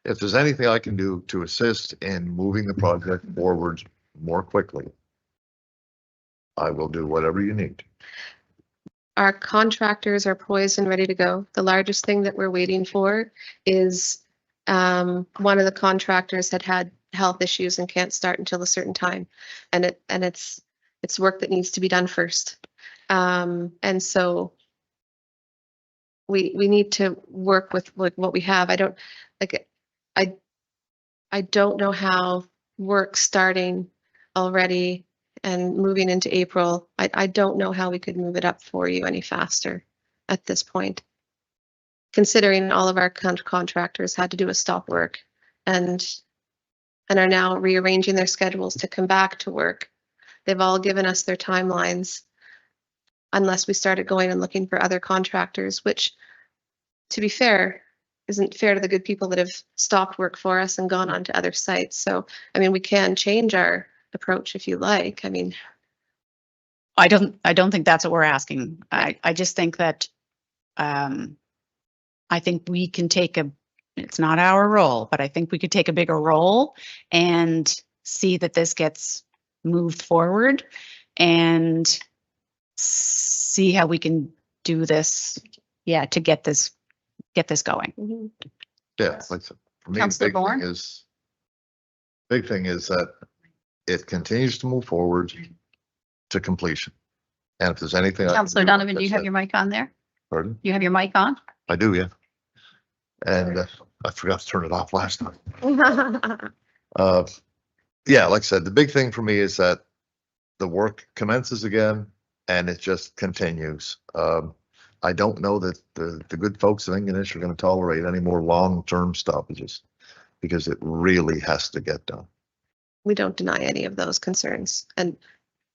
If there's anything I can do to assist in moving the project forward more quickly, I will do whatever you need. Our contractors are poised and ready to go. The largest thing that we're waiting for is one of the contractors had health issues and can't start until a certain time, and it's work that needs to be done first. And so we need to work with like what we have. I don't know how work starting already and moving into April, I don't know how we could move it up for you any faster at this point. Considering all of our contractors had to do a stop work and are now rearranging their schedules to come back to work. They've all given us their timelines unless we started going and looking for other contractors, which, to be fair, isn't fair to the good people that have stopped work for us and gone on to other sites. So, I mean, we can change our approach if you like. I mean, I don't think that's what we're asking. I just think that I think we can take it's not our role, but I think we could take a bigger role and see that this gets moved forward and see how we can do this, to get this going. mm-hmm. Yeah, like for me, the Councillor big thing Bourne? is that it continues to move forward to completion. And if there's anything, Councillor Donovan, do you have your mic on there? Pardon? You have your mic on? I do, yeah. And I forgot to turn it off last time. Yeah, like I said, the big thing for me is that the work commences again and it just continues. I don't know that the good folks in Ingonish are going to tolerate any more long-term stoppages because it really has to get done. We don't deny any of those concerns, and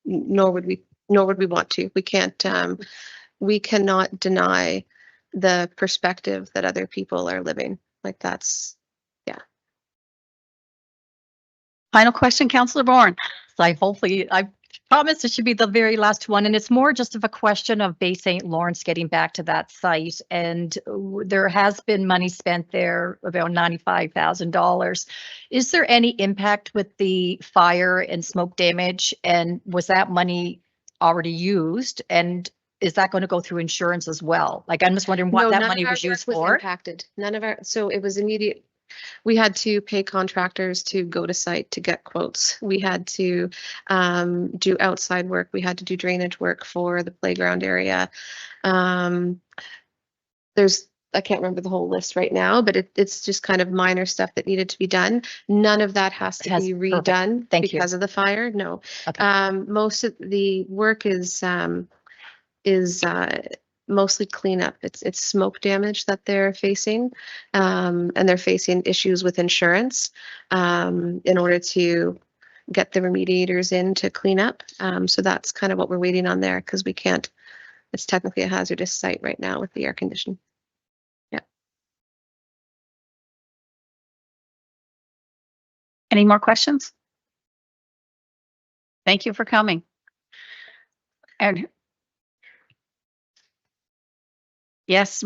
nor would we want to. We can't, we cannot deny the perspective that other people are living. Like that's, Final question, Councillor Bourne. So hopefully, promise it should be the very last one, and it's more just of a question of Bay St. Lawrence getting back to that site. And there has been money spent there, about $95,000. Is there any impact with the fire and smoke damage? And was that money already used? And is that going to go through insurance as well? Like, I'm just wondering what No, that none money of our was work used for. Impacted. None of our, so it was immediate. We had to pay contractors to go to site to get quotes. We had to do outside work. We had to do drainage work for the playground area. I can't remember the whole list right now, but it's just kind of minor stuff that needed to be done. None of that has to be redone because of the fire. No. Okay. Most of the work is mostly cleanup. It's smoke damage that they're facing, and they're facing issues with insurance in order to get the remediators in to clean up. So that's kind of what we're waiting on there because we can't. It's technically a hazardous site right now with the air conditioning. Yeah. Any more questions? Thank you for coming. And yes,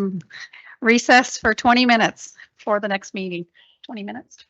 recess for 20 minutes for the next meeting. 20 minutes.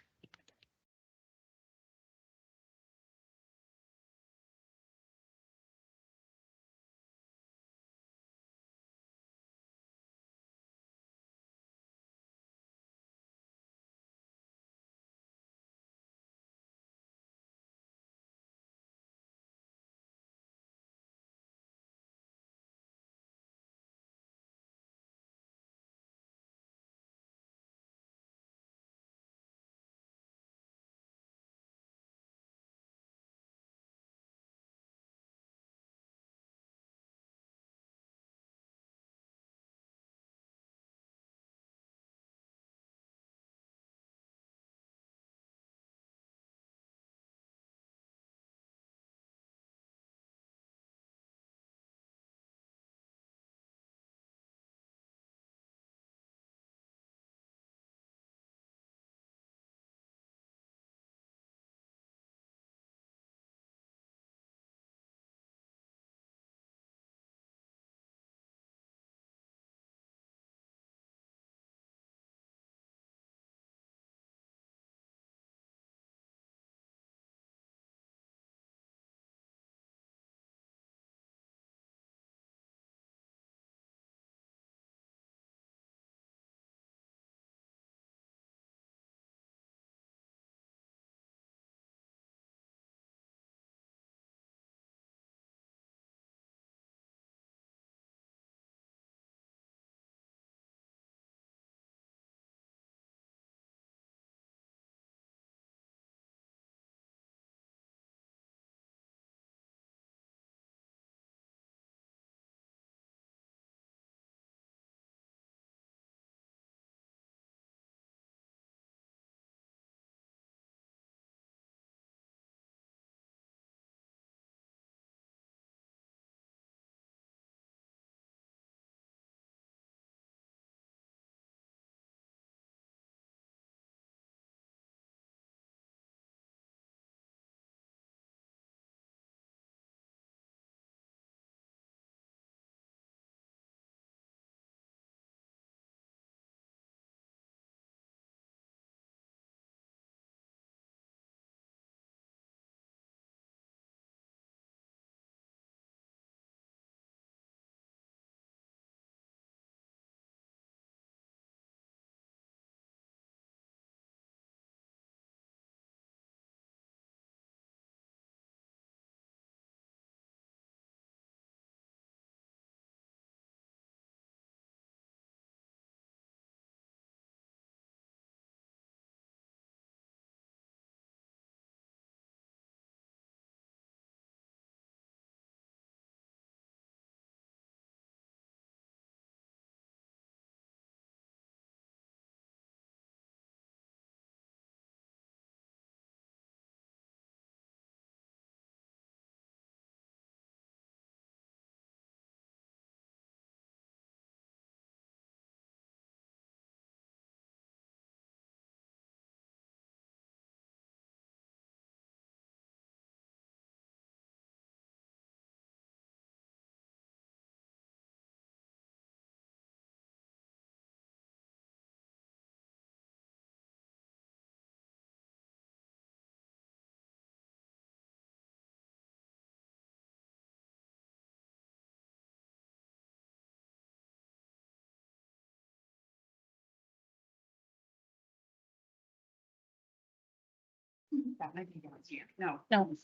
No. No.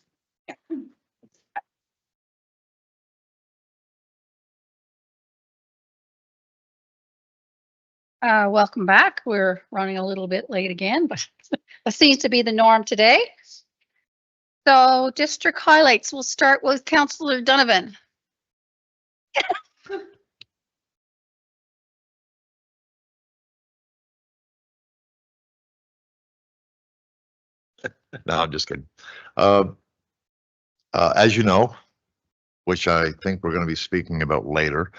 Welcome back. We're running a little bit late again, but that seems to be the norm today. So district highlights, we'll start with Councillor Donovan. No, I'm just kidding. As you know, which I think we're going to be speaking about later,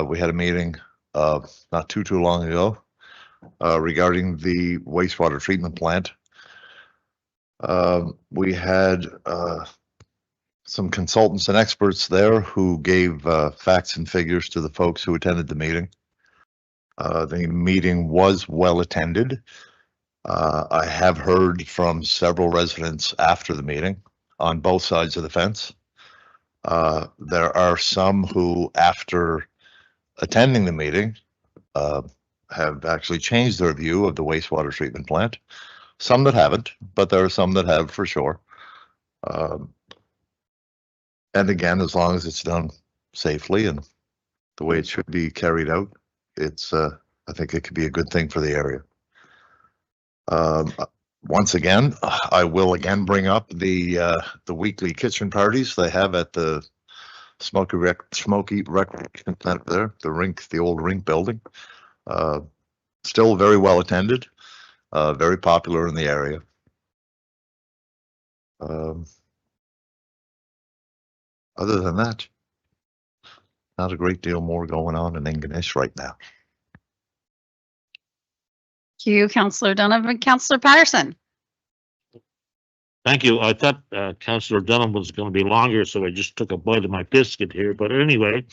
we had a meeting not too long ago regarding the wastewater treatment plant. We had some consultants and experts there who gave facts and figures to the folks who attended the meeting. The meeting was well attended. I have heard from several residents after the meeting on both sides of the fence. There are some who, after attending the meeting, have actually changed their view of the wastewater treatment plant. Some that haven't, but there are some that have for sure. And again, as long as it's done safely and the way it should be carried out, it's I think it could be a good thing for the area. Once again, I will again bring up the weekly kitchen parties they have at the Smoky Recreation Center there, the old rink building. Still very well attended, very popular in the area. Other than that, not a great deal more going on in Ingonish right now. Thank you, Councillor Donovan. Councillor Patterson. Thank you. I thought Councillor Dunham was going to be longer, so I just took a bite of my biscuit here. But anyway,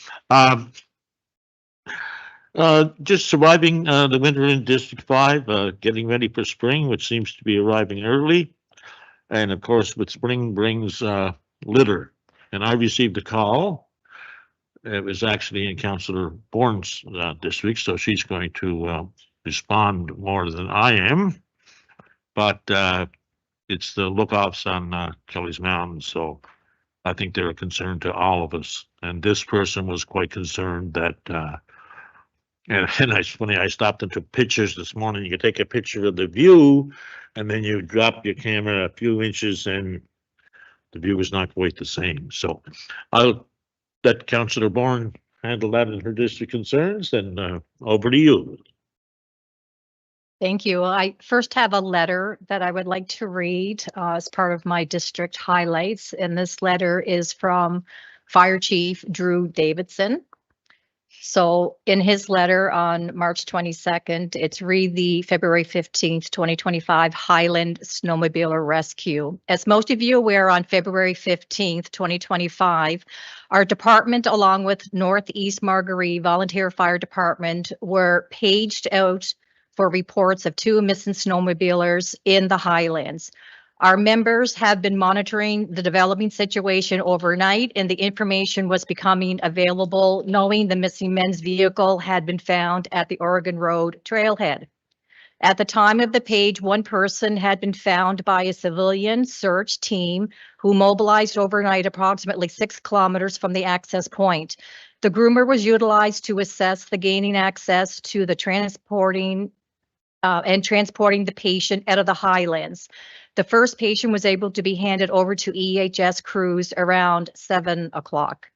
just surviving the winter in District 5, getting ready for spring, which seems to be arriving early. And of course, with spring brings litter. And I received a call. It was actually in Councillor Bourne's district, so she's going to respond more than I am. But it's the look-offs on Kelly's Mountain, so I think they're a concern to all of us. And this person was quite concerned that, and it's funny, I stopped and took pictures this morning. You can take a picture of the view, and then you drop your camera a few inches, and the view is not quite the same. So I'll let Councillor Bourne handle that in her district concerns, and over to you. Thank you. I first have a letter that I would like to read as part of my district highlights. And this letter is from Fire Chief Drew Davidson. So in his letter on March 22nd, it's read the February 15th, 2025 Highland Snowmobiler Rescue. As most of you are aware, on February 15th, 2025, our department, along with Northeast Margaree Volunteer Fire Department, were paged out for reports of 2 missing snowmobilers in the Highlands. Our members have been monitoring the developing situation overnight, and the information was becoming available knowing the missing men's vehicle had been found at the Oregon Road trailhead. At the time of the page, 1 person had been found by a civilian search team who mobilized overnight approximately 6 kilometers from the access point. The groomer was utilized to assess the gaining access to the transporting the patient out of the Highlands. The first patient was able to be handed over to EHS crews around 7 o'clock.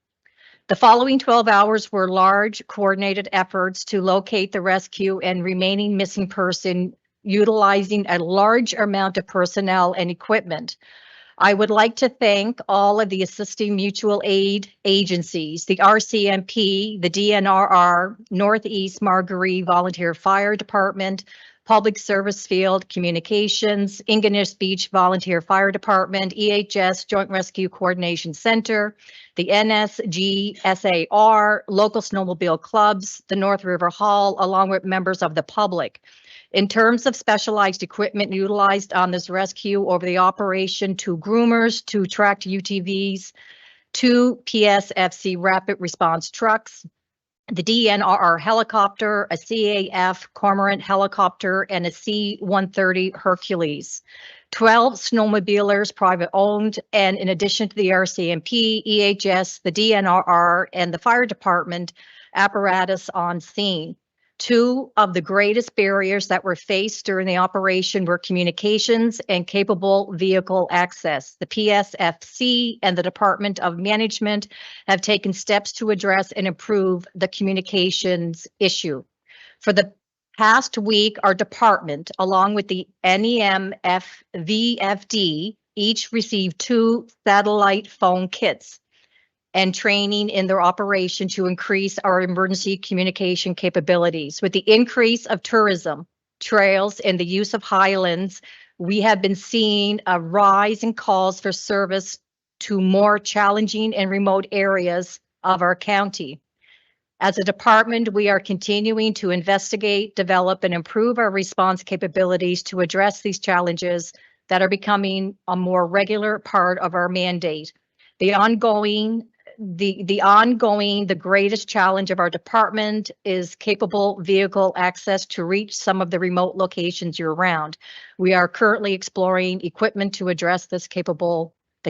The following 12 hours were large coordinated efforts to locate the rescue and remaining missing person, utilizing a large amount of personnel and equipment. I would like to thank all of the assisting mutual aid agencies, the RCMP, the DNRR, Northeast Margaree Volunteer Fire Department, Public Service Field Communications, Ingonish Beach Volunteer Fire Department, EHS Joint Rescue Coordination Center, the NSGSAR, local snowmobile clubs, the North River Hall, along with members of the public. In terms of specialized equipment utilized on this rescue over the operation, 2 groomers, 2 tracked UTVs, 2 PSFC rapid response trucks, the DNRR helicopter, a CAF Cormorant helicopter, and a C-130 Hercules. 12 snowmobilers, private owned, and in addition to the RCMP, EHS, the DNRR, and the fire department apparatus on scene. Two of the greatest barriers that were faced during the operation were communications and capable vehicle access. The PSFC and the Department of Management have taken steps to address and improve the communications issue. For the past week, our department, along with the NEMFVFD, each received 2 satellite phone kits and training in their operation to increase our emergency communication capabilities. With the increase of tourism, trails, and the use of highlands, we have been seeing a rise in calls for service to more challenging and remote areas of our county. As a department, we are continuing to investigate, develop, and improve our response capabilities to address these challenges that are becoming a more regular part of our mandate. The greatest challenge of our department is capable vehicle access to reach some of the remote locations year-round. We are currently exploring equipment to address the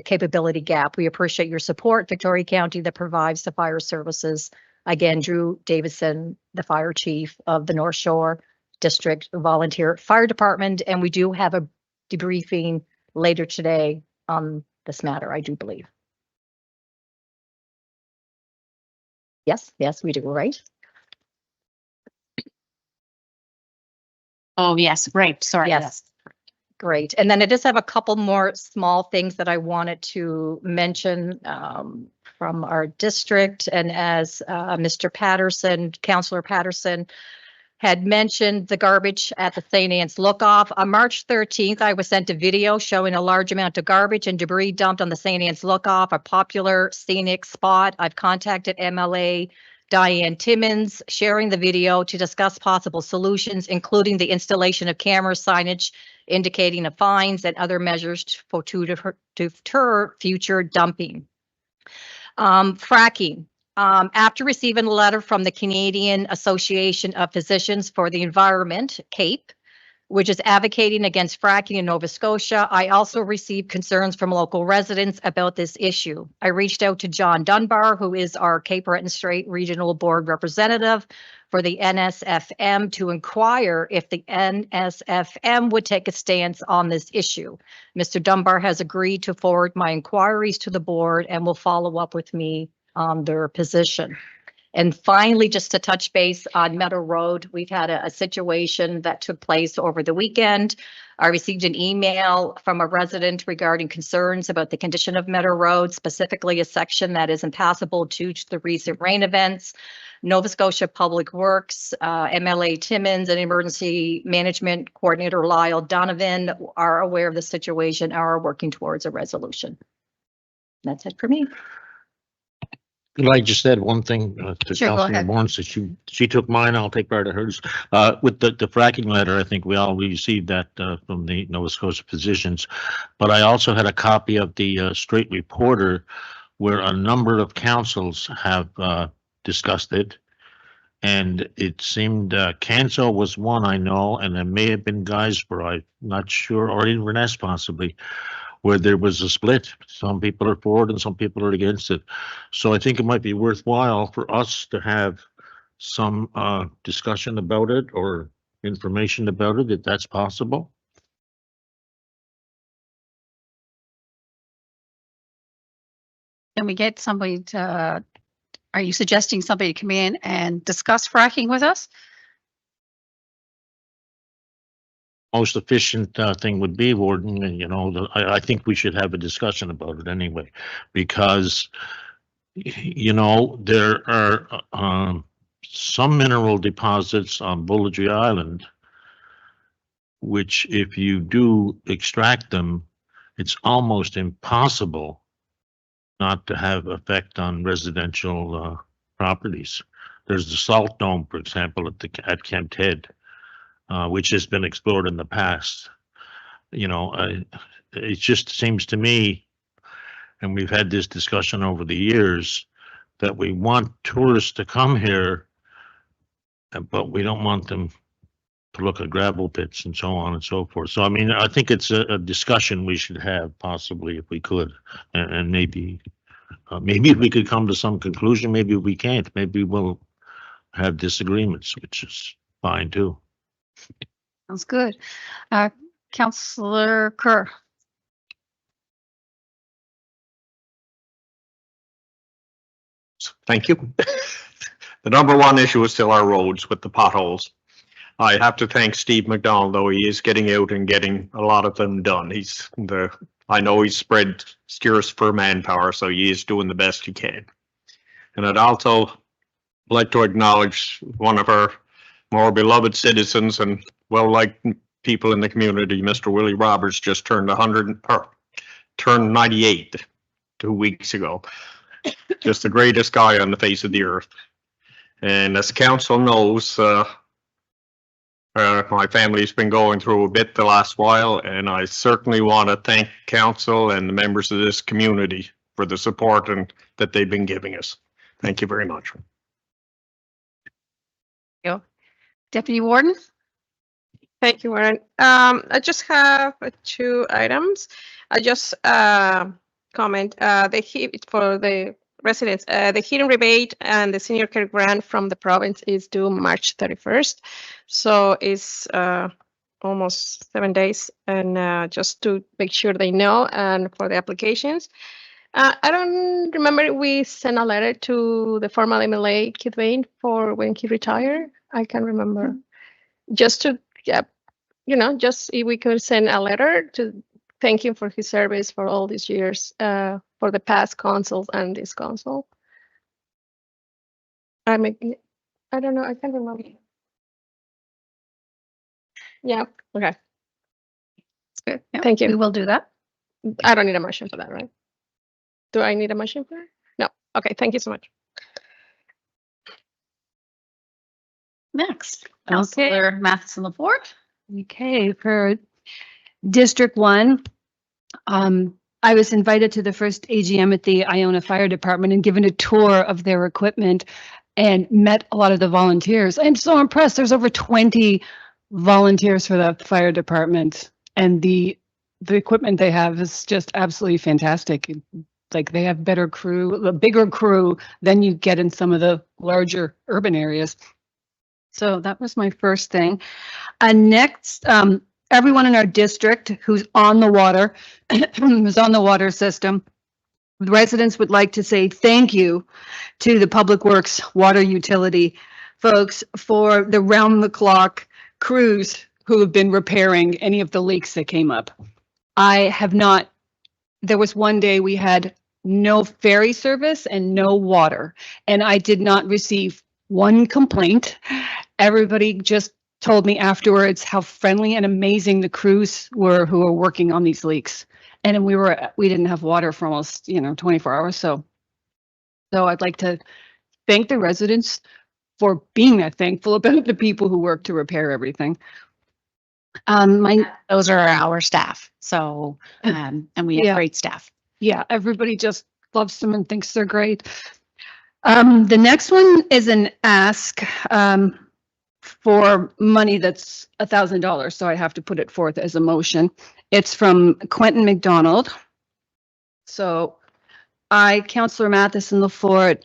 capability gap. We appreciate your support, Victoria County, that provides the fire services. Again, Drew Davidson, the fire chief of the North Shore District Volunteer Fire Department, and we do have a debriefing later today on this matter, I do believe. Yes, we do, right? Oh, yes, right. Sorry. Yes. Great. And then I just have a couple more small things that I wanted to mention from our district. And as Mr. Patterson, Councillor Patterson, had mentioned the garbage at the St. Anne's Lookoff. On March 13th, I was sent a video showing a large amount of garbage and debris dumped on the St. Anne's Lookoff, a popular scenic spot. I've contacted MLA Diane Timmons, sharing the video to discuss possible solutions, including the installation of camera signage indicating the fines and other measures to deter future dumping. Fracking. After receiving a letter from the Canadian Association of Physicians for the Environment, CAPE, which is advocating against fracking in Nova Scotia, I also received concerns from local residents about this issue. I reached out to John Dunbar, who is our Cape Breton Strait Regional Board representative for the NSFM, to inquire if the NSFM would take a stance on this issue. Mr. Dunbar has agreed to forward my inquiries to the board and will follow up with me on their position. And finally, just to touch base on Meadow Road, we've had a situation that took place over the weekend. I received an email from a resident regarding concerns about the condition of Meadow Road, specifically a section that is impassable due to the recent rain events. Nova Scotia Public Works, MLA Timmons, and Emergency Management Coordinator Lyle Donovan are aware of the situation, are working towards a resolution. That's it for me. Could I just add one thing to Sure, go Councilor ahead. Bourne, so she took mine, I'll take part of hers. With the fracking letter, I think we all received that from the Nova Scotia Physicians. But I also had a copy of the Strait Reporter where a number of councils have discussed it. And it seemed Canso was one I know, and there may have been Guysborough, I'm not sure, or Inverness possibly, where there was a split. Some people are for it and some people are against it. So I think it might be worthwhile for us to have some discussion about it or information about it, if that's possible. Can we get somebody to, are you suggesting somebody come in and discuss fracking with us? Most efficient thing would be, Warden, and I think we should have a discussion about it anyway, because there are some mineral deposits on Bulladry Island, which if you do extract them, it's almost impossible not to have effect on residential properties. There's the Salt Dome, for example, at Kempt Head. Which has been explored in the past. It just seems to me, and we've had this discussion over the years, that we want tourists to come here, but we don't want them to look at gravel pits and so on and so forth. So I mean, I think it's a discussion we should have possibly if we could, and maybe we could come to some conclusion. Maybe we can't. Maybe we'll have disagreements, which is fine too. Sounds good. Councillor Kerr. Thank you. The number one issue is still our roads with the potholes. I have to thank Steve McDonald, though. He is getting out and getting a lot of them done. I know he's spread scarce for manpower, so he is doing the best he can. And I'd also like to acknowledge one of our more beloved citizens and well-liked people in the community, Mr. Willie Roberts, just turned 98 2 weeks ago. Just the greatest guy on the face of the earth. And as council knows, my family's been going through a bit the last while, and I certainly want to thank council and the members of this community for the support that they've been giving us. Thank you very much. Deputy Warden. Thank you, Warren. I just have 2 items. I just comment the heat for the residents. The heating rebate and the senior care grant from the province is due March 31st. So it's almost 7 days, and just to make sure they know, and for the applications. I don't remember we sent a letter to the former MLA Keith Wayne for when he retired. I can't remember. Just to, just if we could send a letter to thank him for his service for all these years, for the past councils and this council. I don't know. I can't remember. Yeah. Okay. That's good. Yeah, Thank you. We will do that. I don't need a motion for that, right? Do I need a motion for that? No. Okay. Thank you so much. Next, Councillor Matheson Laporte. Okay, for District 1, I was invited to the first AGM at the Iona Fire Department and given a tour of their equipment and met a lot of the volunteers. I'm so impressed. There's over 20 volunteers for the fire department, and the equipment they have is just absolutely fantastic. Like, they have better crew, a bigger crew than you get in some of the larger urban areas. So that was my first thing. Next, everyone in our district who's on the water, who's on the water system, the residents would like to say thank you to the Public Works water utility folks for the round-the-clock crews who have been repairing any of the leaks that came up. There was one day we had no ferry service and no water, and I did not receive one complaint. Everybody just told me afterwards how friendly and amazing the crews were who were working on these leaks. And we didn't have water for almost, 24 hours. So I'd like to thank the residents for being that thankful about the people who work to repair everything. Those are our staff. So, and we have great staff. Yeah, everybody just loves them and thinks they're great. The next one is an ask for money that's $1,000, so I have to put it forth as a motion. It's from Quentin McDonald. So I, Councillor Matheson Laforte,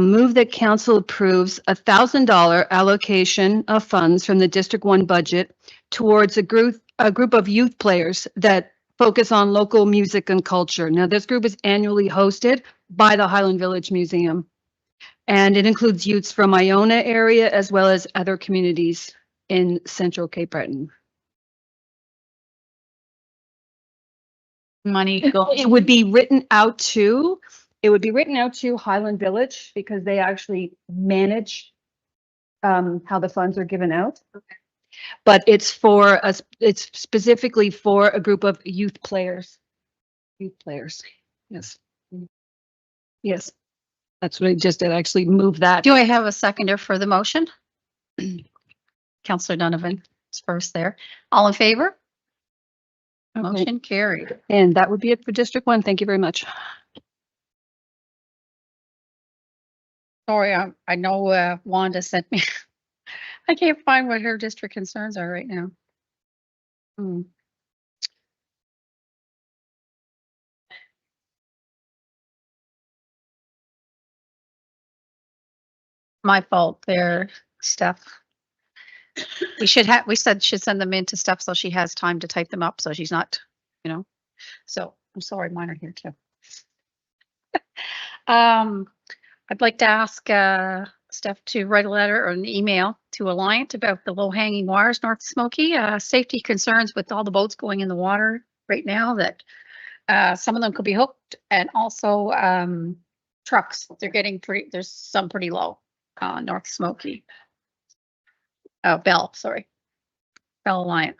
move that council approves $1,000 allocation of funds from the District 1 budget towards a group of youth players that focus on local music and culture. Now, this group is annually hosted by the Highland Village Museum, and it includes youths from Iona area as well as other communities in Central Cape Breton. It would be written out to Highland Village because they actually manage how the funds are given out. Okay. But it's specifically for a group of youth players. Yes. Yes. That's what I just did, actually move that. Do I have a seconder for the motion? Councillor Donovan is first there. All in favor? Okay. Motion carried. And that would be it for District 1. Thank you very much. Sorry, I know Wanda sent me I can't find what her district concerns are right now. Hmm. My fault there, Steph. We said should send them in to Steph so she has time to type them up, so she's not, so I'm sorry, mine are here too. I'd like to ask Steph to write a letter or an email to Alliant about the low hanging wires North Smoky, safety concerns with all the boats going in the water right now that some of them could be hooked, and also trucks. They're getting there's some pretty low, North Smoky. Oh, Bell Alliant.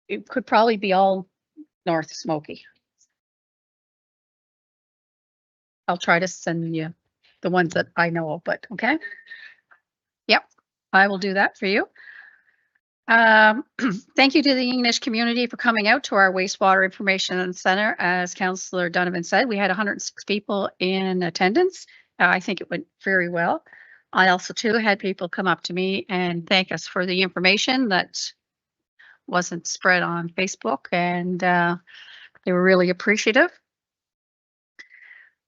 It could probably be all North Smoky. I'll try to send you the ones that I know of, but okay. Yep, I will do that for you. Thank you to the English community for coming out to our wastewater information center. As Councillor Donovan said, we had 106 people in attendance. I think it went very well. I also too had people come up to me and thank us for the information that wasn't spread on Facebook, and they were really appreciative.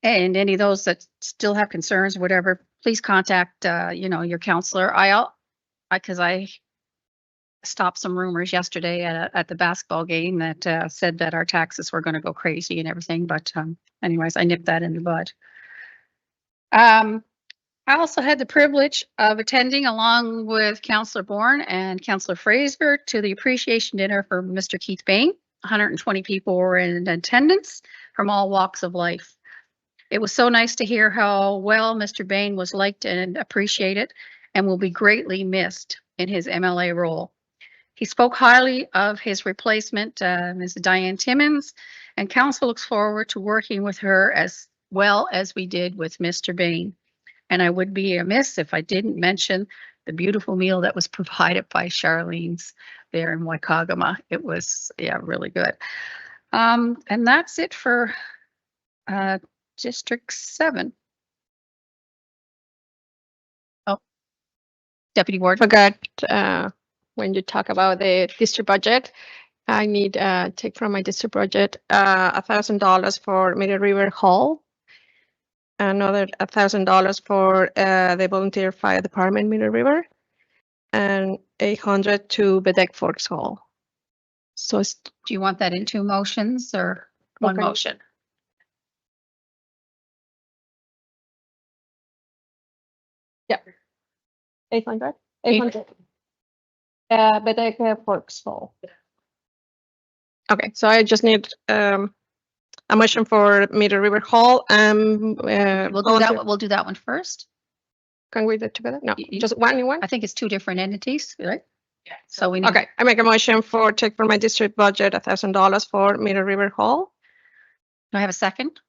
And any of those that still have concerns, whatever, please contact your councillor. Because I stopped some rumors yesterday at the basketball game that said that our taxes were going to go crazy and everything. But anyways, I nipped that in the bud. I also had the privilege of attending along with Councillor Bourne and Councillor Fraser to the appreciation dinner for Mr. Keith Bain. 120 people were in attendance from all walks of life. It was so nice to hear how well Mr. Bain was liked and appreciated and will be greatly missed in his MLA role. He spoke highly of his replacement, Ms. Diane Timmons, and council looks forward to working with her as well as we did with Mr. Bain. And I would be amiss if I didn't mention the beautiful meal that was provided by Charlene's there in Waikagama. It was, really good. And that's it for District 7. Oh, Deputy Ward. Forgot when you talk about the district budget, I need take from my district budget $1,000 for Middle River Hall, another $1,000 for the volunteer fire department Middle River, and $800 to Baddeck Forks Hall. So do you want that in 2 motions or one motion? Yeah. 800. 800. Baddeck Forks Hall. Okay, so I just need a motion for Middle River Hall. We'll do that one first. Can we do it together? No, just one. I think it's 2 different entities, right? Yeah. So we need. Okay, I make a motion for take from my district budget $1,000 for Middle River Hall. Do I have a second?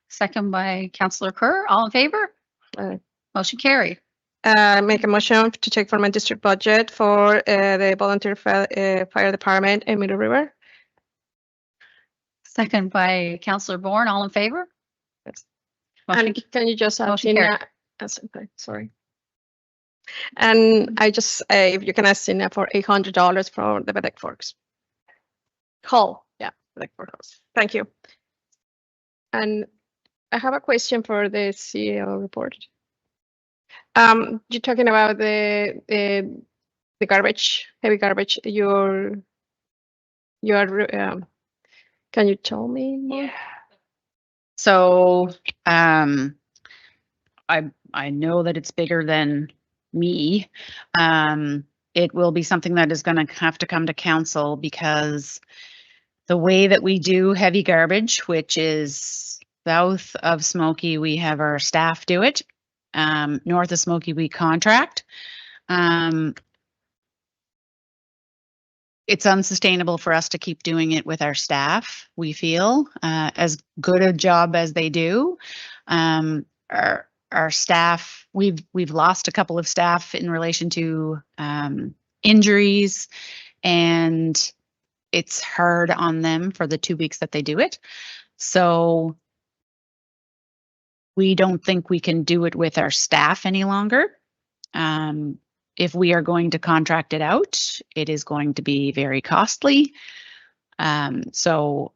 Second by Councillor Kerr. All in favor? Motion carried. Make a motion to take from my district budget for the volunteer fire department in Middle River. Second by Councillor Bourne. All in favor? And can you just motion carried. Sorry. And I just if you can ask Cena for $800 for the Baddeck Forks Hall. Yeah, Baddeck Forks. Thank you. And I have a question for the CEO report. You're talking about the garbage, heavy garbage. Can you tell me more? Yeah. So, I know that it's bigger than me. It will be something that is going to have to come to council because the way that we do heavy garbage, which is south of Smoky, we have our staff do it. North of Smoky, we contract. It's unsustainable for us to keep doing it with our staff, we feel, as good a job as they do. Our staff, we've lost a couple of staff in relation to injuries, and it's hard on them for the 2 weeks that they do it. So We don't think we can do it with our staff any longer. If we are going to contract it out, it is going to be very costly. So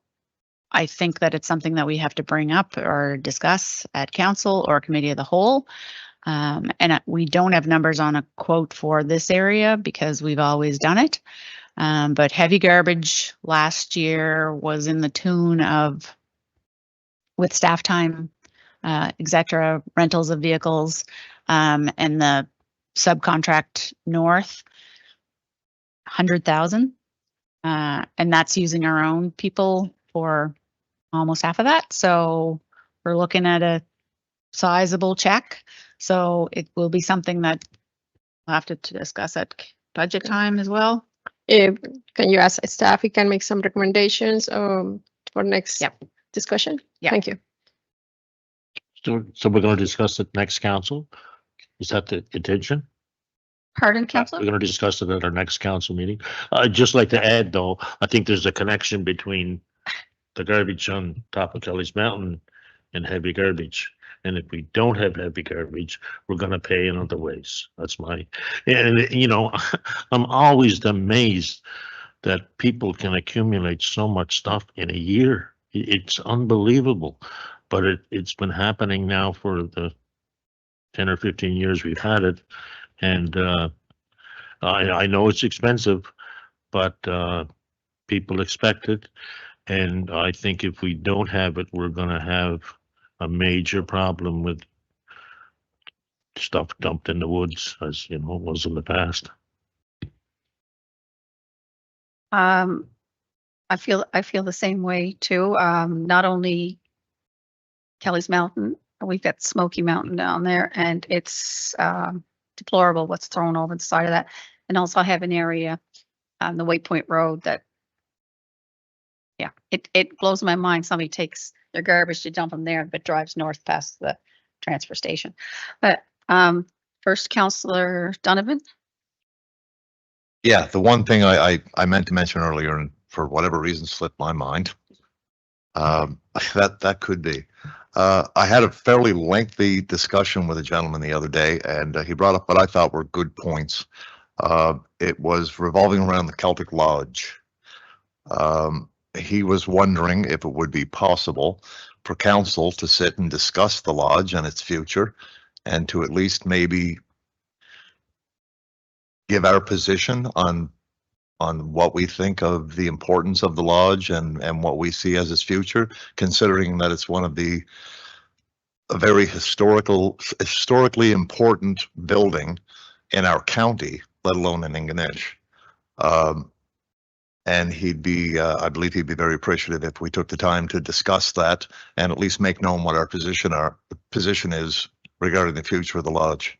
I think that it's something that we have to bring up or discuss at council or committee of the whole. And we don't have numbers on a quote for this area because we've always done it. But heavy garbage last year was in the tune of, with staff time, etc., rentals of vehicles, and the subcontract north, 100,000. And that's using our own people for almost half of that. So we're looking at a sizable check. So it will be something that we'll have to discuss at budget time as well. Can you ask staff, we can make some recommendations for next discussion? Yeah. Thank you. So we're going to discuss it next council? Is that the intention? Pardon, We're Councillor? going to discuss it at our next council meeting. I'd just like to add, though, I think there's a connection between the garbage on top of Kelly's Mountain and heavy garbage. And if we don't have heavy garbage, we're going to pay in other ways. That's my, and you know, I'm always amazed that people can accumulate so much stuff in a year. It's unbelievable, but it's been happening now for the 10 or 15 years we've had it. And I know it's expensive, but people expect it. And I think if we don't have it, we're going to have a major problem with stuff dumped in the woods, as you know, it was in the past. I feel the same way too. Not only Kelly's Mountain, we've got Smoky Mountain down there, and it's deplorable what's thrown over the side of that. And also I have an area on the Waypoint Road that, yeah, it blows my mind. Somebody takes their garbage to dump them there, but drives north past the transfer station. But first, Councillor Donovan. Yeah, the one thing I meant to mention earlier, and for whatever reason slipped my mind, that could be. I had a fairly lengthy discussion with a gentleman the other day, and he brought up what I thought were good points. It was revolving around the Celtic Lodge. He was wondering if it would be possible for council to sit and discuss the lodge and its future, and to at least maybe give our position on what we think of the importance of the lodge and what we see as its future, considering that it's one of a very historically important building in our county, let alone in Ingonish. And he'd be, I believe he'd be very appreciative if we took the time to discuss that and at least make known what our position is regarding the future of the lodge.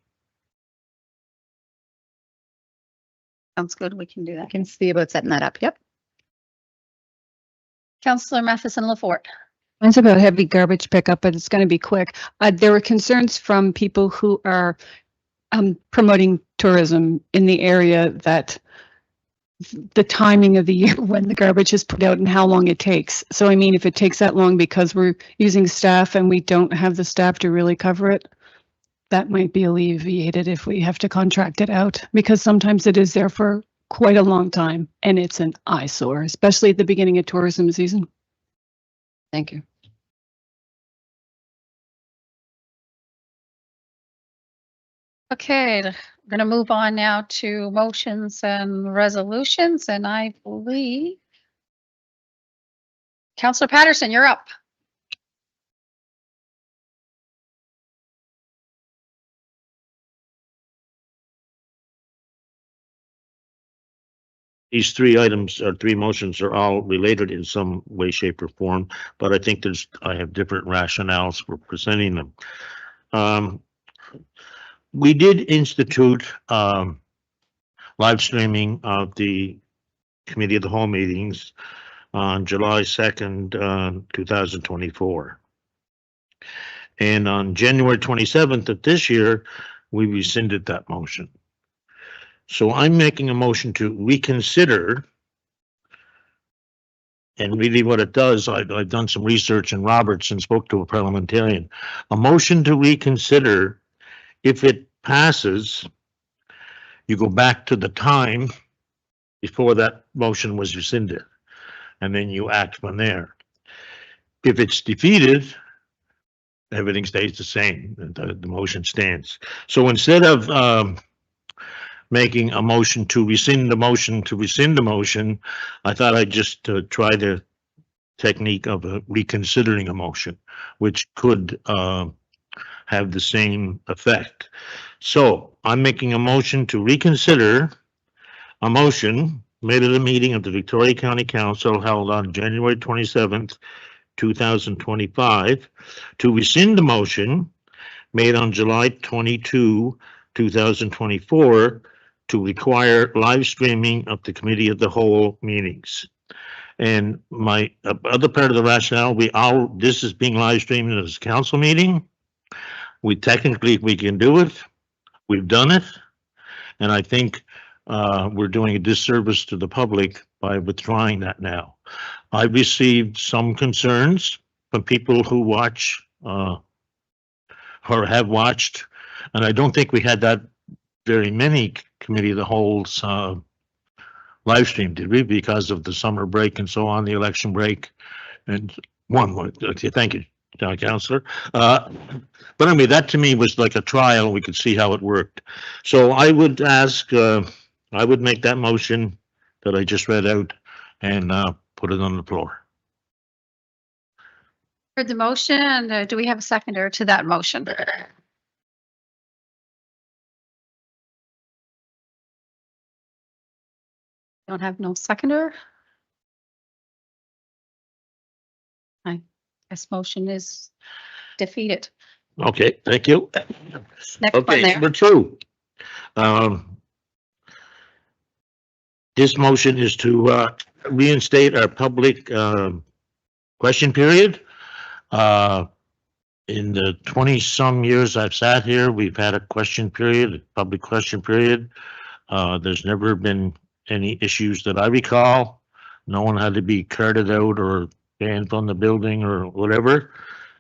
Sounds good. We can do I that. can see about setting that up. Yep. Councillor Matheson-Lafort. Mine's about heavy garbage pickup, but it's going to be quick. There were concerns from people who are promoting tourism in the area that the timing of the year when the garbage is put out and how long it takes. So, I mean, if it takes that long because we're using staff and we don't have the staff to really cover it, that might be alleviated if we have to contract it out, because sometimes it is there for quite a long time and it's an eyesore, especially at the beginning of tourism season. Thank you. Okay, we're going to move on now to motions and resolutions, and I believe Councillor Patterson, you're up. These three items or three motions are all related in some way, shape, or form, but I think I have different rationales for presenting them. We did institute live streaming of the Committee of the Whole meetings on July 2nd, 2024. And on January 27th of this year, we rescinded that motion. So I'm making a motion to reconsider And really what it does, I've done some research in Roberts and spoke to a parliamentarian. A motion to reconsider, if it passes, you go back to the time before that motion was rescinded, and then you act from there. If it's defeated, everything stays the same. The motion stands. So instead of making a motion to rescind the motion, I thought I'd just try the technique of reconsidering a motion, which could have the same effect. So I'm making a motion to reconsider a motion made at a meeting of the Victoria County Council held on January 27th, 2025, to rescind the motion made on July 22, 2024, to require live streaming of the Committee of the Whole meetings. And my other part of the rationale, this is being live streamed as a council meeting. We can do it. We've done it. And I think we're doing a disservice to the public by withdrawing that now. I've received some concerns from people who watch or have watched, and I don't think we had that very many Committee of the Whole's live stream, did we? Because of the summer break and so on, the election break. And okay, thank you, Councillor. But anyway, that to me was like a trial. We could see how it worked. So I would ask, I would make that motion that I just read out and put it on the floor. For the motion, do we have a seconder to that motion? Don't have no seconder. I guess motion is defeated. Okay, thank you. Next one Okay, there. number two. This motion is to reinstate our public question period. In the 20-some years I've sat here, we've had a question period, a public question period. There's never been any issues that I recall. No one had to be carted out or banned from the building or whatever.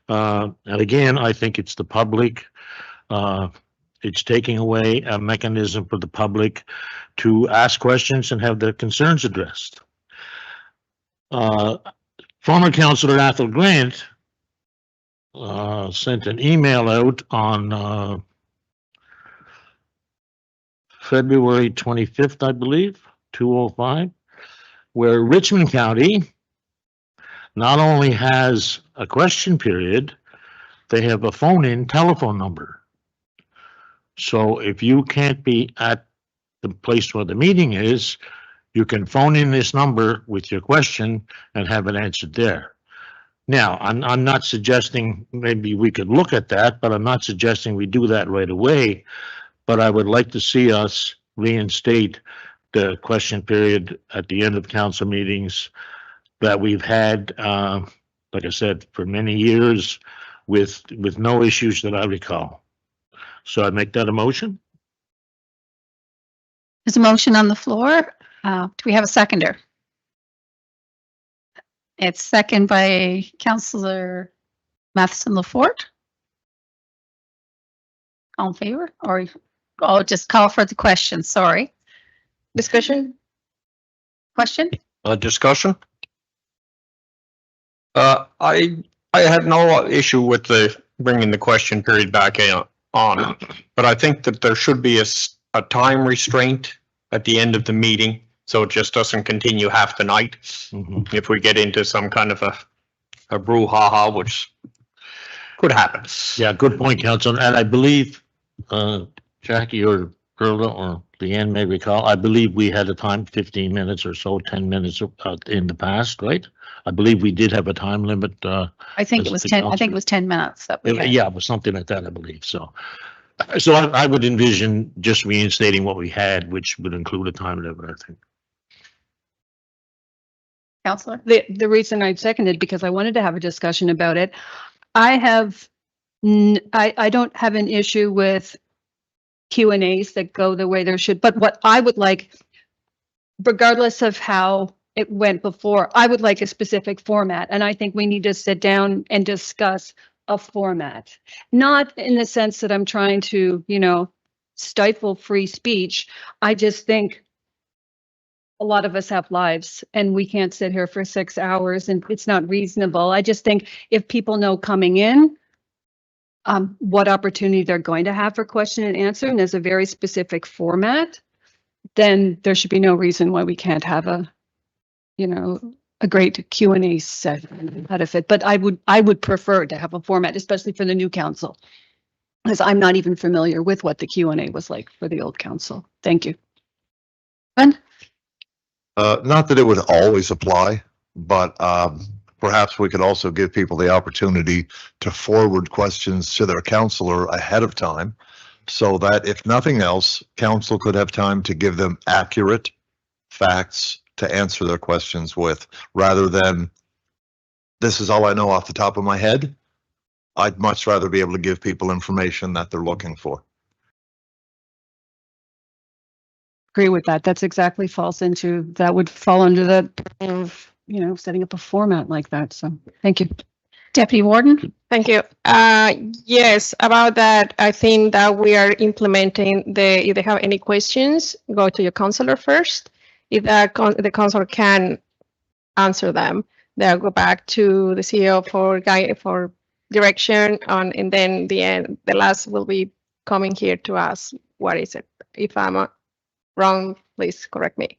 And again, I think it's the public. It's taking away a mechanism for the public to ask questions and have their concerns addressed. Former Councillor Athol Grant sent an email out on February 25th, I believe, 205, where Richmond County not only has a question period, they have a phone-in telephone number. So if you can't be at the place where the meeting is, you can phone in this number with your question and have it answered there. Now, I'm not suggesting maybe we could look at that, but I'm not suggesting we do that right away. But I would like to see us reinstate the question period at the end of council meetings that we've had, like I said, for many years with no issues that I recall. So I make that a motion. There's a motion on the floor. Do we have a seconder? It's second by Councillor Matheson-Lafort. All in favor? Or, just call for the question, sorry. Discussion? Question? Discussion? I had no issue with bringing the question period back on, but I think that there should be a time restraint at the end of the meeting, so it just doesn't continue half the night. If we get into some kind of a brouhaha, which could happen. Yeah, good point, Councillor. And I believe Jackie or Perla or Leanne may recall, I believe we had a time 15 minutes or so, 10 minutes in the past, right? I believe we did have a time limit. I think it was 10. I think it was 10 minutes. That we had. Yeah, it was something like that, I believe. So I would envision just reinstating what we had, which would include a time limit, I think. Councillor? The reason I seconded, because I wanted to have a discussion about it. I don't have an issue with Q&As that go the way there should, but what I would like, regardless of how it went before. I would like a specific format, and I think we need to sit down and discuss a format. Not in the sense that I'm trying to, stifle free speech. I just think a lot of us have lives and we can't sit here for 6 hours and it's not reasonable. I just think if people know coming in, what opportunity they're going to have for question and answer, and there's a very specific format, then there should be no reason why we can't have a great Q&A session out of it. But I would prefer to have a format, especially for the new council, because I'm not even familiar with what the Q&A was like for the old council. Thank you. Ben? Not that it would always apply, but perhaps we could also give people the opportunity to forward questions to their counselor ahead of time, so that if nothing else, council could have time to give them accurate facts to answer their questions with, rather than, this is all I know off the top of my head. I'd much rather be able to give people information that they're looking for. Agree with that. That's exactly that would fall under the of, setting up a format like that. So thank you. Deputy Warden? Thank you. Yes, about that, I think that we are implementing if they have any questions, go to your counselor first. If the counselor can answer them, they'll go back to the CEO for direction on, and then the last will be coming here to us. What is it? If I'm wrong, please correct me.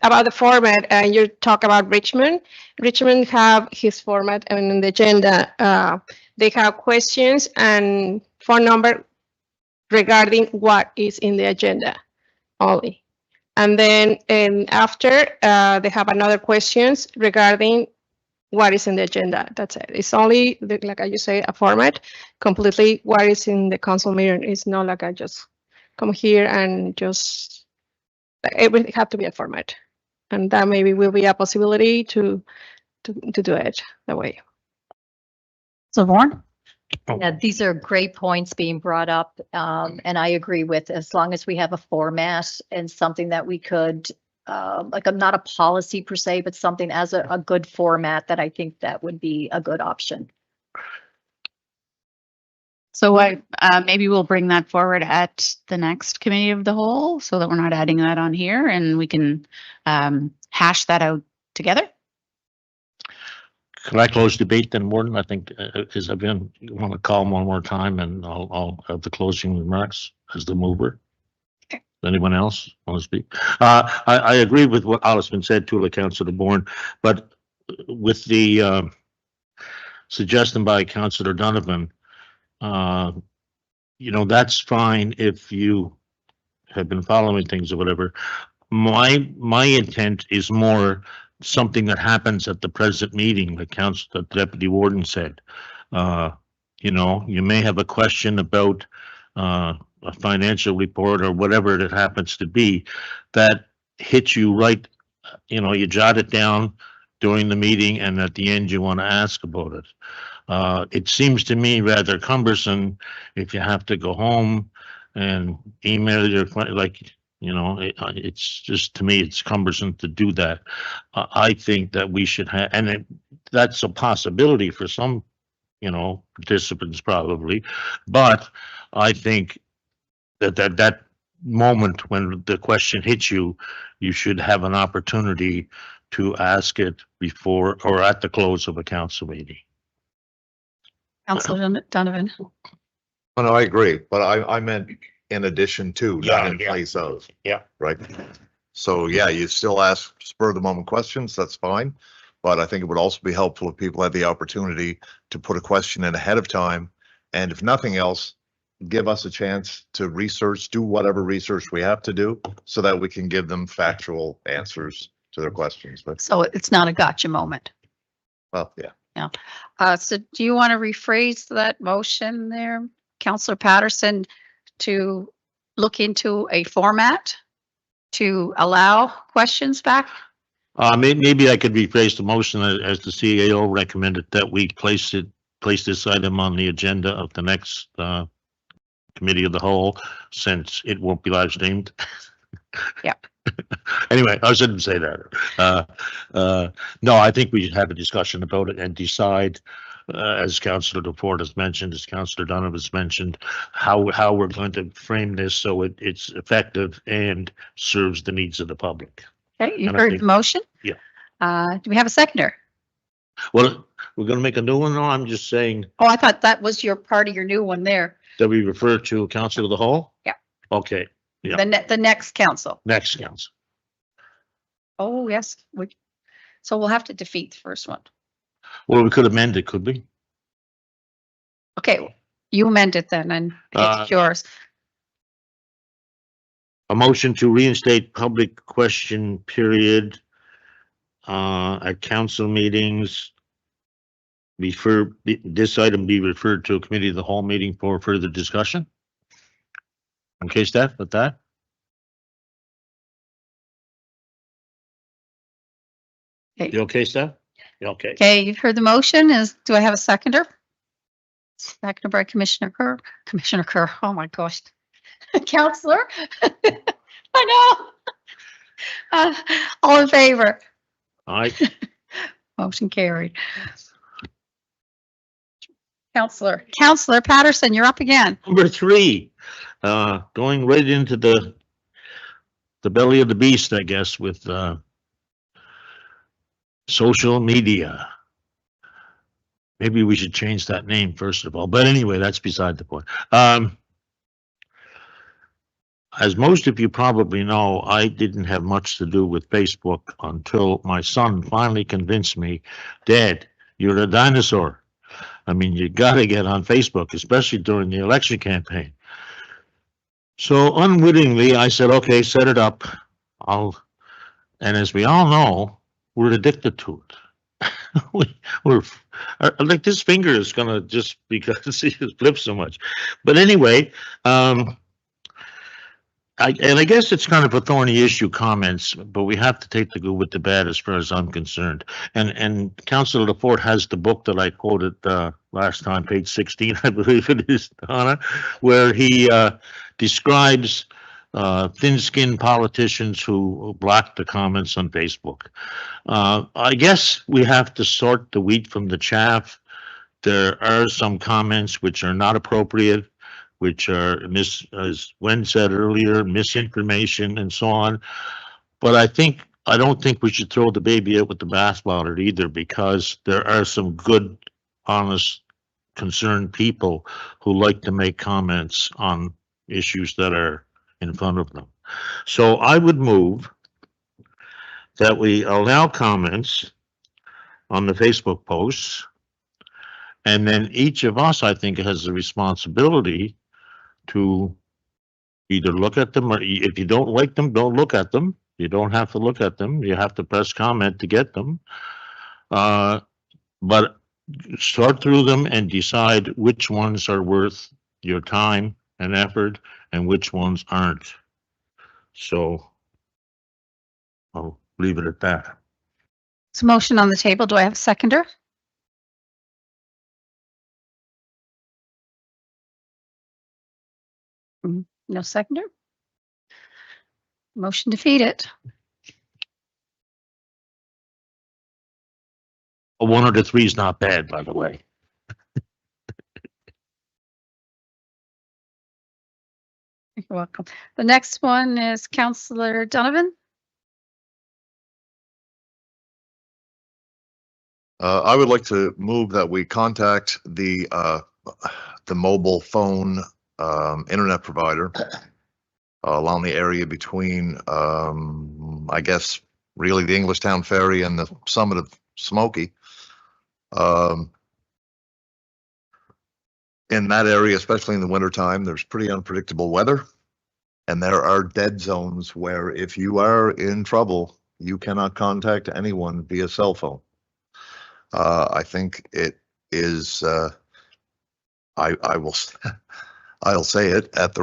About the format, you talk about Richmond. Richmond have his format, and in the agenda, they have questions and phone number regarding what is in the agenda only. And then after, they have another questions regarding what is in the agenda. That's it. It's only, like you say, a format, completely what is in the council meeting. It's not like I just come here and just, it will have to be a format. And that maybe will be a possibility to do it that way. So Vaughn? Yeah, these are great points being brought up. And I agree with, as long as we have a format and something that we could, like, I'm not a policy per se, but something as a good format, that I think that would be a good option. So maybe we'll bring that forward at the next committee of the whole, so that we're not adding that on here, and we can hash that out together. Can I close debate then, Warden? I think is everyone want to call him one more time, and I'll have the closing remarks as the mover. Okay. Anyone else want to speak? I agree with what Alice been said to the Councillor Bourne, but with the suggestion by Councillor Donovan, that's fine if you have been following things or whatever. My intent is more something that happens at the present meeting, like the Deputy Warden said. You may have a question about a financial report or whatever it happens to be that hits you right, you jot it down during the meeting, and at the end you want to ask about it. It seems to me rather cumbersome if you have to go home and email your, it's just, to me, it's cumbersome to do that. I think that we should have, and that's a possibility for some, participants probably, but I think that moment when the question hits you, you should have an opportunity to ask it before or at the close of a council meeting. Councillor Donovan? Oh, no, I agree, but I meant in addition to, not in place of. Yeah. Right. So yeah, you still ask spur of the moment questions, that's fine. But I think it would also be helpful if people had the opportunity to put a question in ahead of time. And if nothing else, give us a chance to do whatever research we have to do, so that we can give them factual answers to their questions. But So it's not a gotcha moment. well, yeah. So do you want to rephrase that motion there, Councillor Patterson, to look into a format to allow questions back? Maybe I could rephrase the motion as the CAO recommended, that we place this item on the agenda of the next committee of the whole, since it won't be live streamed. Yep. Anyway, I shouldn't say that. No, I think we should have a discussion about it and decide, as Councillor Laporte has mentioned, as Councillor Donovan has mentioned, how we're going to frame this so it's effective and serves the needs of the public. Okay, you And I heard think- the motion? Yeah. Do we have a seconder? Well, we're gonna make a new one. No, I'm just saying Oh, I thought that was your part of your new one there. that we refer to council of the whole? Yeah. Okay, yeah. The next council. Next council. Oh, yes. So we'll have to defeat the first one. Well, we could amend it, could we? Okay, you amend it then and Uh, it's yours. A motion to reinstate public question period at council meetings. This item be referred to a committee of the whole meeting for further discussion. Okay, Steph, with that? Okay. You okay, Steph? You okay? Okay, you've heard the motion. Do I have a seconder? Seconded by Commissioner Kerr. Commissioner Kerr, oh my gosh. Counselor? I know. All in favor? Aye. Motion carried. Counselor Patterson, you're up again. Number 3, going right into the belly of the beast, I guess, with social media. Maybe we should change that name first of all, but anyway, that's beside the point. As most of you probably know, I didn't have much to do with Facebook until my son finally convinced me, Dad, you're a dinosaur. I mean, you gotta get on Facebook, especially during the election campaign. So unwittingly, I said, okay, set it up. And as we all know, we're addicted to it. we're like, this finger is gonna just, because he just flips so much. But anyway, I guess it's kind of a thorny issue, comments, but we have to take the good with the bad as far as I'm concerned. And Councillor Laporte has the book that I quoted last time, page 16, I believe it is, Donna, where he describes thin-skinned politicians who block the comments on Facebook. I guess we have to sort the wheat from the chaff. There are some comments which are not appropriate, which are, as Gwen said earlier, misinformation and so on. But I don't think we should throw the baby out with the bathwater either, because there are some good, honest, concerned people who like to make comments on issues that are in front of them. So I would move that we allow comments on the Facebook posts, and then each of us, I think, has the responsibility to either look at them, or if you don't like them, don't look at them. You don't have to look at them. You have to press comment to get them. But sort through them and decide which ones are worth your time and effort and which ones aren't. So I'll leave it at that. It's a motion on the table. Do I have a seconder? No seconder? Motion defeated. A 1 or 3 is not bad, by the way. You're welcome. The next one is Councillor Donovan. I would like to move that we contact the mobile phone internet provider along the area between, I guess, really the Englishtown Ferry and the summit of Smoky. In that area, especially in the wintertime, there's pretty unpredictable weather. And there are dead zones where if you are in trouble, you cannot contact anyone via cell phone. I think it is, I'll say it, at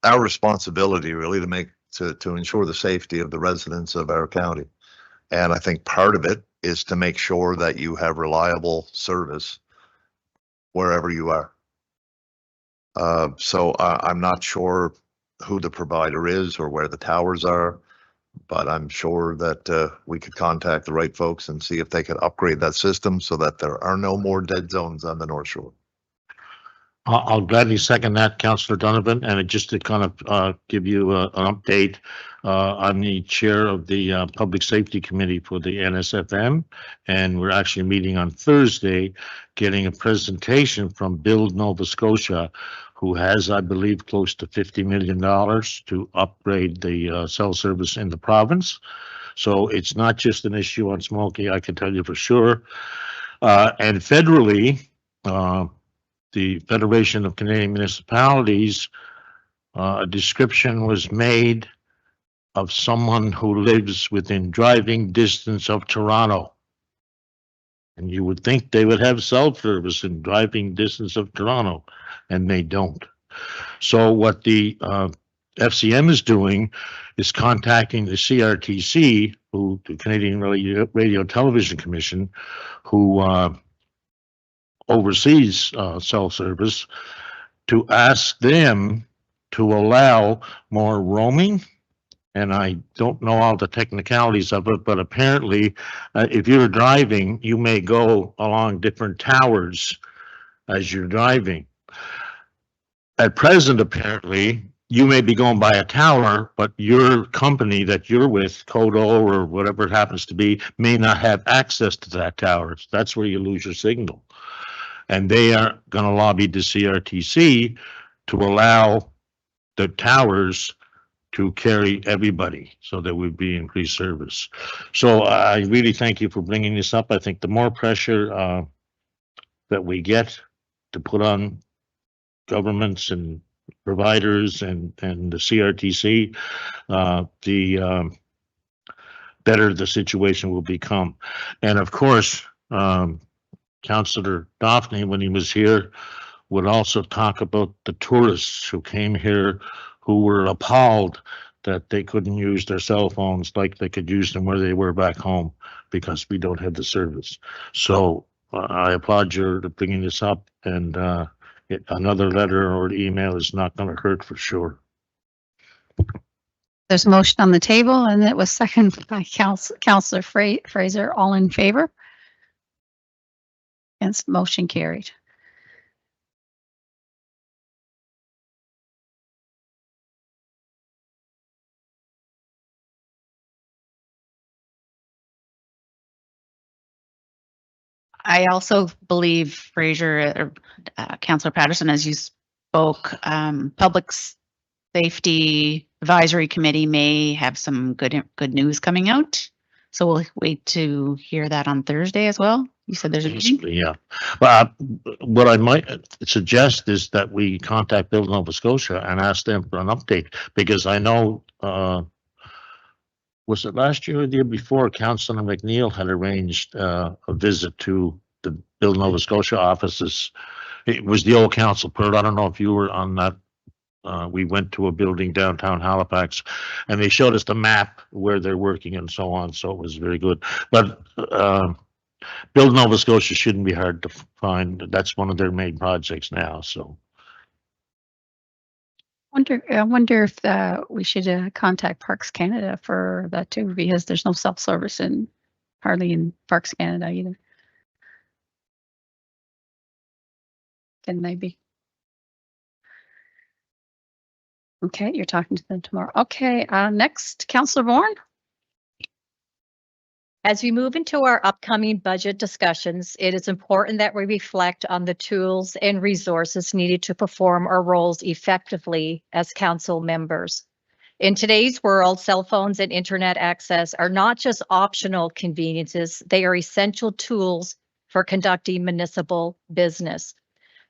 our responsibility really to ensure the safety of the residents of our county. And I think part of it is to make sure that you have reliable service wherever you are. So I'm not sure who the provider is or where the towers are. But I'm sure that we could contact the right folks and see if they could upgrade that system so that there are no more dead zones on the North Shore. I'll gladly second that, Councillor Donovan, and just to kind of give you an update, I'm the chair of the Public Safety Committee for the NSFM, and we're actually meeting on Thursday, getting a presentation from Build Nova Scotia, who has, I believe, close to $50 million to upgrade the cell service in the province. So it's not just an issue on Smoky, I can tell you for sure. And federally, the Federation of Canadian Municipalities, a description was made of someone who lives within driving distance of Toronto. And you would think they would have cell service in driving distance of Toronto, and they don't. So what the FCM is doing is contacting the CRTC, who the Canadian Radio Television Commission, who overseas cell service, to ask them to allow more roaming. And I don't know all the technicalities of it, but apparently if you're driving, you may go along different towers as you're driving. At present, apparently, you may be going by a tower, but your company that you're with, Kodo or whatever it happens to be, may not have access to that tower. That's where you lose your signal. And they are going to lobby the CRTC to allow the towers to carry everybody so there would be increased service. So I really thank you for bringing this up. I think the more pressure that we get to put on governments and providers and the CRTC, the better the situation will become. And of course, Councillor Daphne, when he was here, would also talk about the tourists who came here who were appalled that they couldn't use their cell phones like they could use them where they were back home because we don't have the service. So I applaud you for bringing this up, and another letter or email is not going to hurt for sure. There's a motion on the table, and it was seconded by Councillor Fraser. All in favor? Against, motion carried. I also believe, Fraser, Councillor Patterson, as you spoke, Public Safety Advisory Committee may have some good news coming out. So we'll wait to hear that on Thursday as well. You said there's a meeting? Yeah. Well, what I might suggest is that we contact Build Nova Scotia and ask them for an update, because I know, was it last year or the year before, Councillor McNeil had arranged a visit to the Build Nova Scotia offices. It was the old council port. I don't know if you were on that. We went to a building downtown Halifax, and they showed us the map where they're working and so on. So it was very good. But Build Nova Scotia shouldn't be hard to find. That's one of their main projects now. So I wonder if we should contact Parks Canada for that too, because there's no self-service hardly in Parks Canada either. Can they be? Okay, you're talking to them tomorrow. Okay, next, Councillor Bourne. As we move into our upcoming budget discussions, it is important that we reflect on the tools and resources needed to perform our roles effectively as council members. In today's world, cell phones and internet access are not just optional conveniences, they are essential tools for conducting municipal business.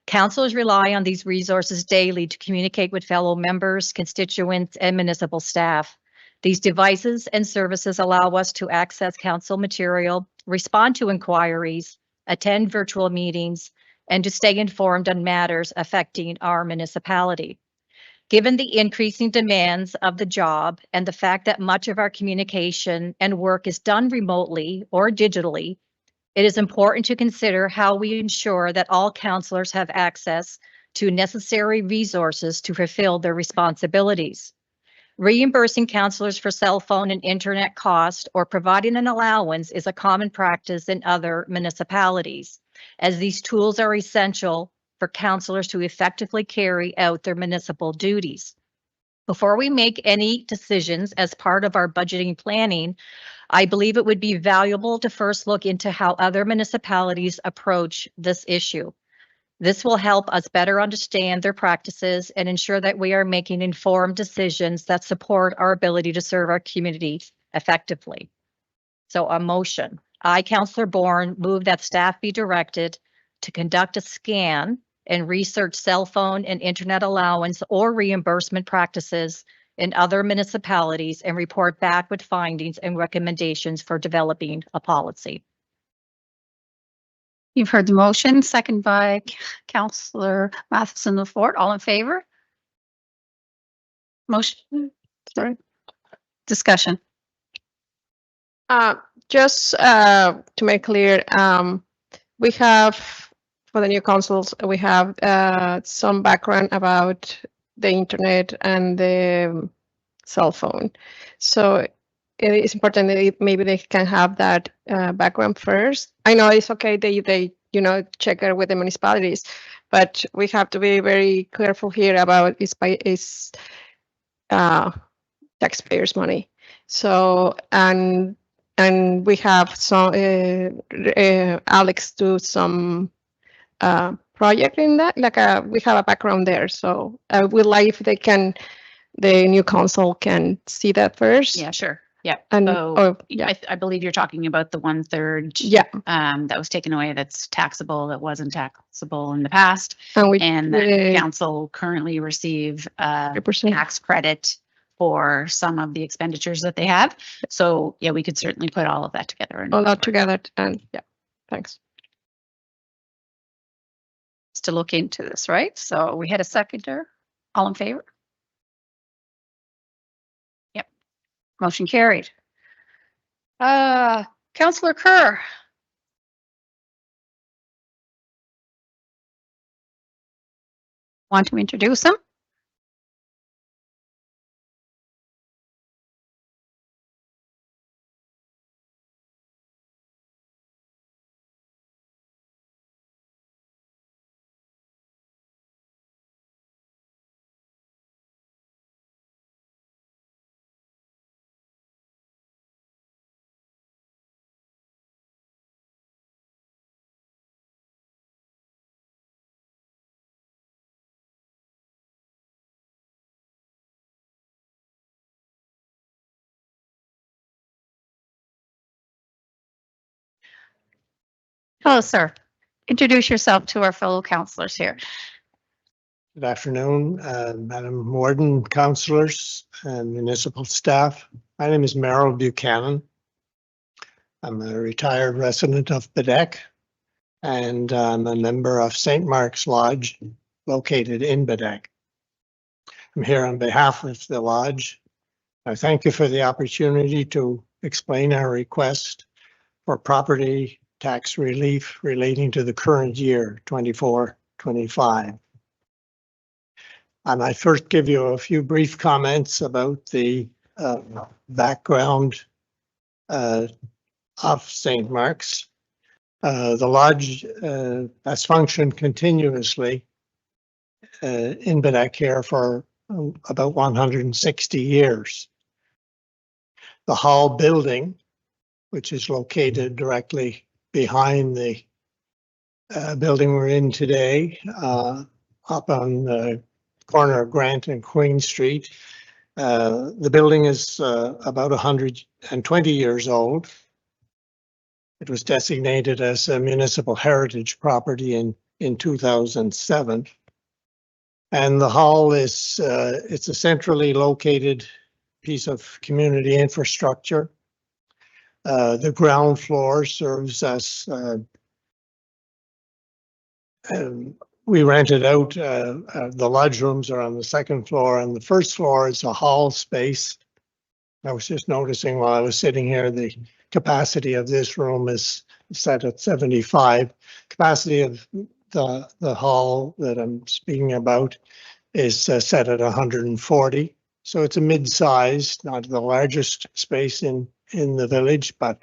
Councilors rely on these resources daily to communicate with fellow members, constituents, and municipal staff. These devices and services allow us to access council material, respond to inquiries, attend virtual meetings, and to stay informed on matters affecting our municipality. Given the increasing demands of the job and the fact that much of our communication and work is done remotely or digitally, it is important to consider how we ensure that all councillors have access to necessary resources to fulfill their responsibilities. Reimbursing counselors for cell phone and internet cost or providing an allowance is a common practice in other municipalities, as these tools are essential for counselors to effectively carry out their municipal duties. Before we make any decisions as part of our budgeting planning, I believe it would be valuable to first look into how other municipalities approach this issue. This will help us better understand their practices and ensure that we are making informed decisions that support our ability to serve our community effectively. So a motion. I, Councillor Bourne, move that staff be directed to conduct a scan and research cell phone and internet allowance or reimbursement practices in other municipalities and report back with findings and recommendations for developing a policy. You've heard the motion, second by Councillor Matheson Lefort. All in favor? Motion, sorry. Discussion. Just to make clear, we have, for the new consoles, we have some background about the internet and the cell phone. So it is important that maybe they can have that background first. I know it's okay they check it with the municipalities, but we have to be very careful here about it's taxpayers' money. So and we have some Alex do some project in that, we have a background there. So I would like if they can, the new council can see that first. Yeah, sure. Yeah. And So yeah, I believe you're talking about the 1/3 yeah. that was taken away that's taxable, that wasn't taxable in the past. And the council currently receive 100%. tax credit for some of the expenditures that they have. So yeah, we could certainly put all of that together. All that together, and yeah, thanks. To look into this, right? So we had a seconder. All in favor? Yep. Motion carried. Councillor Kerr. Want to introduce him? Hello, sir. Introduce yourself to our fellow councillors here. Good afternoon, Madam Warden, councillors, and municipal staff. My name is Merrill Buchanan. I'm a retired resident of Baddeck, and I'm a member of St. Mark's Lodge, located in Baddeck. I'm here on behalf of the lodge. I thank you for the opportunity to explain our request for property tax relief relating to the current year, 24-25. And I first give you a few brief comments about the background of St. Mark's. The lodge has functioned continuously in Baddeck here for about 160 years. The hall building, which is located directly behind the building we're in today, up on the corner of Grant and Queen Street. The building is about 120 years old. It was designated as a municipal heritage property in 2007. And the hall is, it's a centrally located piece of community infrastructure. The ground floor serves as, we rented out, the lodge rooms are on the second floor, and the first floor is a hall space. I was just noticing while I was sitting here, the capacity of this room is set at 75. Capacity of the hall that I'm speaking about is set at 140. So it's a mid-sized, not the largest space in the village, but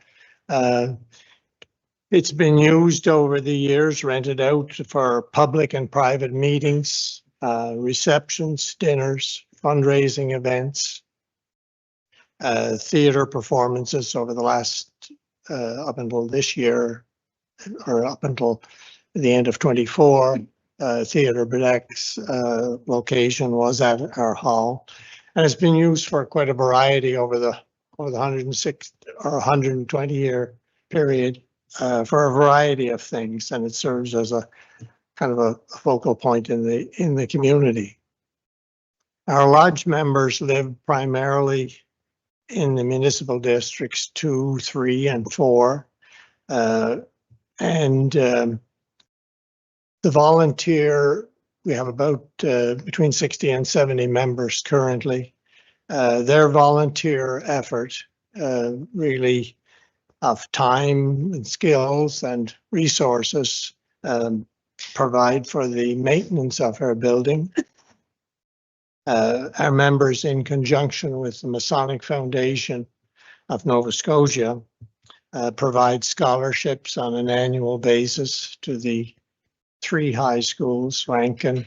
it's been used over the years, rented out for public and private meetings, receptions, dinners, fundraising events, theater performances over the last, up until this year, or up until the end of 24. Theater Baddeck's location was at our hall, and it's been used for quite a variety over the 106 or 120 year period for a variety of things, and it serves as a kind of a focal point in the community. Our lodge members live primarily in the municipal districts 2, 3, and 4, and the volunteer, we have about between 60 and 70 members currently. Their volunteer effort really of time and skills and resources provide for the maintenance of our building. Our members, in conjunction with the Masonic Foundation of Nova Scotia, provide scholarships on an annual basis to the 3 high schools, Rankin,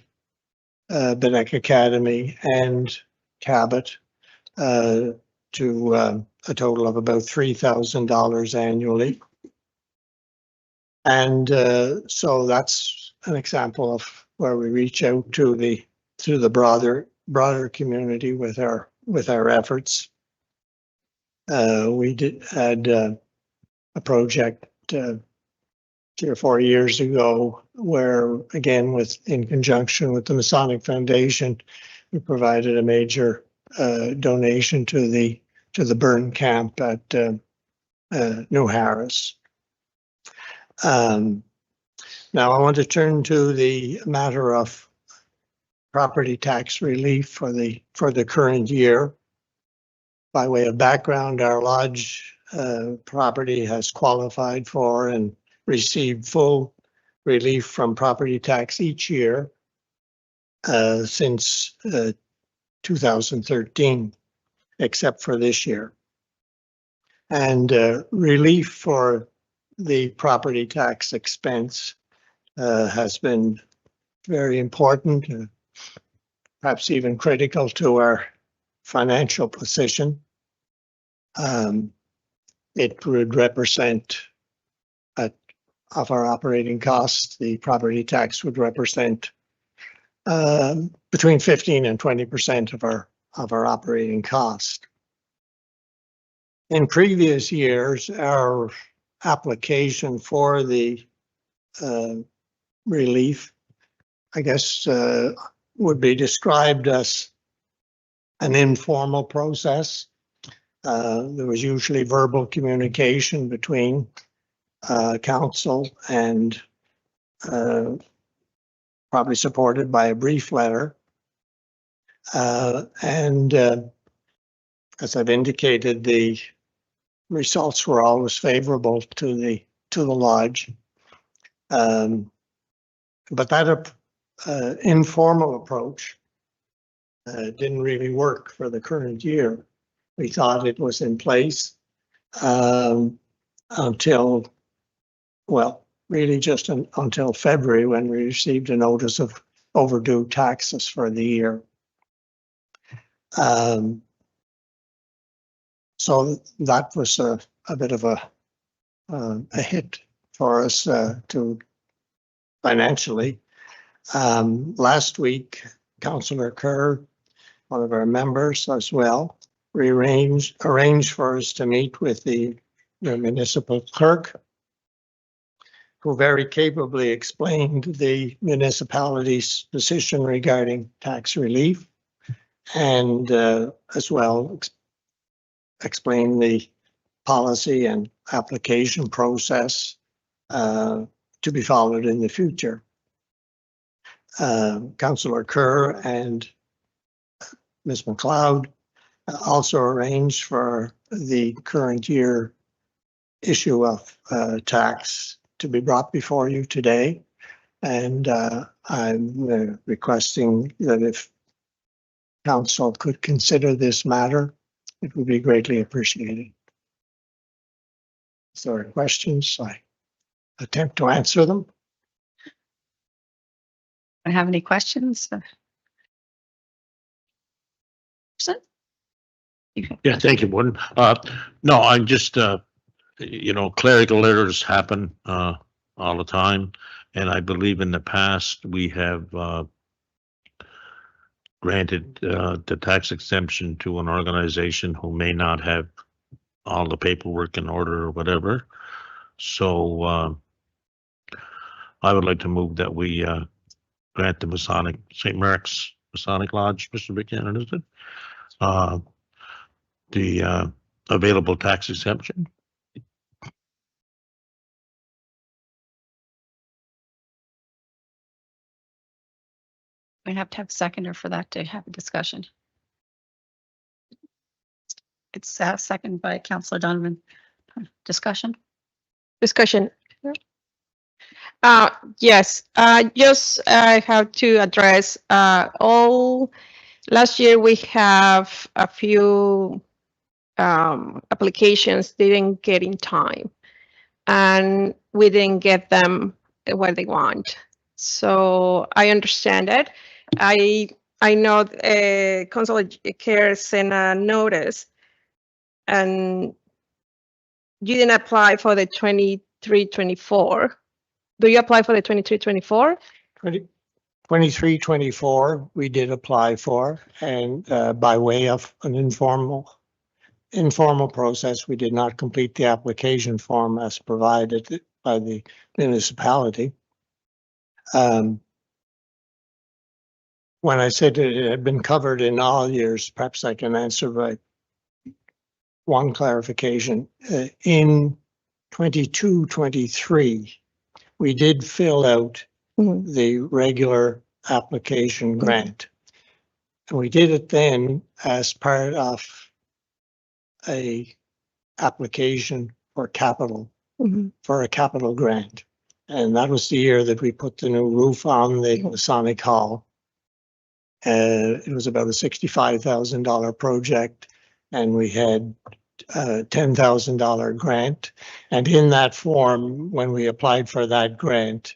Baddeck Academy, and Cabot, to a total of about $3,000 annually. And so that's an example of where we reach out to the broader community with our efforts. We had a project 3 or 4 years ago, where again, in conjunction with the Masonic Foundation, we provided a major donation to the burn camp at New Harris. Now I want to turn to the matter of property tax relief for the current year. By way of background, our lodge property has qualified for and received full relief from property tax each year since 2013, except for this year. And relief for the property tax expense has been very important, perhaps even critical to our financial position. It would represent of our operating costs, the property tax would represent between 15 and 20% of our operating cost. In previous years, our application for the relief, I guess, would be described as an informal process. There was usually verbal communication between council and probably supported by a brief letter. And as I've indicated, the results were always favorable to the lodge. But that informal approach didn't really work for the current year. We thought it was in place until, well, really just until February, when we received a notice of overdue taxes for the year. So that was a bit of a hit for us to financially. Last week, Councillor Kerr, one of our members as well, arranged for us to meet with the municipal clerk, who very capably explained the municipality's position regarding tax relief, and as well explain the policy and application process to be followed in the future. Councillor Kerr and Ms. McLeod also arranged for the current year issue of tax to be brought before you today. And I'm requesting that if council could consider this matter, it would be greatly appreciated. If there are questions, I attempt to answer them. I have any questions? Yeah, thank you, Warden. No, I'm just, you know, clerical errors happen, all the time. And I believe in the past, we have, granted, the tax exemption to an organization who may not have all the paperwork in order or whatever. So, I would like to move that we, grant the Masonic, St. Mark's Masonic Lodge, Mr. Buchanan, is it? The available tax exemption. We have to have a seconder for that to have a discussion. It's second by Councillor Donovan. Discussion? Discussion. Yes, just I have to address all. Last year we have a few applications didn't get in time, and we didn't get them where they want. So I understand it. I know Councilor Care sent a notice, and you didn't apply for the 23-24. Do you apply for the 23-24? 23-24, we did apply for, and by way of an informal process, we did not complete the application form as provided by the municipality. When I said it had been covered in all years, perhaps I can answer by one clarification. In 22-23, we did fill out the regular application grant. And we did it then as part of a application for capital, for a capital grant. And that was the year that we put the new roof on the Masonic Hall. It was about a $65,000 project, and we had a $10,000 grant. And in that form, when we applied for that grant,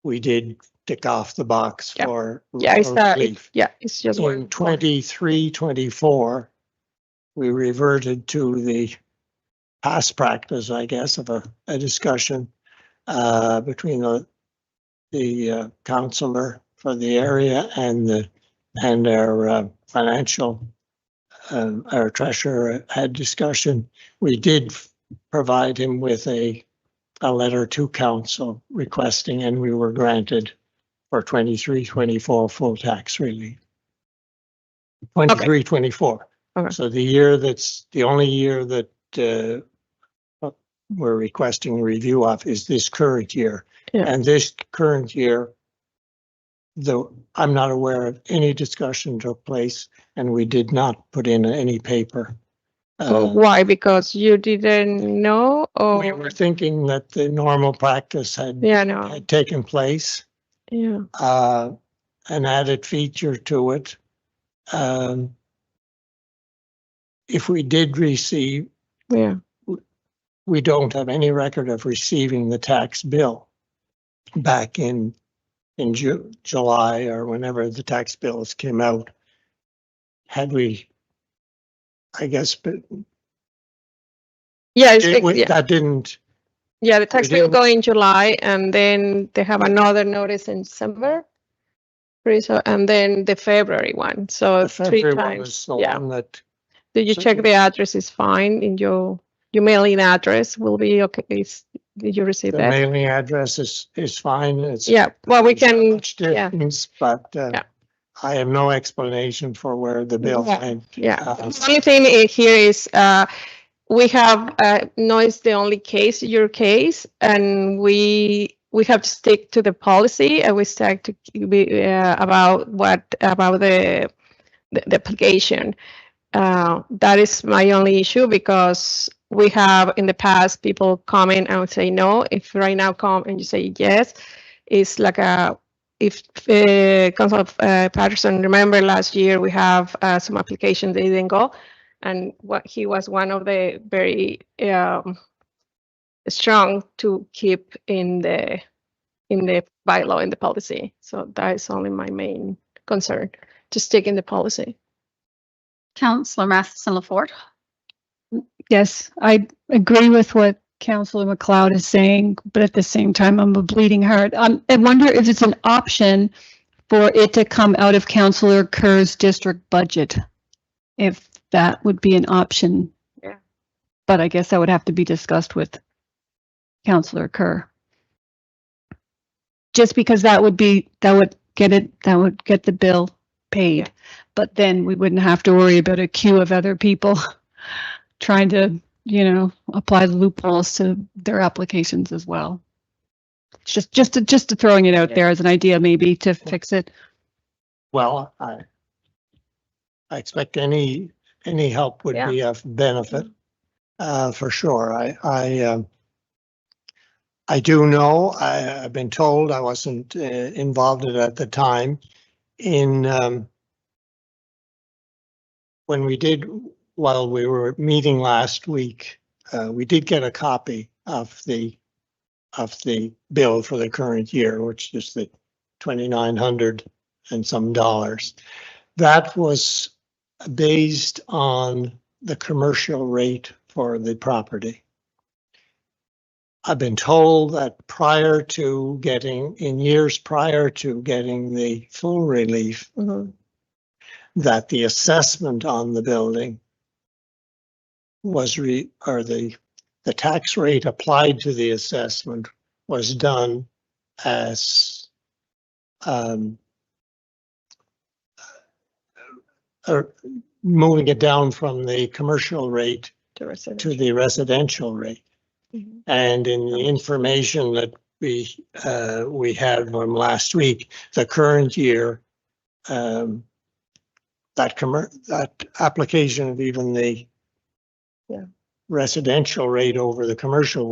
we did tick off the box for relief. It's just in 23-24, we reverted to the past practice, I guess, of a discussion between the councillor for the area and our financial, our treasurer had discussion. We did provide him with a letter to council requesting, and we were granted for 23-24 full tax relief. 23-24. So the year that's the only year that we're requesting a review of is this current year. And this current year, though I'm not aware of any discussion took place, and we did not put in any paper. Why? Because you didn't know, or we were thinking that the normal practice had taken place. An added feature to it. If we did receive, we don't have any record of receiving the tax bill back in July or whenever the tax bills came out. Had we, I guess, but that didn't. Yeah, the tax bill go in July, and then they have another notice in December. And then the February one. So 3 times. One that. Did you check the address is fine in your mailing address will be okay? Did you receive that? The mailing address is fine. It's well, we can. But I have no explanation for where the bill went. The only thing here is we have no, it's the only case, your case, and we have to stick to the policy, and we stick to be about the application. That is my only issue, because we have in the past people come in and say no. If right now come and you say yes, is like if Councilor Patterson remember last year, we have some applications that didn't go, and what he was one of the very strong to keep in the bylaw, in the policy. So that is only my main concern, to stick in the policy. Councillor Matheson Lafort. Yes, I agree with what Councillor McLeod is saying, but at the same time, I'm a bleeding heart. I wonder if it's an option for it to come out of Councillor Kerr's district budget, if that would be an option. Yeah. But I guess that would have to be discussed with Councillor Kerr. Just because that would get the bill paid, but then we wouldn't have to worry about a queue of other people trying to, apply the loopholes to their applications as well. Just to throwing it out there as an idea, maybe to fix it. Well, I expect any help would be of benefit, for sure. I do know, I've been told, I wasn't involved in it at the time, while we were meeting last week, we did get a copy of the bill for the current year, which is the $2,900 and some dollars. That was based on the commercial rate for the property. I've been told that in years prior to getting the full relief, that the assessment on the building was the tax rate applied to the assessment was done as moving it down from the commercial rate to the residential rate. And in the information that we had from last week, the current year, that application of even the residential rate over the commercial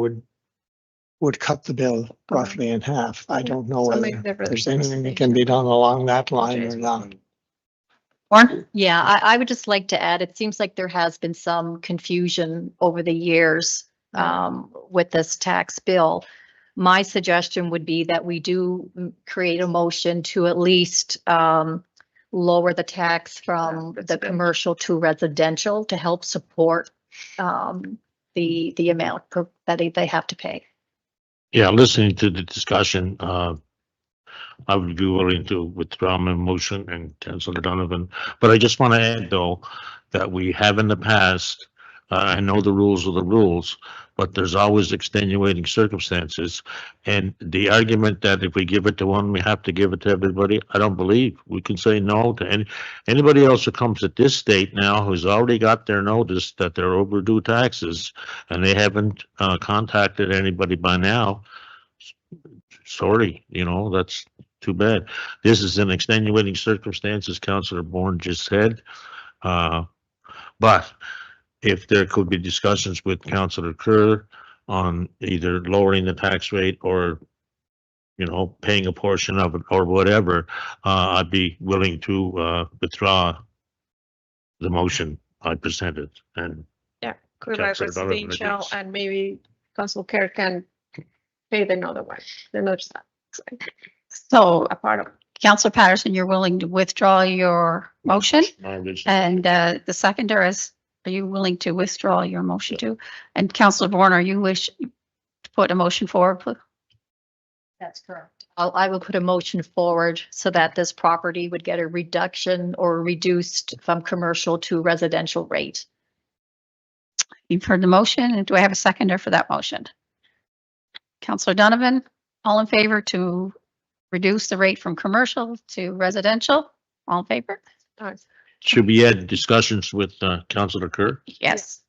would cut the bill roughly in half. I don't know whether there's anything that can be done along that line or not. Yeah, I would just like to add, it seems like there has been some confusion over the years with this tax bill. My suggestion would be that we do create a motion to at least lower the tax from the commercial to residential to help support the amount that they have to pay. Yeah, listening to the discussion, I would be willing to withdraw my motion and Councillor Donovan. But I just want to add, though, that we have in the past, I know the rules are the rules, but there's always extenuating circumstances. And the argument that if we give it to one, we have to give it to everybody, I don't believe. We can say no to anybody else who comes at this state now who's already got their notice that they're overdue taxes and they haven't contacted anybody by now. Sorry, that's too bad. This is an extenuating circumstance, as Councillor Bourne just said. But if there could be discussions with Councillor Kerr on either lowering the tax rate or, paying a portion of it or whatever, I'd be willing to withdraw the motion I presented. And Could I residential and maybe Councillor Kerr can pay the other one, the other side. So a part of Councillor Patterson, you're willing to withdraw your motion, and the seconder is, are you willing to withdraw your motion too? And Councillor Bourne, are you wish to put a motion forward? Please? That's correct. I will put a motion forward so that this property would get a reduction or reduced from commercial to residential rate. You've heard the motion, and do I have a seconder for that motion? Councillor Donovan, all in favor to reduce the rate from commercial to residential? All in favor? Should we add discussions with Councillor Kerr? Yes.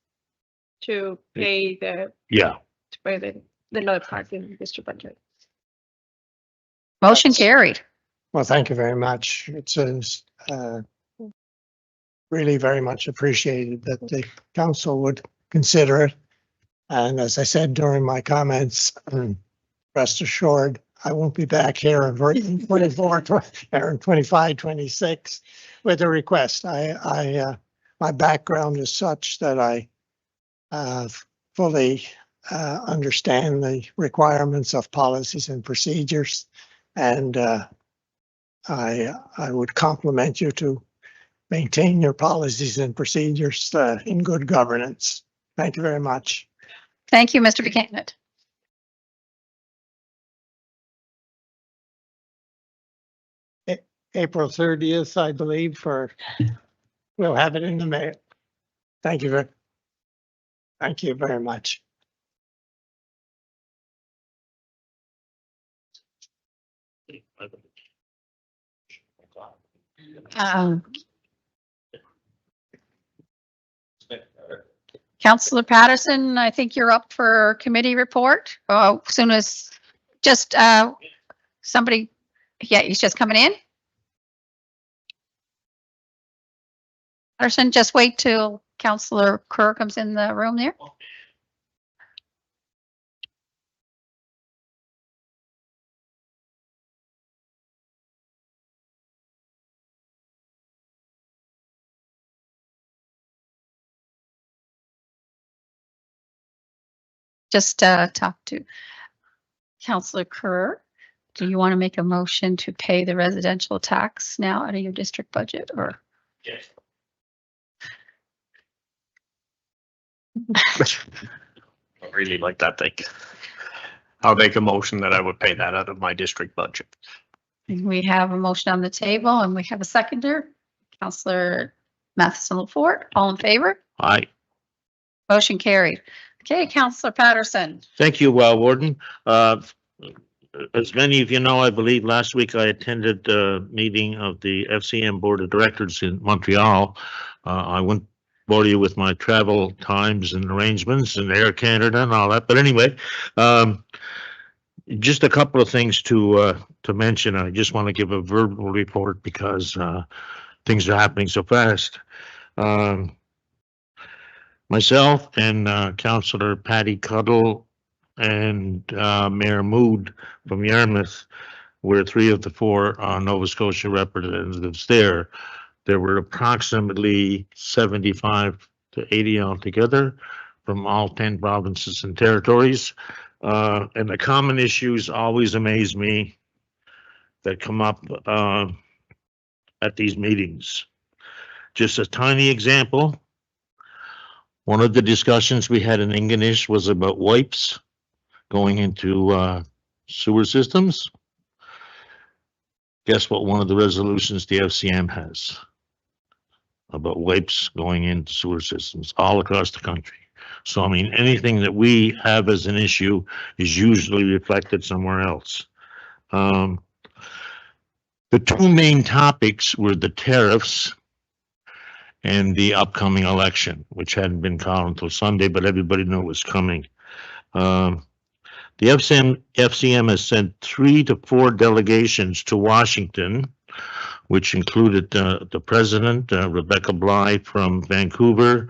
To pay the other part in the district budget. Motion carried. Well, thank you very much. It's really very much appreciated that the council would consider it. And as I said during my comments, rest assured, I won't be back here in 24, or in 25, 26 with a request. My background is such that I fully understand the requirements of policies and procedures, and I would compliment you to maintain your policies and procedures in good governance. Thank you very much. Thank you, Mr. Buchanan. April 30th, I believe, we'll have it in the mail. Thank you very much. Councillor Patterson, I think you're up for committee report. Oh, as soon as just somebody, yeah, he's just coming in. Patterson, just wait till Councillor Kerr comes in the room there. Just talk to Councillor Kerr. Do you want to make a motion to pay the residential tax now out of your district budget, or? Yes. I really like that thing. I'll make a motion that I would pay that out of my district budget. We have a motion on the table and we have a seconder, Councillor Matheson-Lafort. All in favor? Aye. Motion carried. Okay, Councillor Patterson. Thank you, Warden. As many of you know, I believe last week I attended the meeting of the FCM Board of Directors in Montreal. I won't bore you with my travel times and arrangements and Air Canada and all that. But anyway, just a couple of things to mention. I just want to give a verbal report because things are happening so fast. Myself and Councillor Patty Cuddle and Mayor Mood from Yarmouth were three of the four Nova Scotia representatives there. There were approximately 75 to 80 altogether from all 10 provinces and territories. And the common issues always amaze me that come up at these meetings. Just a tiny example. One of the discussions we had in English was about wipes going into sewer systems. Guess what one of the resolutions the FCM has? About wipes going into sewer systems all across the country. So, I mean, anything that we have as an issue is usually reflected somewhere else. The two main topics were the tariffs and the upcoming election, which hadn't been called until Sunday, but everybody knew it was coming. The FCM has sent 3 to 4 delegations to Washington, which included the president, Rebecca Bly from Vancouver,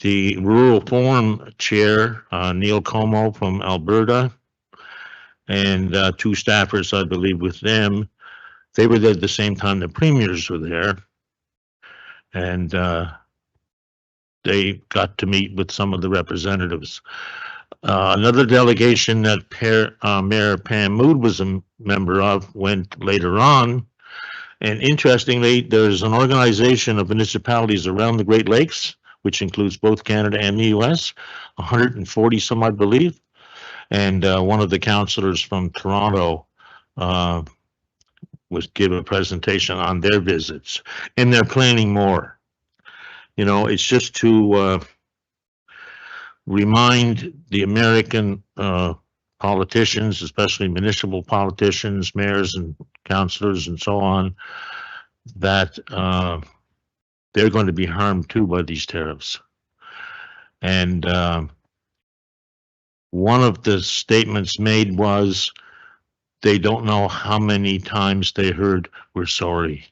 the Rural Forum chair, Neil Como from Alberta, and 2 staffers, I believe, with them. They were there at the same time the premiers were there. And they got to meet with some of the representatives. Another delegation that Mayor Pam Mood was a member of went later on. And interestingly, there's an organization of municipalities around the Great Lakes, which includes both Canada and the US, 140 some, I believe. And one of the councillors from Toronto was give a presentation on their visits, and they're planning more. You know, it's just to remind the American politicians, especially municipal politicians, mayors and councillors and so on, that they're going to be harmed too by these tariffs. And one of the statements made was they don't know how many times they heard, "We're sorry.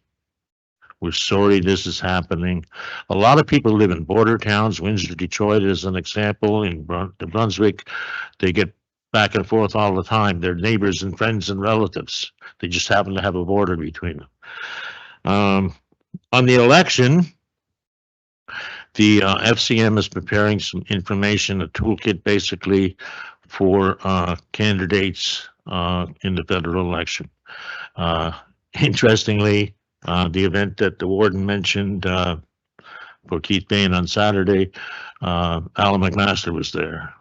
We're sorry this is happening." A lot of people live in border towns, Windsor, Detroit as an example, in New Brunswick. They get back and forth all the time. They're neighbors and friends and relatives. They just happen to have a border between them. On the election, the FCM is preparing some information, a toolkit basically for candidates in the federal election. Interestingly, the event that the warden mentioned for Keith Bain on Saturday, Alan McMaster was there.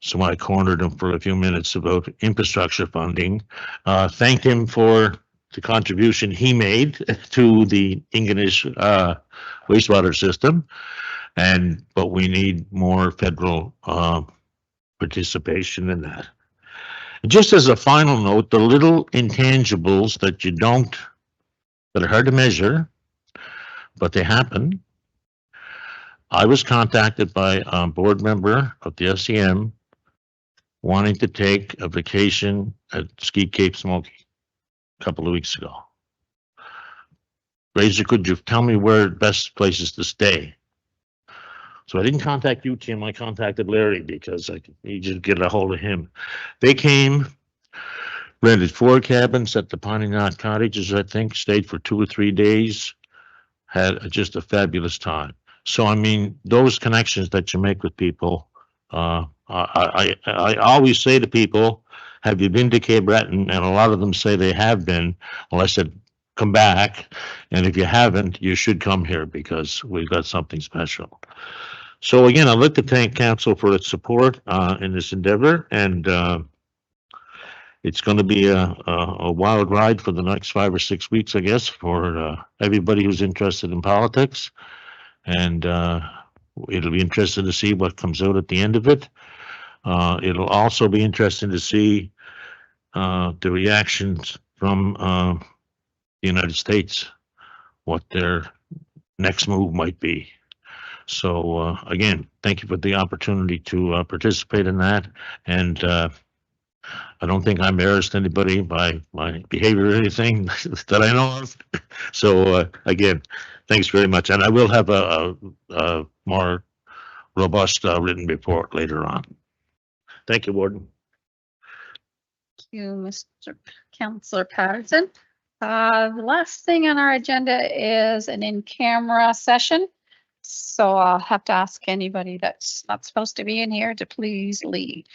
So I cornered him for a few minutes about infrastructure funding, thanked him for the contribution he made to the English wastewater system, but we need more federal participation in that. Just as a final note, the little intangibles that are hard to measure, but they happen. I was contacted by a board member of the FCM wanting to take a vacation at Ski Cape Smoky a couple of weeks ago. Razor, could you tell me where best places to stay? So I didn't contact you, Tim. I contacted Larry because I needed to get a hold of him. They came, rented 4 cabins at the Piney Knot Cottages, I think, stayed for 2 or 3 days, had just a fabulous time. So, I mean, those connections that you make with people, I always say to people, have you been to Cape Breton? And a lot of them say they have been. Well, I said, come back. And if you haven't, you should come here because we've got something special. So again, I'd like to thank council for its support in this endeavor. And it's going to be a wild ride for the next 5 or 6 weeks, I guess, for everybody who's interested in politics. And it'll be interesting to see what comes out at the end of it. It'll also be interesting to see the reactions from the United States, what their next move might be. So again, thank you for the opportunity to participate in that. And I don't think I embarrassed anybody by my behavior or anything that I know of. So again, thanks very much. And I will have a more robust written report later on. Thank you, Warden. Thank you, Mr. Councillor Patterson. The last thing on our agenda is an in-camera session. So I'll have to ask anybody that's not supposed to be in here to please leave.